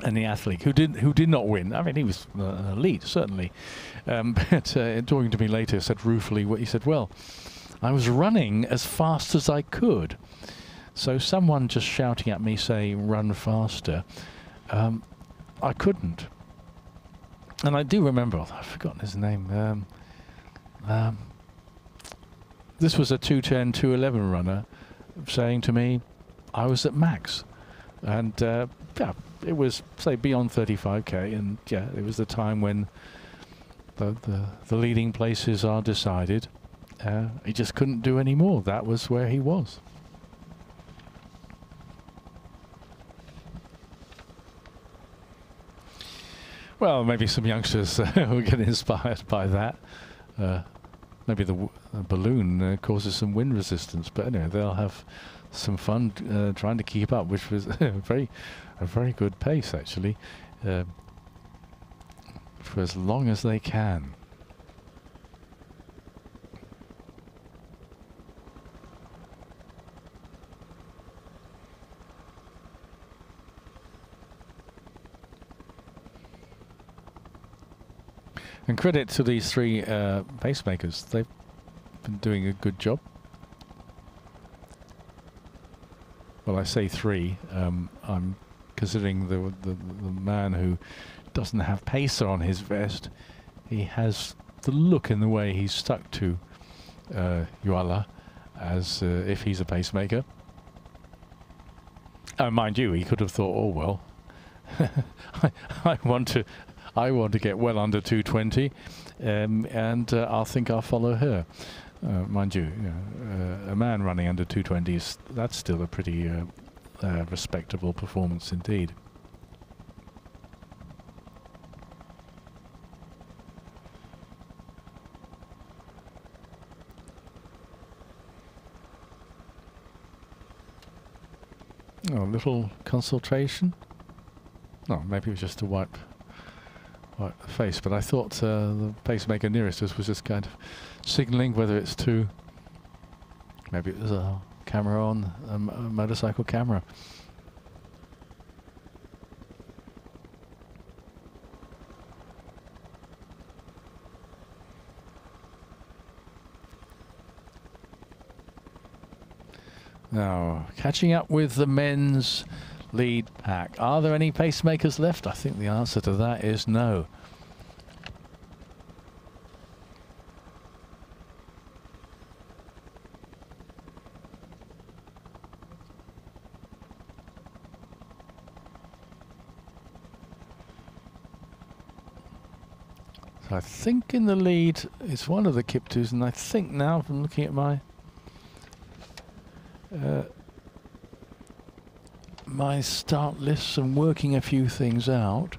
And the athlete who did not win. I mean, he was an elite, certainly. But talking to me later, said ruefully, he said, well, I was running as fast as I could. So someone just shouting at me saying, run faster, I couldn't. And I do remember, I've forgotten his name. This was a 2:10, 2:11 runner saying to me, I was at max. And yeah, it was, say, beyond 35k. And yeah, it was the time when the leading places are decided. He just couldn't do any more. That was where he was. Well, maybe some youngsters will get inspired by that. Maybe the balloon causes some wind resistance, but anyway, they'll have some fun trying to keep up, which was a very good pace actually, for as long as they can. And credit to these three pacemakers. They've been doing a good job. Well, I say three. I'm considering the man who doesn't have pacer on his vest. He has the look in the way he's stuck to Yehualaw as if he's a pacemaker. Mind you, he could have thought, oh well, I want to get well under 220, and I think I'll follow her. Mind you, a man running under 220 that's still a pretty respectable performance indeed. Oh, a little consultation. No, maybe it was just to wipe the face, but I thought the pacemaker nearest us was just kind of signalling whether it's to, maybe it was a camera on, a motorcycle camera. Now, catching up with the men's lead pack. Are there any pacemakers left? I think the answer to that is no. So I think in the lead is one of the Kiptus, and I think now, from looking at my my start lists and working a few things out,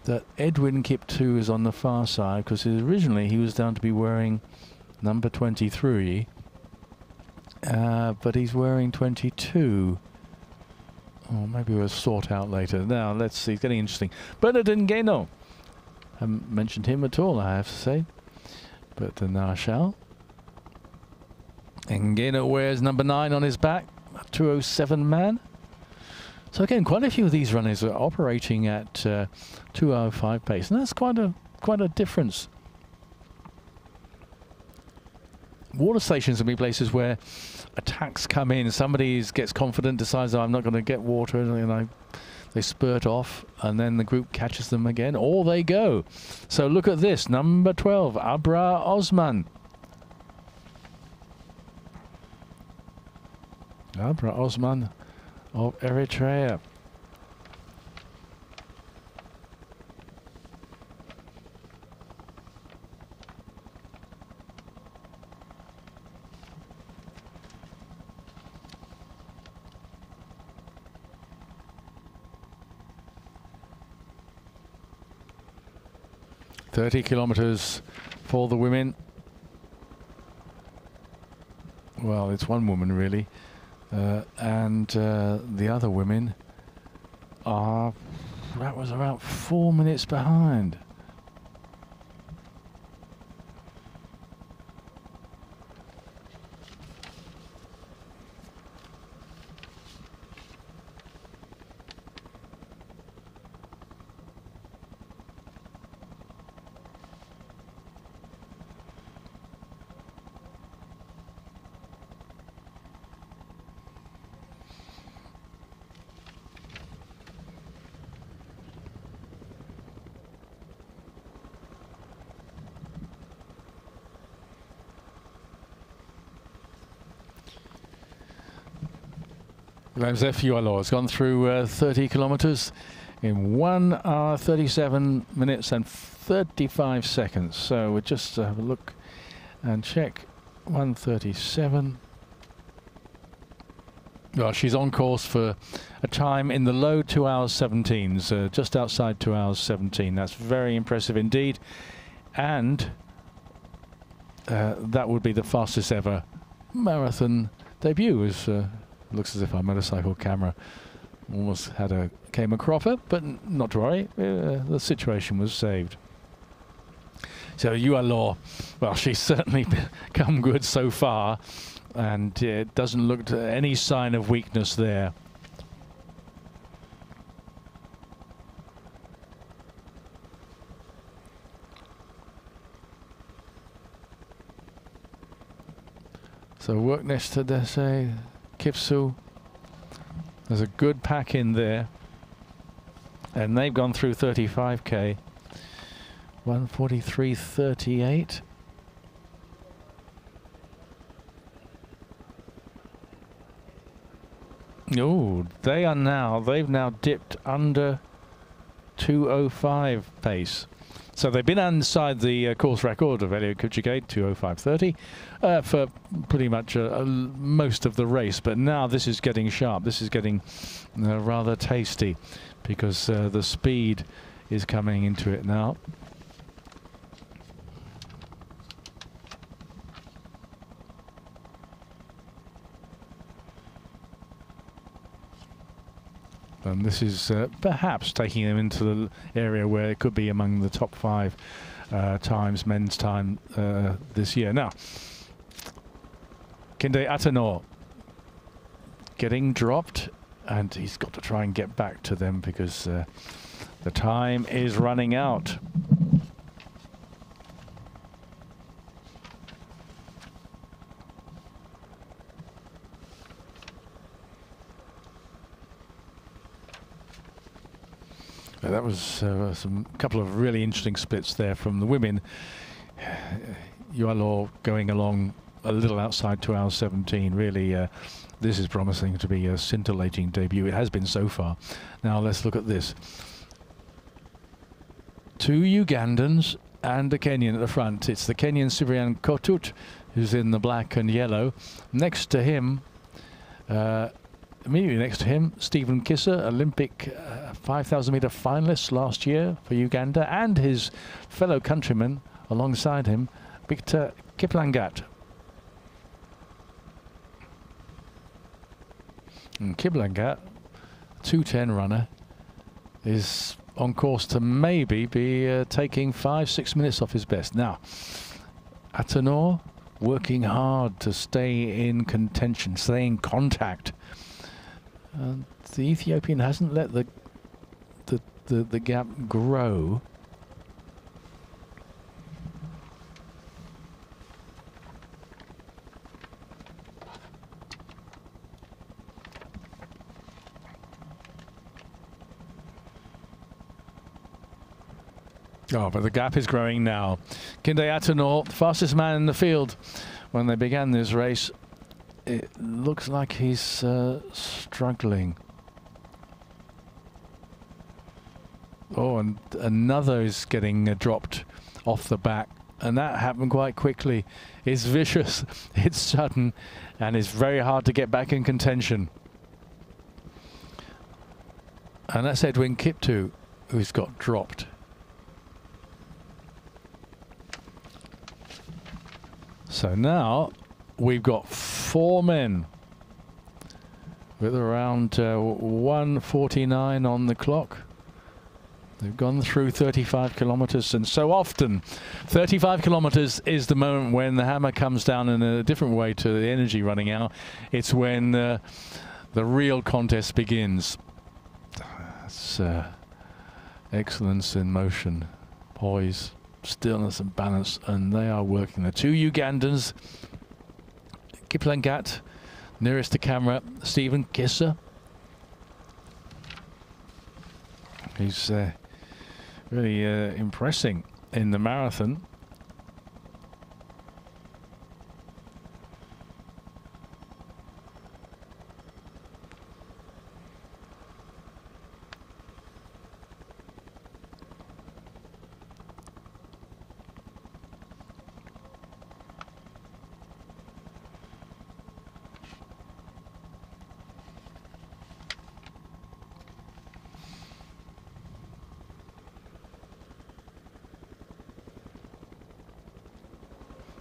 that Edwin Kipchoge is on the far side, because originally he was down to be wearing number 23, but he's wearing 22. Oh, maybe we'll sort out later. Now let's see, it's getting interesting. Bernard Ngeno, haven't mentioned him at all, I have to say, but now I shall. Ngeno wears number 9 on his back, a 207 man. So again, quite a few of these runners are operating at 2:05 pace, and that's quite a difference. Water stations will be places where attacks come in. Somebody gets confident, decides, oh, I'm not going to get water, and they spurt off, and then the group catches them again, or they go. So look at this, number 12, Abra Osman. Abra Osman of Eritrea. "30 kilometers for the women." Well, it's one woman really. And the other women are, that was about 4 minutes behind. Yalemzerf Yehualaw has gone through 30 kilometers in 1 hour, 37 minutes and 35 seconds. So we'll just have a look and check. 1:37. Well, she's on course for a time in the low 2 hours 17s, just outside 2 hours 17. That's very impressive indeed. And that would be the fastest ever marathon debut. Looks as if our motorcycle camera almost came a cropper, but not to worry, the situation was saved. So Yehualaw, well, she's certainly come good so far, and it doesn't look to any sign of weakness there. So work next to Dese, Kipsu. There's a good pack in there, and they've gone through 35k. 1:43.38. Oh, they've now dipped under 2:05 pace. So they've been inside the course record of Elliot Kipchigay, 2:05.30, for pretty much most of the race. But now this is getting sharp. This is getting rather tasty, because the speed is coming into it now. And this is perhaps taking them into the area where it could be among the top 5 times, men's time this year. Now, Kinde Atenor getting dropped, and he's got to try and get back to them because the time is running out. That was some couple of really interesting splits there from the women. Yehualaw going along a little outside 2 hours 17. Really, this is promising to be a scintillating debut. It has been so far. Now let's look at this. 2 Ugandans and a Kenyan at the front. It's the Kenyan Cybrian Kotut, who's in the black and yellow. Next to him, immediately next to him, Stephen Kissa, Olympic 5,000 meter finalist last year for Uganda, and his fellow countryman alongside him, Victor Kiplangat. And Kiplangat, 2:10 runner, is on course to maybe be taking 5-6 minutes off his best. Now, Atenor working hard to stay in contention, stay in contact. The Ethiopian hasn't let the gap grow. Oh, but the gap is growing now. Kinde Atenor, the fastest man in the field when they began this race. It looks like he's struggling. Oh, and another is getting dropped off the back, and that happened quite quickly. It's vicious, it's sudden, and it's very hard to get back in contention. And that's Edwin Kiptu, who's got dropped. So now we've got 4 men with around 1:49 on the clock. They've gone through 35 kilometers, and so often 35 kilometers is the moment when the hammer comes down in a different way to the energy running out. It's when the real contest begins. That's excellence in motion, poise, stillness and balance, and they are working. The 2 Ugandans, Kiplangat, nearest to camera, Stephen Kissa. He's really impressing in the marathon.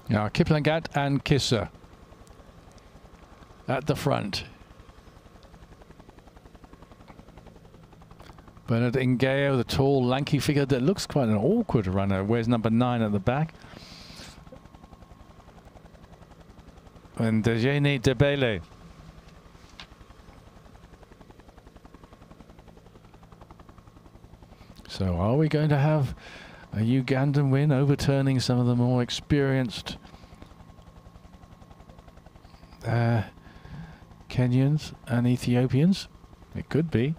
Now Kiplangat and Kisser at the front. Bernard Ingeo, the tall, lanky figure that looks quite an awkward runner, wears number 9 at the back. And Dejeni Debele. So are we going to have a Ugandan win, overturning some of the more experienced Kenyans and Ethiopians? It could be.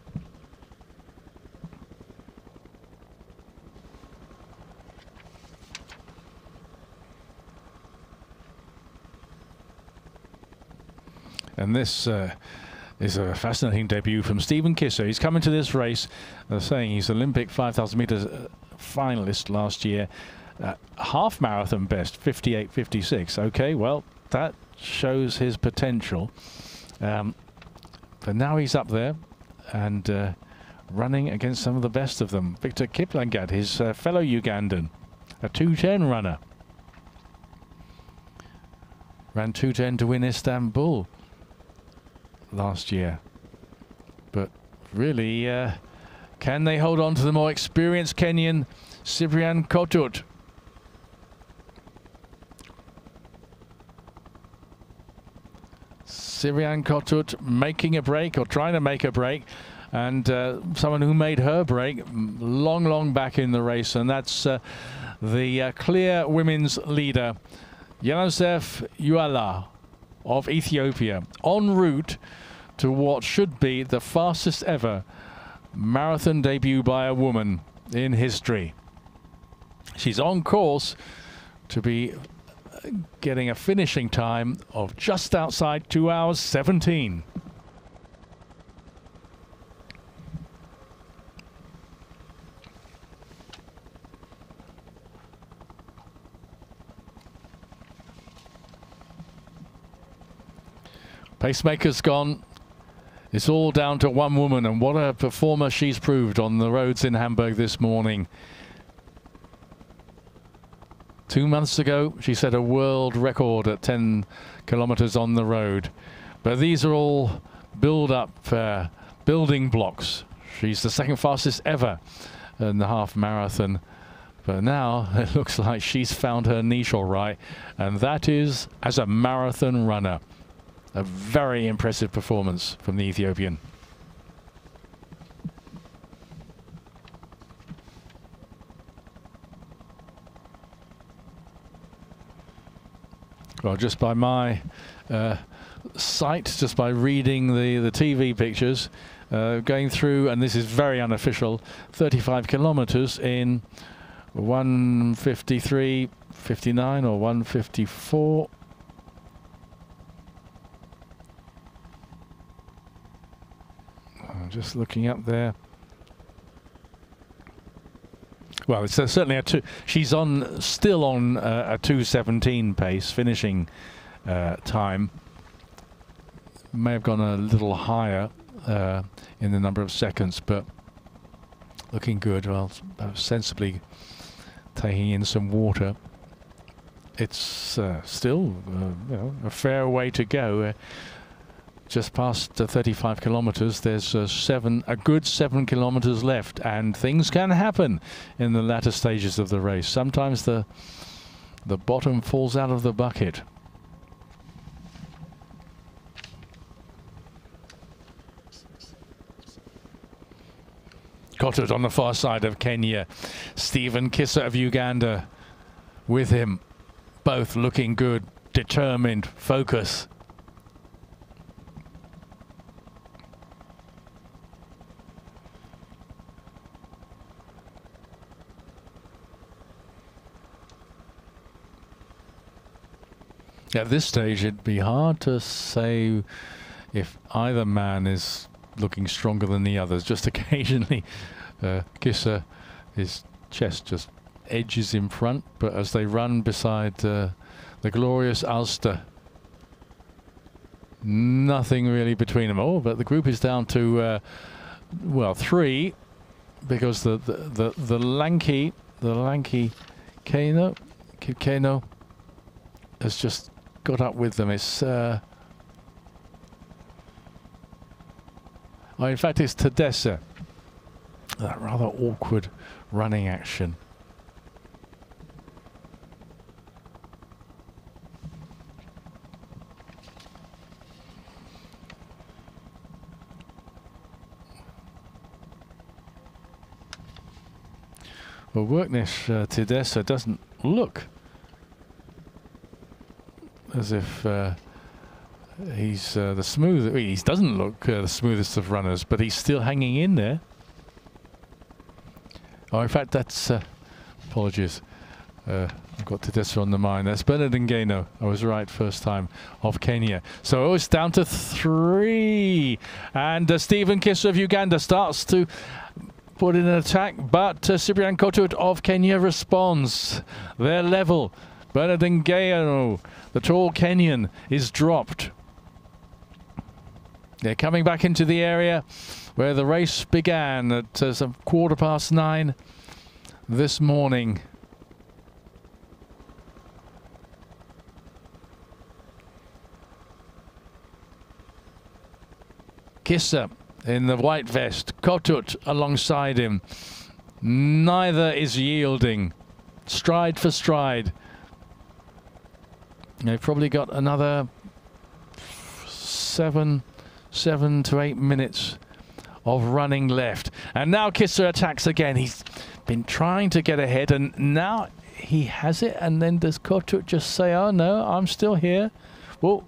And this is a fascinating debut from Stephen Kisser. He's coming to this race, saying he's Olympic 5,000 meters finalist last year. Half marathon best, 58.56. Okay, well, that shows his potential. But now he's up there and running against some of the best of them. Victor Kiplangat, his fellow Ugandan, a 2:10 runner. Ran 2:10 to win Istanbul last year. But really, can they hold on to the more experienced Kenyan Cybrian Kotut? Cybrian Kotut making a break, or trying to make a break, and someone who made her break long back in the race, and that's the clear women's leader, Yalemzerf Yehualaw of Ethiopia, en route to what should be the fastest ever marathon debut by a woman in history. She's on course to be getting a finishing time of just outside 2 hours 17. Pacemakers gone. It's all down to one woman, and what a performer she's proved on the roads in Hamburg this morning. 2 months ago, she set a world record at 10 kilometers on the road. But these are all building blocks. She's the second fastest ever in the half marathon. But now it looks like she's found her niche all right, and that is as a marathon runner. A very impressive performance from the Ethiopian. Well, just by my sight, just by reading the TV pictures, going through, and this is very unofficial, 35 kilometers in 1:53:59 or 1:54. Just looking up there. Well, it's certainly a two. She's still on a 2:17 pace, finishing time. May have gone a little higher in the number of seconds, but looking good. Well, sensibly taking in some water. It's still you know, a fair way to go. Just past 35 kilometers, there's a good 7 kilometers left, and things can happen in the latter stages of the race. Sometimes the bottom falls out of the bucket. Kotut on the far side of Kenya. Stephen Kisser of Uganda with him. Both looking good, determined, focus. At this stage, it'd be hard to say if either man is looking stronger than the others. Just occasionally, Kisser, his chest just edges in front, but as they run beside the glorious Ulster, nothing really between them. Oh, but the group is down to well, 3, because the lanky Kano has just got up with them. It's oh, in fact, it's Tadessa. That rather awkward running action. Well, Worknish Tadessa doesn't look as if he's the smooth. He doesn't look the smoothest of runners, but he's still hanging in there. Oh, in fact, that's apologies. I've got Tadessa on the mind. That's Bernard Ngeno. I was right first time, of Kenya. So it's down to 3, and Stephen Kisser of Uganda starts to put in an attack, but Cybrian Kotut of Kenya responds. They're level. Bernard Ngeno, the tall Kenyan, is dropped. They're coming back into the area where the race began at some 9:15 this morning. Kisser in the white vest, Kotut alongside him. Neither is yielding. Stride for stride. They've probably got another 7 to 8 minutes of running left. And now Kisser attacks again. He's been trying to get ahead, and now he has it. And then does Kotut just say, oh no, I'm still here? Well,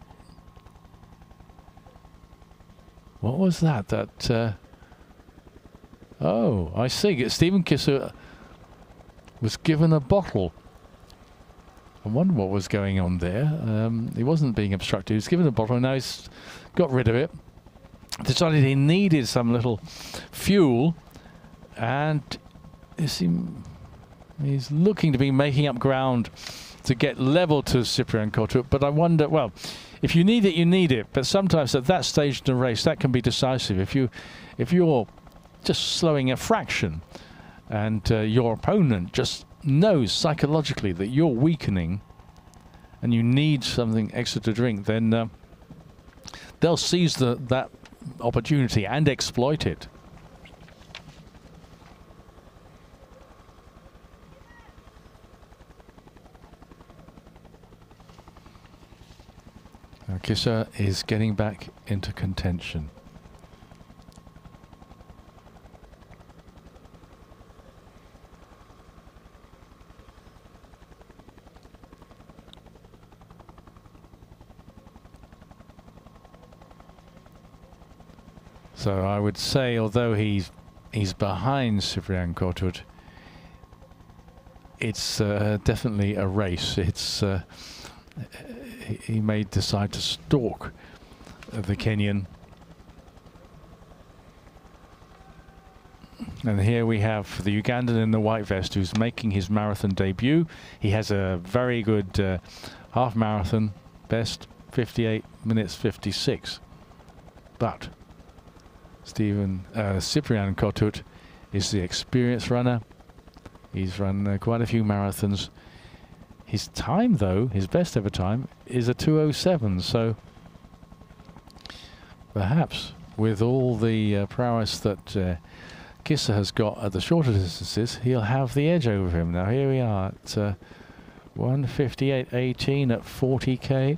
what was that? Oh, I see. Stephen Kisser was given a bottle. I wonder what was going on there. He wasn't being obstructed. He was given a bottle, and now he's got rid of it. Decided he needed some little fuel, and he's looking to be making up ground to get level to Cyprian Kotut. But I wonder, well, if you need it, you need it. But sometimes at that stage in the race, that can be decisive. If you're just slowing a fraction, and your opponent just knows psychologically that you're weakening, and you need something extra to drink, then they'll seize that opportunity and exploit it. Now Kisser is getting back into contention. So I would say, although he's behind Cyprian Kotut, it's definitely a race. It's he may decide to stalk the Kenyan. And here we have the Ugandan in the white vest, who's making his marathon debut. He has a very good half marathon best, 58 minutes 56. But Cyprian Kotut is the experienced runner. He's run quite a few marathons. His time, though, his best ever time, is a 2:07. So perhaps with all the prowess that Kisser has got at the shorter distances, he'll have the edge over him. Now here we are at 1:58.18 at 40k.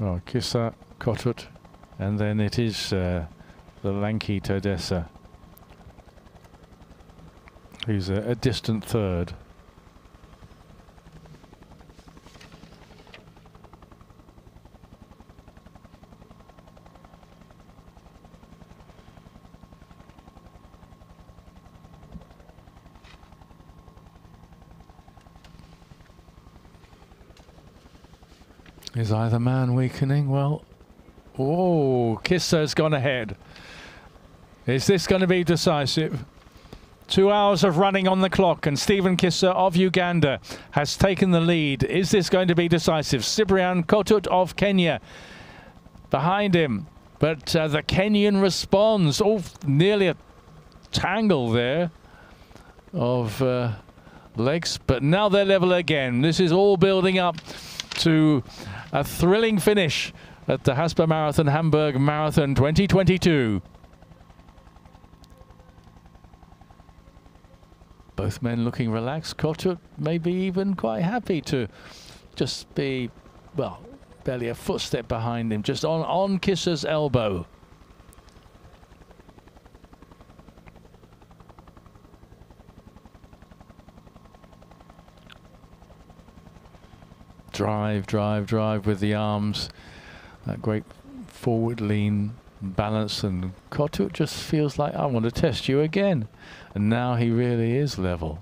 Oh, Kisser, Kotut, and then it is the lanky Tadessa, who's a distant third. Is either man weakening? Well, oh, Kisser's gone ahead. Is this going to be decisive? 2 hours of running on the clock, and Stephen Kisser of Uganda has taken the lead. Is this going to be decisive? Cyprian Kotut of Kenya behind him, but the Kenyan responds. Oh, nearly a tangle there of legs, but now they're level again. This is all building up to a thrilling finish at the Haspa Marathon Hamburg Marathon 2022. Both men looking relaxed. Kotut maybe even quite happy to just be, well, barely a footstep behind him, just on Kissa's elbow. Drive, drive, drive with the arms. That great forward lean balance, and Kotut just feels like, I want to test you again. And now he really is level.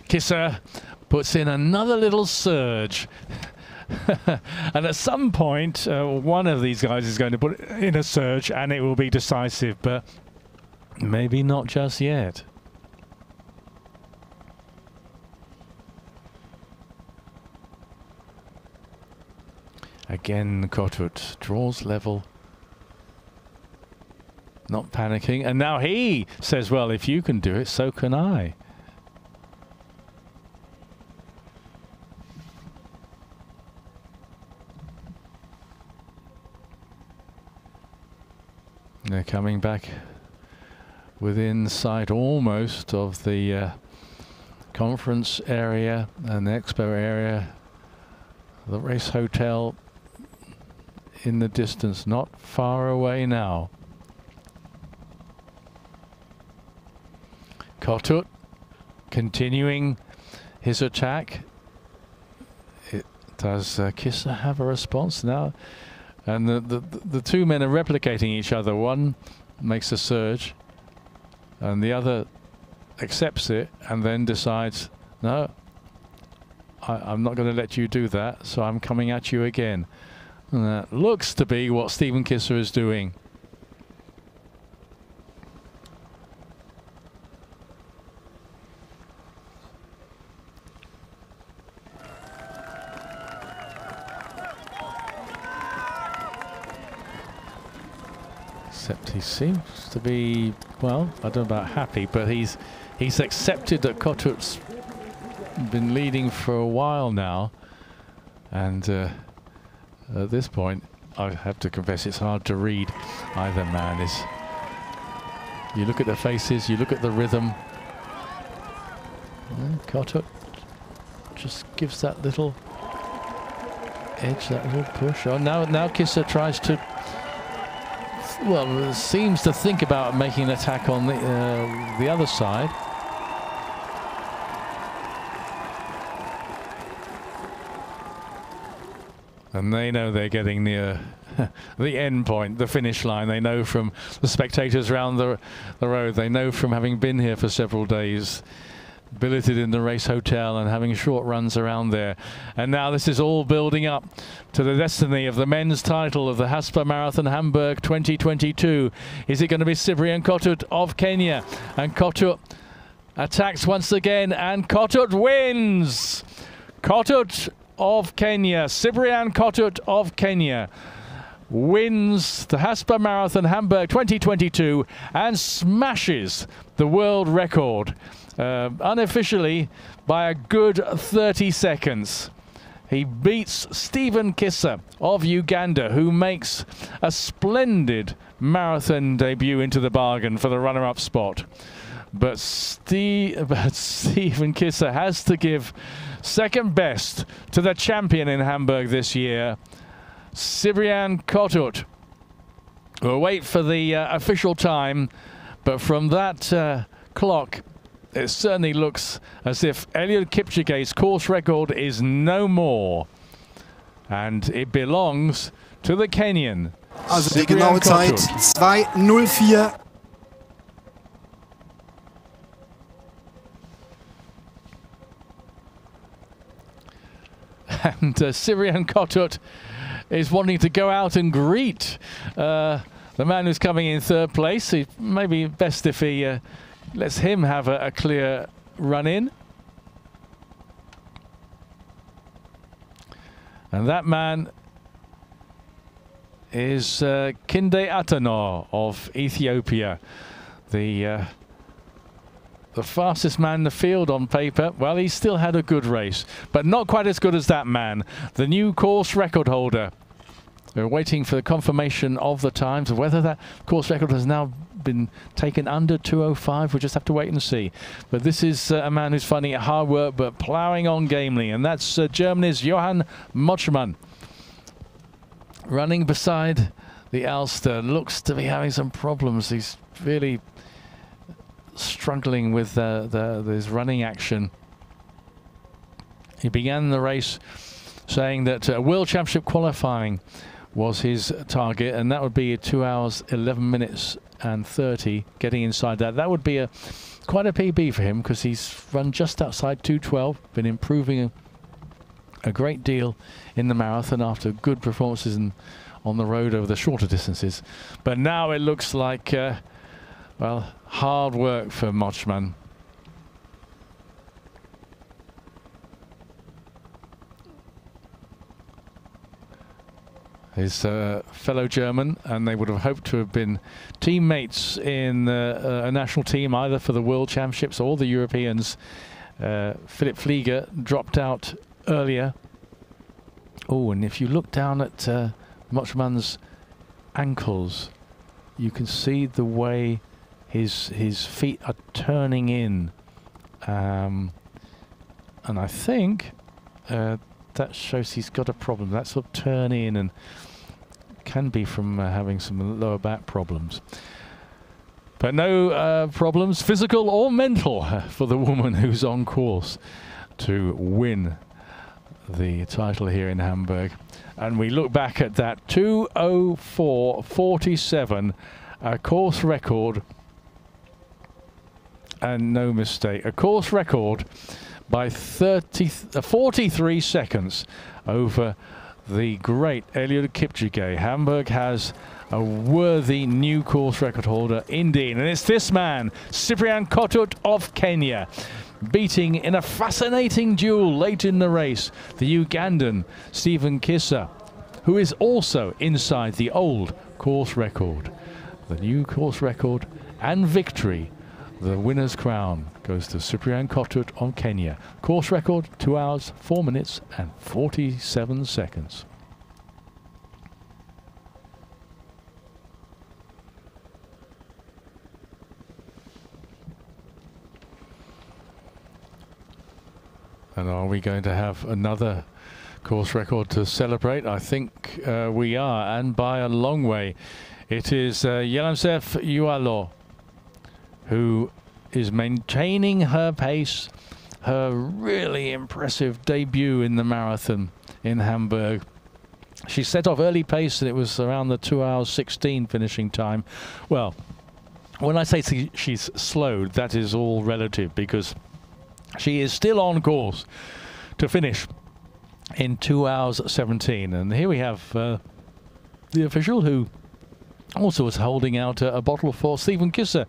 Kissa puts in another little surge. And at some point, one of these guys is going to put in a surge and it will be decisive, but maybe not just yet. Again, Kotut draws level, not panicking, and now he says, well, if you can do it, so can I. They're coming back within sight almost of the conference area and the expo area. The race hotel in the distance, not far away now. Kotut continuing his attack. Does Kissa have a response now? And the two men are replicating each other. One makes a surge and the other accepts it and then decides, no, I'm not going to let you do that, so I'm coming at you again. And that looks to be what Stephen Kissa is doing. Except he seems to be, well, I don't know about happy, but he's accepted that Kotut's been leading for a while now, and at this point I have to confess it's hard to read either man. Is you look at the faces, you look at the rhythm, Kotut just gives that little edge, that little push. Oh, now Kissa tries to, well, seems to think about making an attack on the other side. And they know they're getting near the end point, the finish line. They know from the spectators around the road. They know from having been here for several days, billeted in the race hotel and having short runs around there. And now this is all building up to the destiny of the men's title of the Haspa Marathon Hamburg 2022. Is it going to be Cybrian Kotut of Kenya? And Kotut attacks once again, and Kotut wins! Kotut of Kenya, Cybrian Kotut of Kenya, wins the Haspa Marathon Hamburg 2022 and smashes the world record unofficially by a good 30 seconds. He beats Stephen Kissa of Uganda, who makes a splendid marathon debut into the bargain for the runner-up spot. But Stephen Kissa has to give second best to the champion in Hamburg this year, Cybrian Kotut. We'll wait for the official time, but from that clock, it certainly looks as if Elliot Kipchigay's course record is no more, and it belongs to the Kenyan. Also die genaue Zeit 2:04. And Cybrian Kotut is wanting to go out and greet the man who's coming in third place. It may be best if he lets him have a clear run in. And that man is Kinde Atanor of Ethiopia, the fastest man in the field on paper. Well, he still had a good race, but not quite as good as that man, the new course record holder. We're waiting for the confirmation of the times. Whether that course record has now been taken under 2:05, we'll just have to wait and see. But this is a man who's finding it hard work, but ploughing on gamely, and that's Germany's Johann Muchman. Running beside the Ulster, looks to be having some problems. He's really struggling with his running action. He began the race saying that World Championship qualifying was his target, and that would be 2 hours 11 minutes and 30. Getting inside that, that would be quite a PB for him, because he's run just outside 2:12. Been improving a great deal in the marathon after good performances on the road over the shorter distances. But now it looks like well, hard work for Muchman. His fellow German, and they would have hoped to have been teammates in a national team, either for the World Championships or the Europeans. Phillip Flieger dropped out earlier. Oh, and if you look down at Muchman's ankles, you can see the way his feet are turning in, and I think that shows he's got a problem. That sort of turn in, and can be from having some lower back problems. But no problems, physical or mental, for the woman who's on course to win the title here in Hamburg. And we look back at that 2:04.47, a course record, and no mistake, a course record by 43 seconds over the great Elliot Kipchigay. Hamburg has a worthy new course record holder indeed, and it's this man, Cybrian Kotut of Kenya, beating in a fascinating duel late in the race the Ugandan Stephen Kissa, who is also inside the old course record. The new course record and victory, the winner's crown, goes to Cybrian Kotut of Kenya. Course record 2 hours 4 minutes and 47 seconds. And are we going to have another course record to celebrate? I think we are, and by a long way. It is Yalemzerf Yehualaw who is maintaining her pace, her really impressive debut in the marathon in Hamburg. She set off early pace, and it was around the 2 hours 16 finishing time. Well, when I say she's slowed, that is all relative, because she is still on course to finish in 2 hours 17. And here we have the official who also was holding out a bottle for Stephen Kissa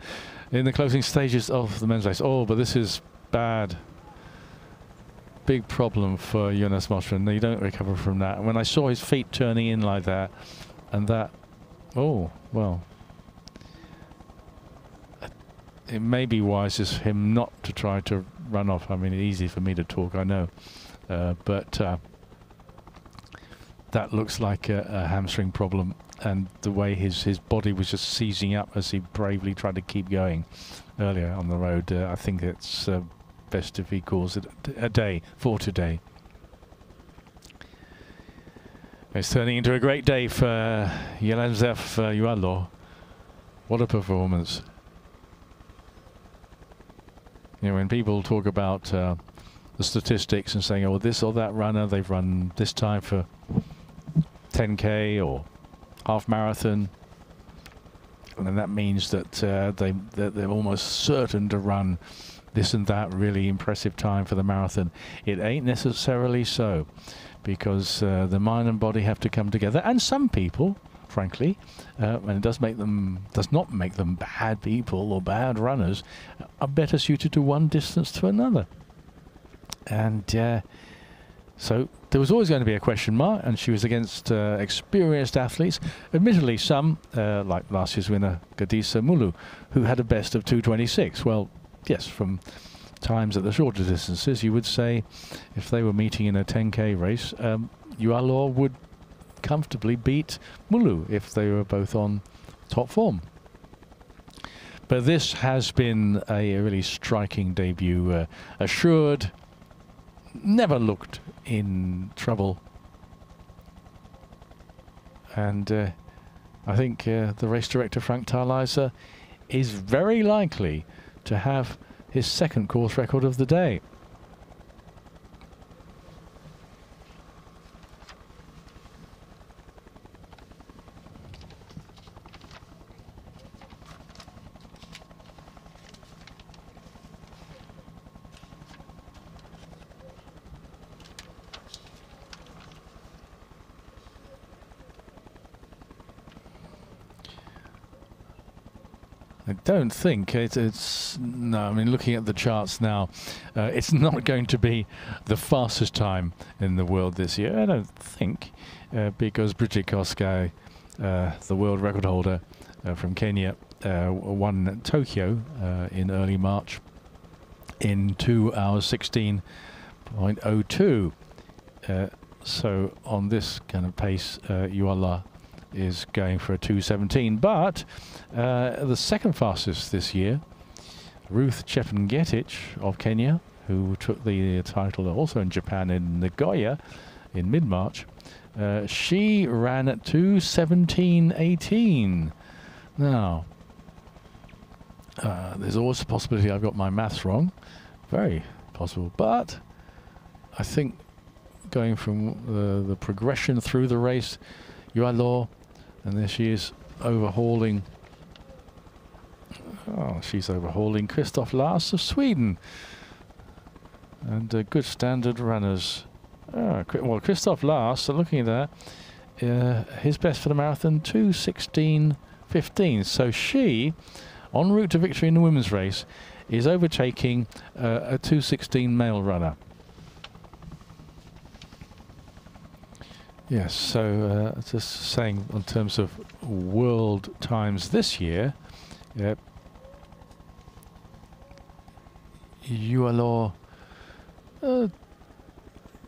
in the closing stages of the men's race. Oh, but this is bad. Big problem for Jonas Muchman. You don't recover from that. And when I saw his feet turning in like that, and that, oh, well, it may be wise as him not to try to run off. I mean, it's easy for me to talk, I know, but that looks like a hamstring problem, and the way his body was just seizing up as he bravely tried to keep going earlier on the road. I think it's best if he calls it a day for today. It's turning into a great day for Yalemzerf Yehualaw. What a performance. You know, when people talk about the statistics and saying, oh, this or that runner, they've run this time for 10K or half marathon, and then that means that they're almost certain to run this and that really impressive time for the marathon. It ain't necessarily so, because the mind and body have to come together, and some people frankly, and it does not make them bad people or bad runners, are better suited to one distance to another. And so there was always going to be a question mark, and she was against experienced athletes. Admittedly, some, like last year's winner, Gadisa Mulu, who had a best of 2:26. Well, yes, from times at the shorter distances, you would say if they were meeting in a 10K race, Yehualaw would comfortably beat Mulu if they were both on top form. But this has been a really striking debut. Assured, never looked in trouble, and I think the race director Frank Thalheiser is very likely to have his second course record of the day. I don't think no, I mean, looking at the charts now, it's not going to be the fastest time in the world this year, I don't think, because Bridget Kosgei, the world record holder from Kenya, won Tokyo in early March in 2 hours 16.02. So on this kind of pace, Yehualaw is going for a 2:17, but the second fastest this year, Ruth Chepngetich of Kenya, who took the title also in Japan in Nagoya in mid-March, she ran at 2:17.18. Now, there's always a possibility I've got my maths wrong, very possible, but I think going from the progression through the race, Yehualaw, and there she is overhauling. Oh, she's overhauling Christoph Lars of Sweden. And good standard runners. Well, Christoph Lars, so looking at that, his best for the marathon, 2:16.15. So she, en route to victory in the women's race, is overtaking a 2:16 male runner. Yes, so just saying in terms of world times this year, Yehualaw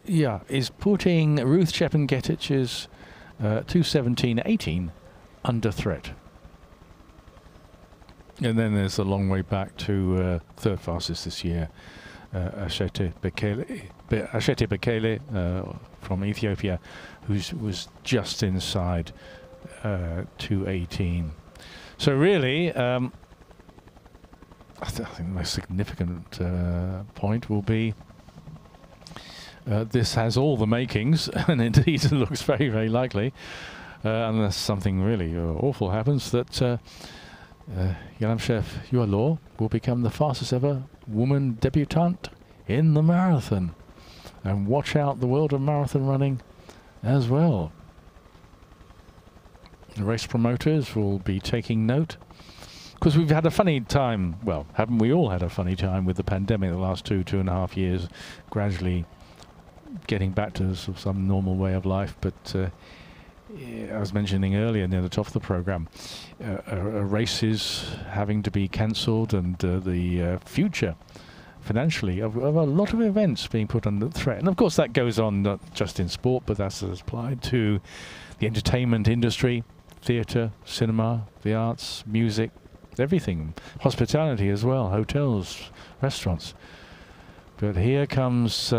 is putting Ruth Chepngetich's 2:17.18 under threat. And then there's a long way back to third fastest this year, Ashete Bekele from Ethiopia, who was just inside 2:18. So really, I think the most significant point will be this has all the makings, and indeed it looks very, very likely, unless something really awful happens, that Yalemzerf Yehualaw will become the fastest ever woman debutante in the marathon. And watch out the world of marathon running as well. The race promoters will be taking note, because we've had a funny time. Well, haven't we all had a funny time with the pandemic the last 2.5 years, gradually getting back to some normal way of life. But I was mentioning earlier near the top of the program, races having to be cancelled, and the future financially of a lot of events being put under threat. And of course that goes on not just in sport, but that's applied to the entertainment industry, theatre, cinema, the arts, music, everything, hospitality as well, hotels, restaurants. But here comes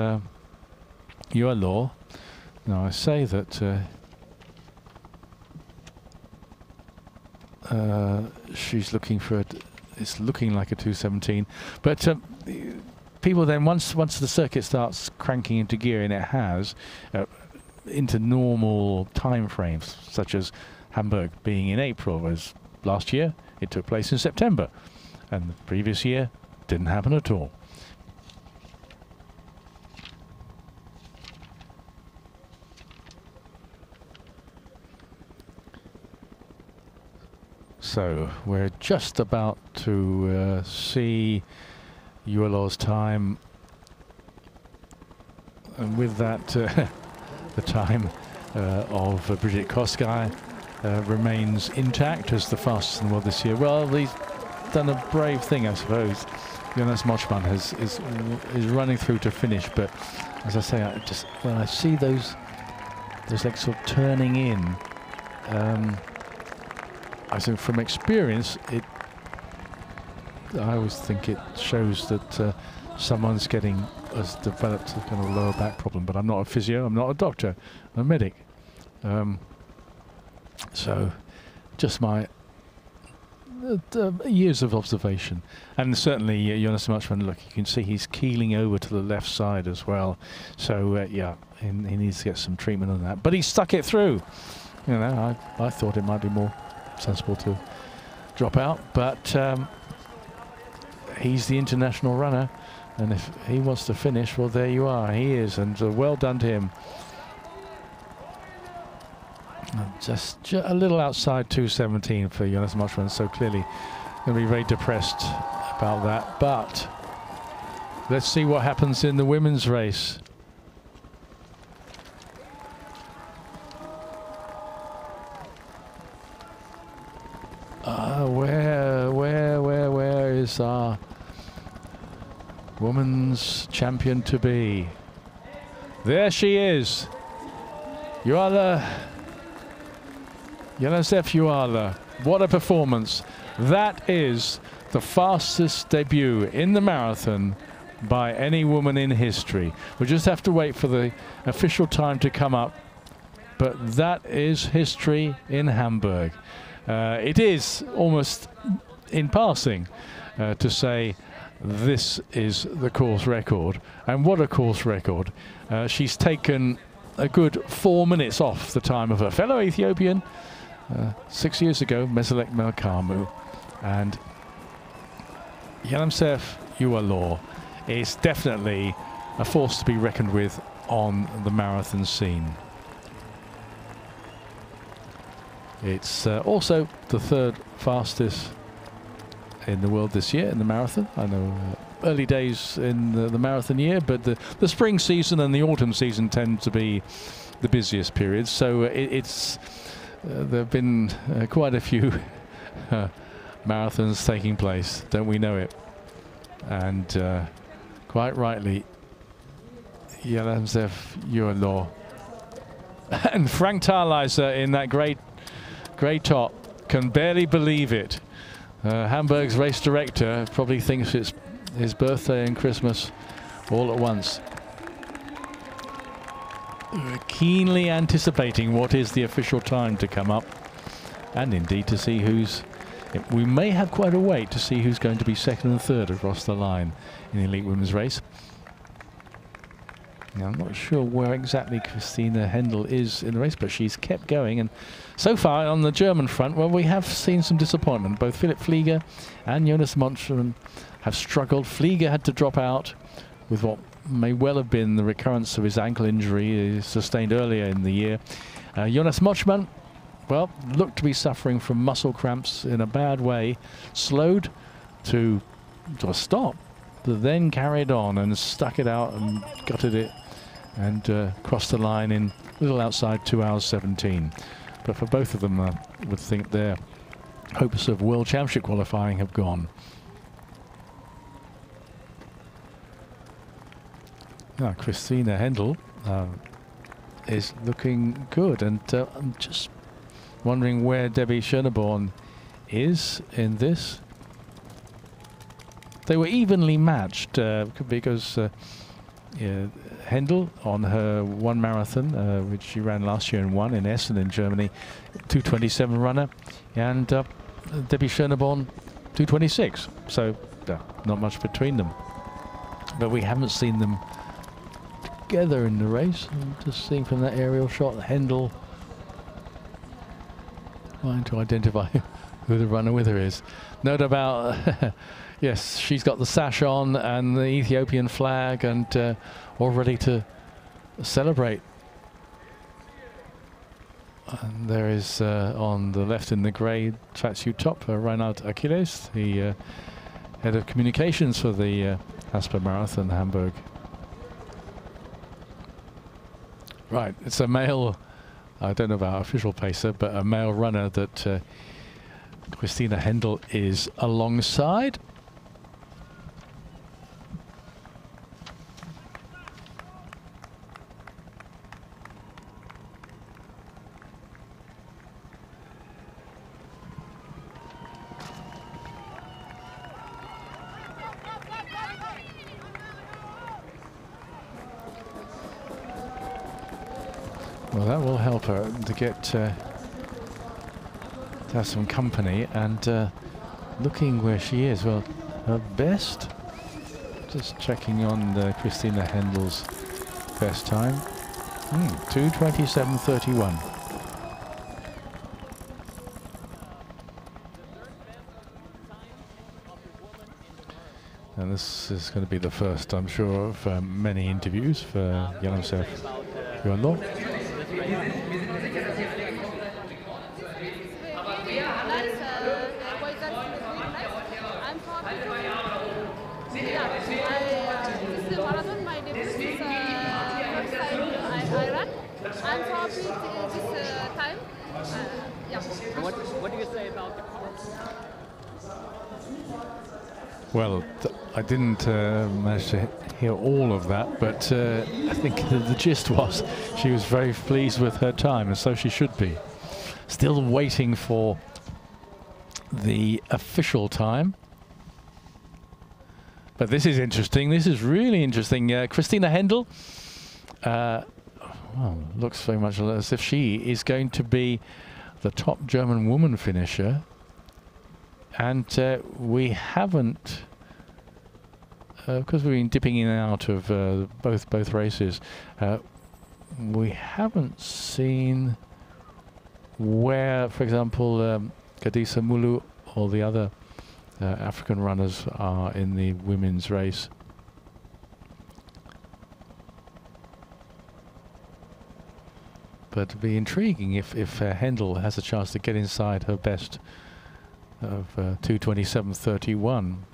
Yehualaw. Now I say that she's looking for it's looking like a 2:17, but people then, once the circuit starts cranking into gear, and it has, into normal time frames, such as Hamburg being in April, whereas last year it took place in September, and the previous year didn't happen at all. So we're just about to see Yehualaw's time, and with that the time of Brigitte Kosgei remains intact as the fastest in the world this year. Well, he's done a brave thing, I suppose. Jonas Muchman is running through to finish, but as I say, when I see those legs sort of turning in, I think from experience, I always think it shows that someone's has developed a kind of lower back problem. But I'm not a physio, I'm not a doctor, I'm a medic. So just my years of observation. And certainly Jonas Muchman, look, you can see he's keeling over to the left side as well. So yeah, he needs to get some treatment on that. But he stuck it through. You know, I thought it might be more sensible to drop out, but he's the international runner, and if he wants to finish, well, there you are, he is, and well done to him. Just a little outside 2:17 for Jonas Muchman, so clearly going to be very depressed about that. But let's see what happens in the women's race. Where is our women's champion to be? There she is. Yehualaw, Yalemzerf Yehualaw. What a performance. That is the fastest debut in the marathon by any woman in history. We'll just have to wait for the official time to come up, but that is history in Hamburg. It is almost in passing to say this is the course record, and what a course record. She's taken a good 4 minutes off the time of her fellow Ethiopian 6 years ago, Meselek Melkamu, and Yalemzerf Yehualaw is definitely a force to be reckoned with on the marathon scene. It's also the third fastest in the world this year in the marathon. I know early days in the marathon year, but the spring season and the autumn season tend to be the busiest periods. So there have been quite a few marathons taking place, don't we know it? And quite rightly, Yalemzerf Yehualaw and Frank Thalheiser in that grey top can barely believe it. Hamburg's race director probably thinks it's his birthday and Christmas all at once. We're keenly anticipating what is the official time to come up, and indeed to see who's... We may have quite a wait to see who's going to be second and third across the line in the elite women's race. Now, I'm not sure where exactly Christina Hendell is in the race, but she's kept going. And so far on the German front, well, we have seen some disappointment. Both Phillip Flieger and Jonas Muchman have struggled. Flieger had to drop out with what may well have been the recurrence of his ankle injury he sustained earlier in the year. Jonas Muchman, well, looked to be suffering from muscle cramps in a bad way. Slowed to a stop, but then carried on and stuck it out and gutted it and crossed the line in a little outside 2 hours 17. But for both of them, I would think their hopes of World Championship qualifying have gone. Now, Christina Hendell is looking good, and I'm just wondering where Debbie Schöneborn is in this. They were evenly matched because Hendell on her one marathon, which she ran last year and won in Essen in Germany, 2:27 runner, and Debbie Schöneborn 2:26. So not much between them. But we haven't seen them together in the race. I'm just seeing from that aerial shot, Hendell trying to identify who the runner with her is. Note about yes, she's got the sash on and the Ethiopian flag, and all ready to celebrate. And there is on the left in the grey tracksuit top, Reinhard Achilles, the head of communications for the Haspa Marathon Hamburg. Right, it's a male, I don't know about official pacer, but a male runner that Christina Hendell is alongside. Well, that will help her to get to have some company, and looking where she is, well, her best, just checking on Christina Hendell's best time, 2:27:31. And this is going to be the first, I'm sure, of many interviews for Yalemzerf Yehualaw. I'm happy this time. What do you say about the course? Well, I didn't manage to hear all of that, but I think the gist was she was very pleased with her time, and so she should be. Still waiting for the official time. But this is interesting. This is really interesting. Christina Hendell, well, looks very much as if she is going to be the top German woman finisher. And we haven't, because we've been dipping in and out of both races, we haven't seen where, for example, Kadisa Mulu or the other African runners are in the women's race. But it'd be intriguing if Hendell has a chance to get inside her best of 2:27:31.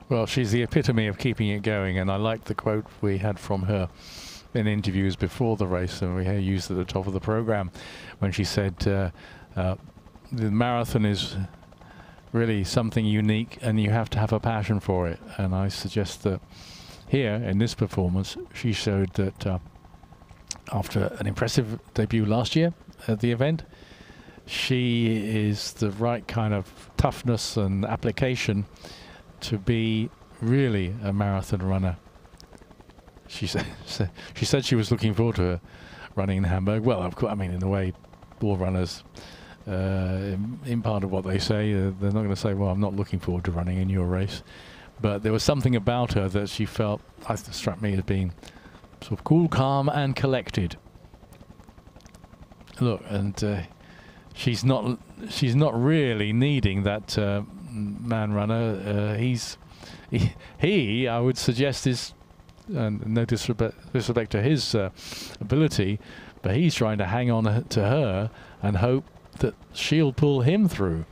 Well, she's the epitome of keeping it going, and I liked the quote we had from her in interviews before the race, and we used at the top of the program when she said the marathon is really something unique and you have to have a passion for it. And I suggest that here in this performance she showed that after an impressive debut last year at the event, she is the right kind of toughness and application to be really a marathon runner. She said she was looking forward to her running in Hamburg. Well, of course, I mean, in a way, all runners, in part of what they say, they're not going to say, well, I'm not looking forward to running in your race. But there was something about her that she felt, struck me as being sort of cool, calm, and collected. Look, and she's not really needing that man runner. He, I would suggest, is no disrespect to his ability, but he's trying to hang on to her and hope that she'll pull him through.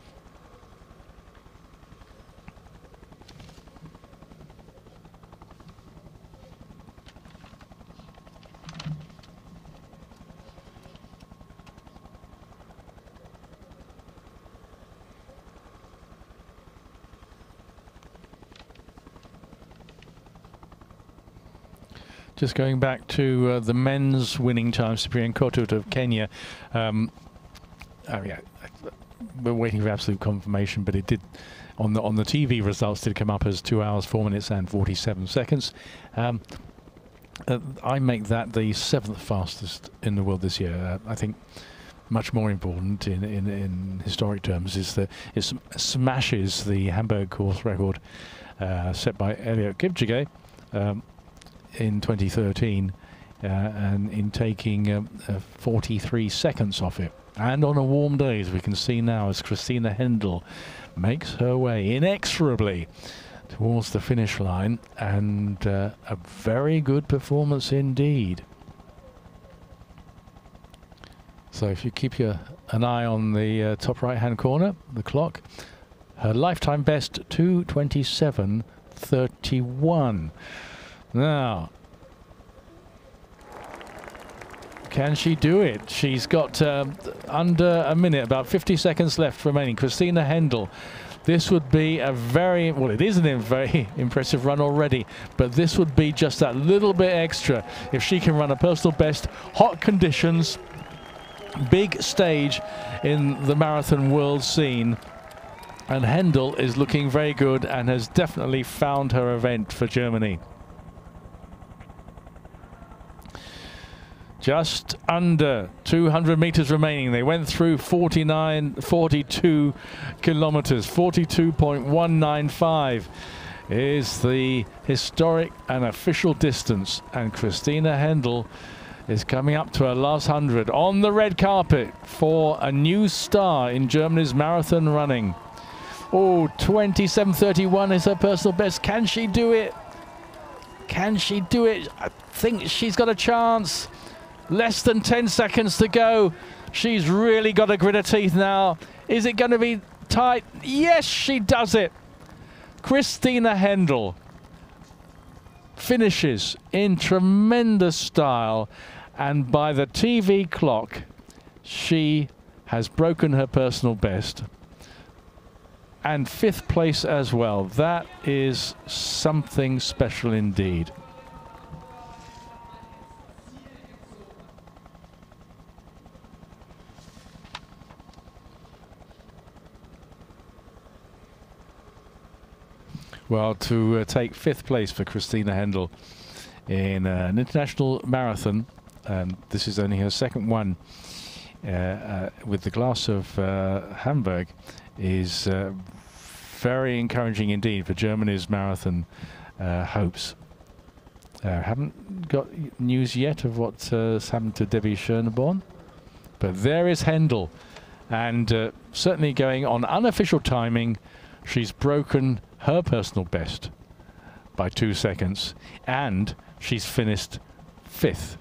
Just going back to the men's winning time, Cybrian Kotut of Kenya. Yeah, we're waiting for absolute confirmation, but it did on the TV results did come up as 2 hours 4 minutes and 47 seconds. I make that the 7th fastest in the world this year. I think much more important in historic terms is that it smashes the Hamburg course record set by Elliot Kipchigay in 2013. and in taking 43 seconds off it. And on a warm day, as we can see now, as Christina Hendell makes her way inexorably towards the finish line, and a very good performance indeed. So if you keep an eye on the top right-hand corner, the clock, her lifetime best 2:27:31. Now, can she do it? She's got under a minute, about 50 seconds left remaining. Christina Hendell. This would be a very, well, it is a very impressive run already, but this would be just that little bit extra if she can run a personal best. Hot conditions, big stage in the marathon world scene, and Hendell is looking very good and has definitely found her event for Germany. Just under 200 meters remaining. They went through 42 kilometers. 42.195 is the historic and official distance. And Christina Hendell is coming up to her last 100 on the red carpet for a new star in Germany's marathon running. Oh, 27:31 is her personal best. Can she do it? Can she do it? I think she's got a chance. Less than 10 seconds to go. She's really got to grit her teeth now. Is it going to be tight? Yes, she does it. Christina Hendell finishes in tremendous style, and by the TV clock, she has broken her personal best. And 5th place as well. That is something special indeed. Well, to take 5th place for Christina Hendell in an international marathon, and this is only her second one with the Glass of Hamburg, is very encouraging indeed for Germany's marathon hopes. Haven't got news yet of what's happened to Debbie Schöneborn, but there is Hendell, and certainly going on unofficial timing. She's broken her personal best by 2 seconds, and she's finished 5th.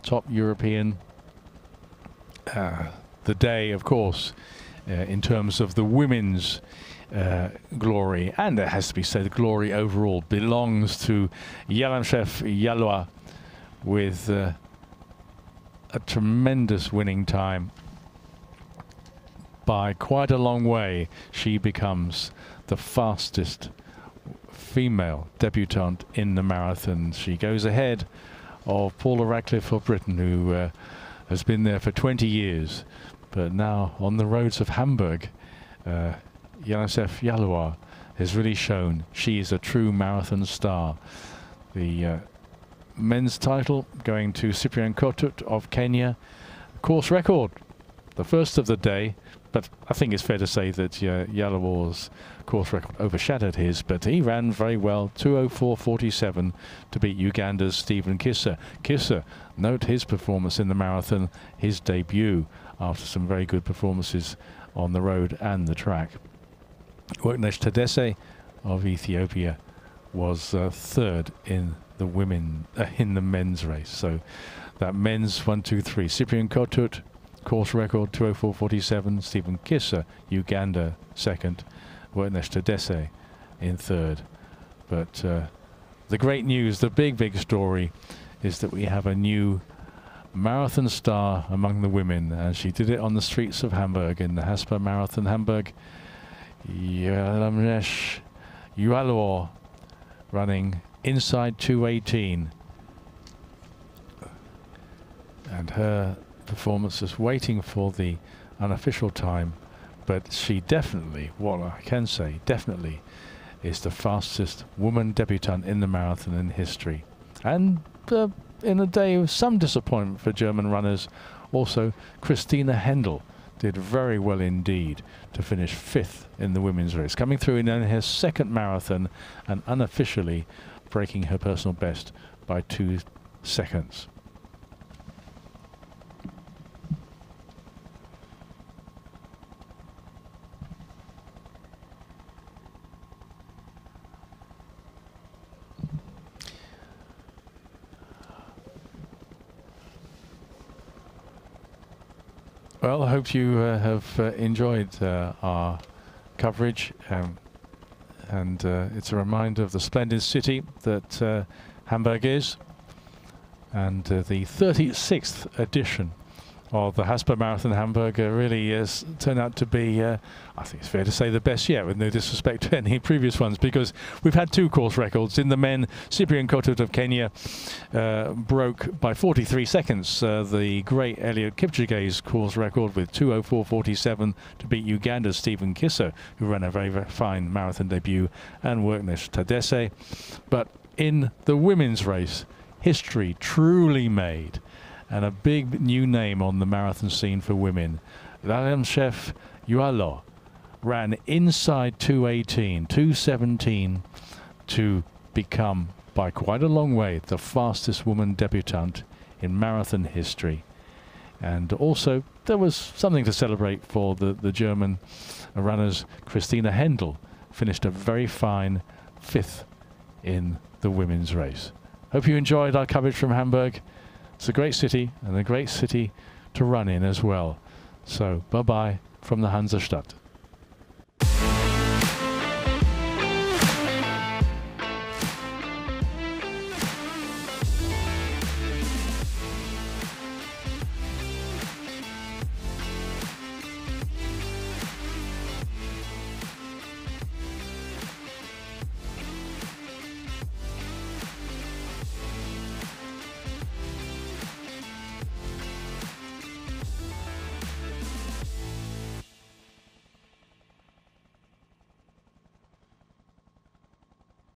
Top European. The day, of course, in terms of the women's glory, and it has to be said, glory overall belongs to Yalemzerf Yehualaw with a tremendous winning time. By quite a long way, she becomes the fastest female debutante in the marathon. She goes ahead of Paula Radcliffe of Britain, who has been there for 20 years. But now on the roads of Hamburg, Yalemzerf Yehualaw has really shown she is a true marathon star. The men's title going to Cybrian Kotut of Kenya. Course record, the first of the day. But I think it's fair to say that Yehualaw's course record overshadowed his, but he ran very well, 2:04:47 to beat Uganda's Stephen Kissa. Kissa, note his performance in the marathon, his debut after some very good performances on the road and the track. Worknesh Tadesse of Ethiopia was third in the men's race. So that men's 1, 2, 3. Cybrian Kotut, course record 2:04:47. Stephen Kissa, Uganda, second. Worknesh Tadesse in third. But the great news, the big story, is that we have a new marathon star among the women, and she did it on the streets of Hamburg in the Haspa Marathon Hamburg. Yalemzerf Yehualaw running inside 2:18, and her performance is waiting for the unofficial time, but she definitely, what I can say, definitely is the fastest woman debutante in the marathon in history. And in a day of some disappointment for German runners, also Christina Hendell did very well indeed to finish 5th in the women's race, coming through in her second marathon and unofficially breaking her personal best by 2 seconds. Well, I hope you have enjoyed our coverage, and it's a reminder of the splendid city that Hamburg is, and the 36th edition of the Haspa Marathon Hamburg really has turned out to be, I think it's fair to say, the best yet, with no disrespect to any previous ones, because we've had 2 course records. In the men, Cybrian Kotut of Kenya broke by 43 seconds the great Elliot Kipchigay's course record with 2:04:47 to beat Uganda's Stephen Kiso, who ran a very, very fine marathon debut, and Worknesh Tadesse. But in the women's race, history truly made, and a big new name on the marathon scene for women. Yalemzerf Yehualaw ran inside 2:18, 2:17 to become, by quite a long way, the fastest woman debutante in marathon history. And also, there was something to celebrate for the German runners. Christina Hendell finished a very fine 5th in the women's race. Hope you enjoyed our coverage from Hamburg. It's a great city, and a great city to run in as well. So, bye-bye from the Hansestadt.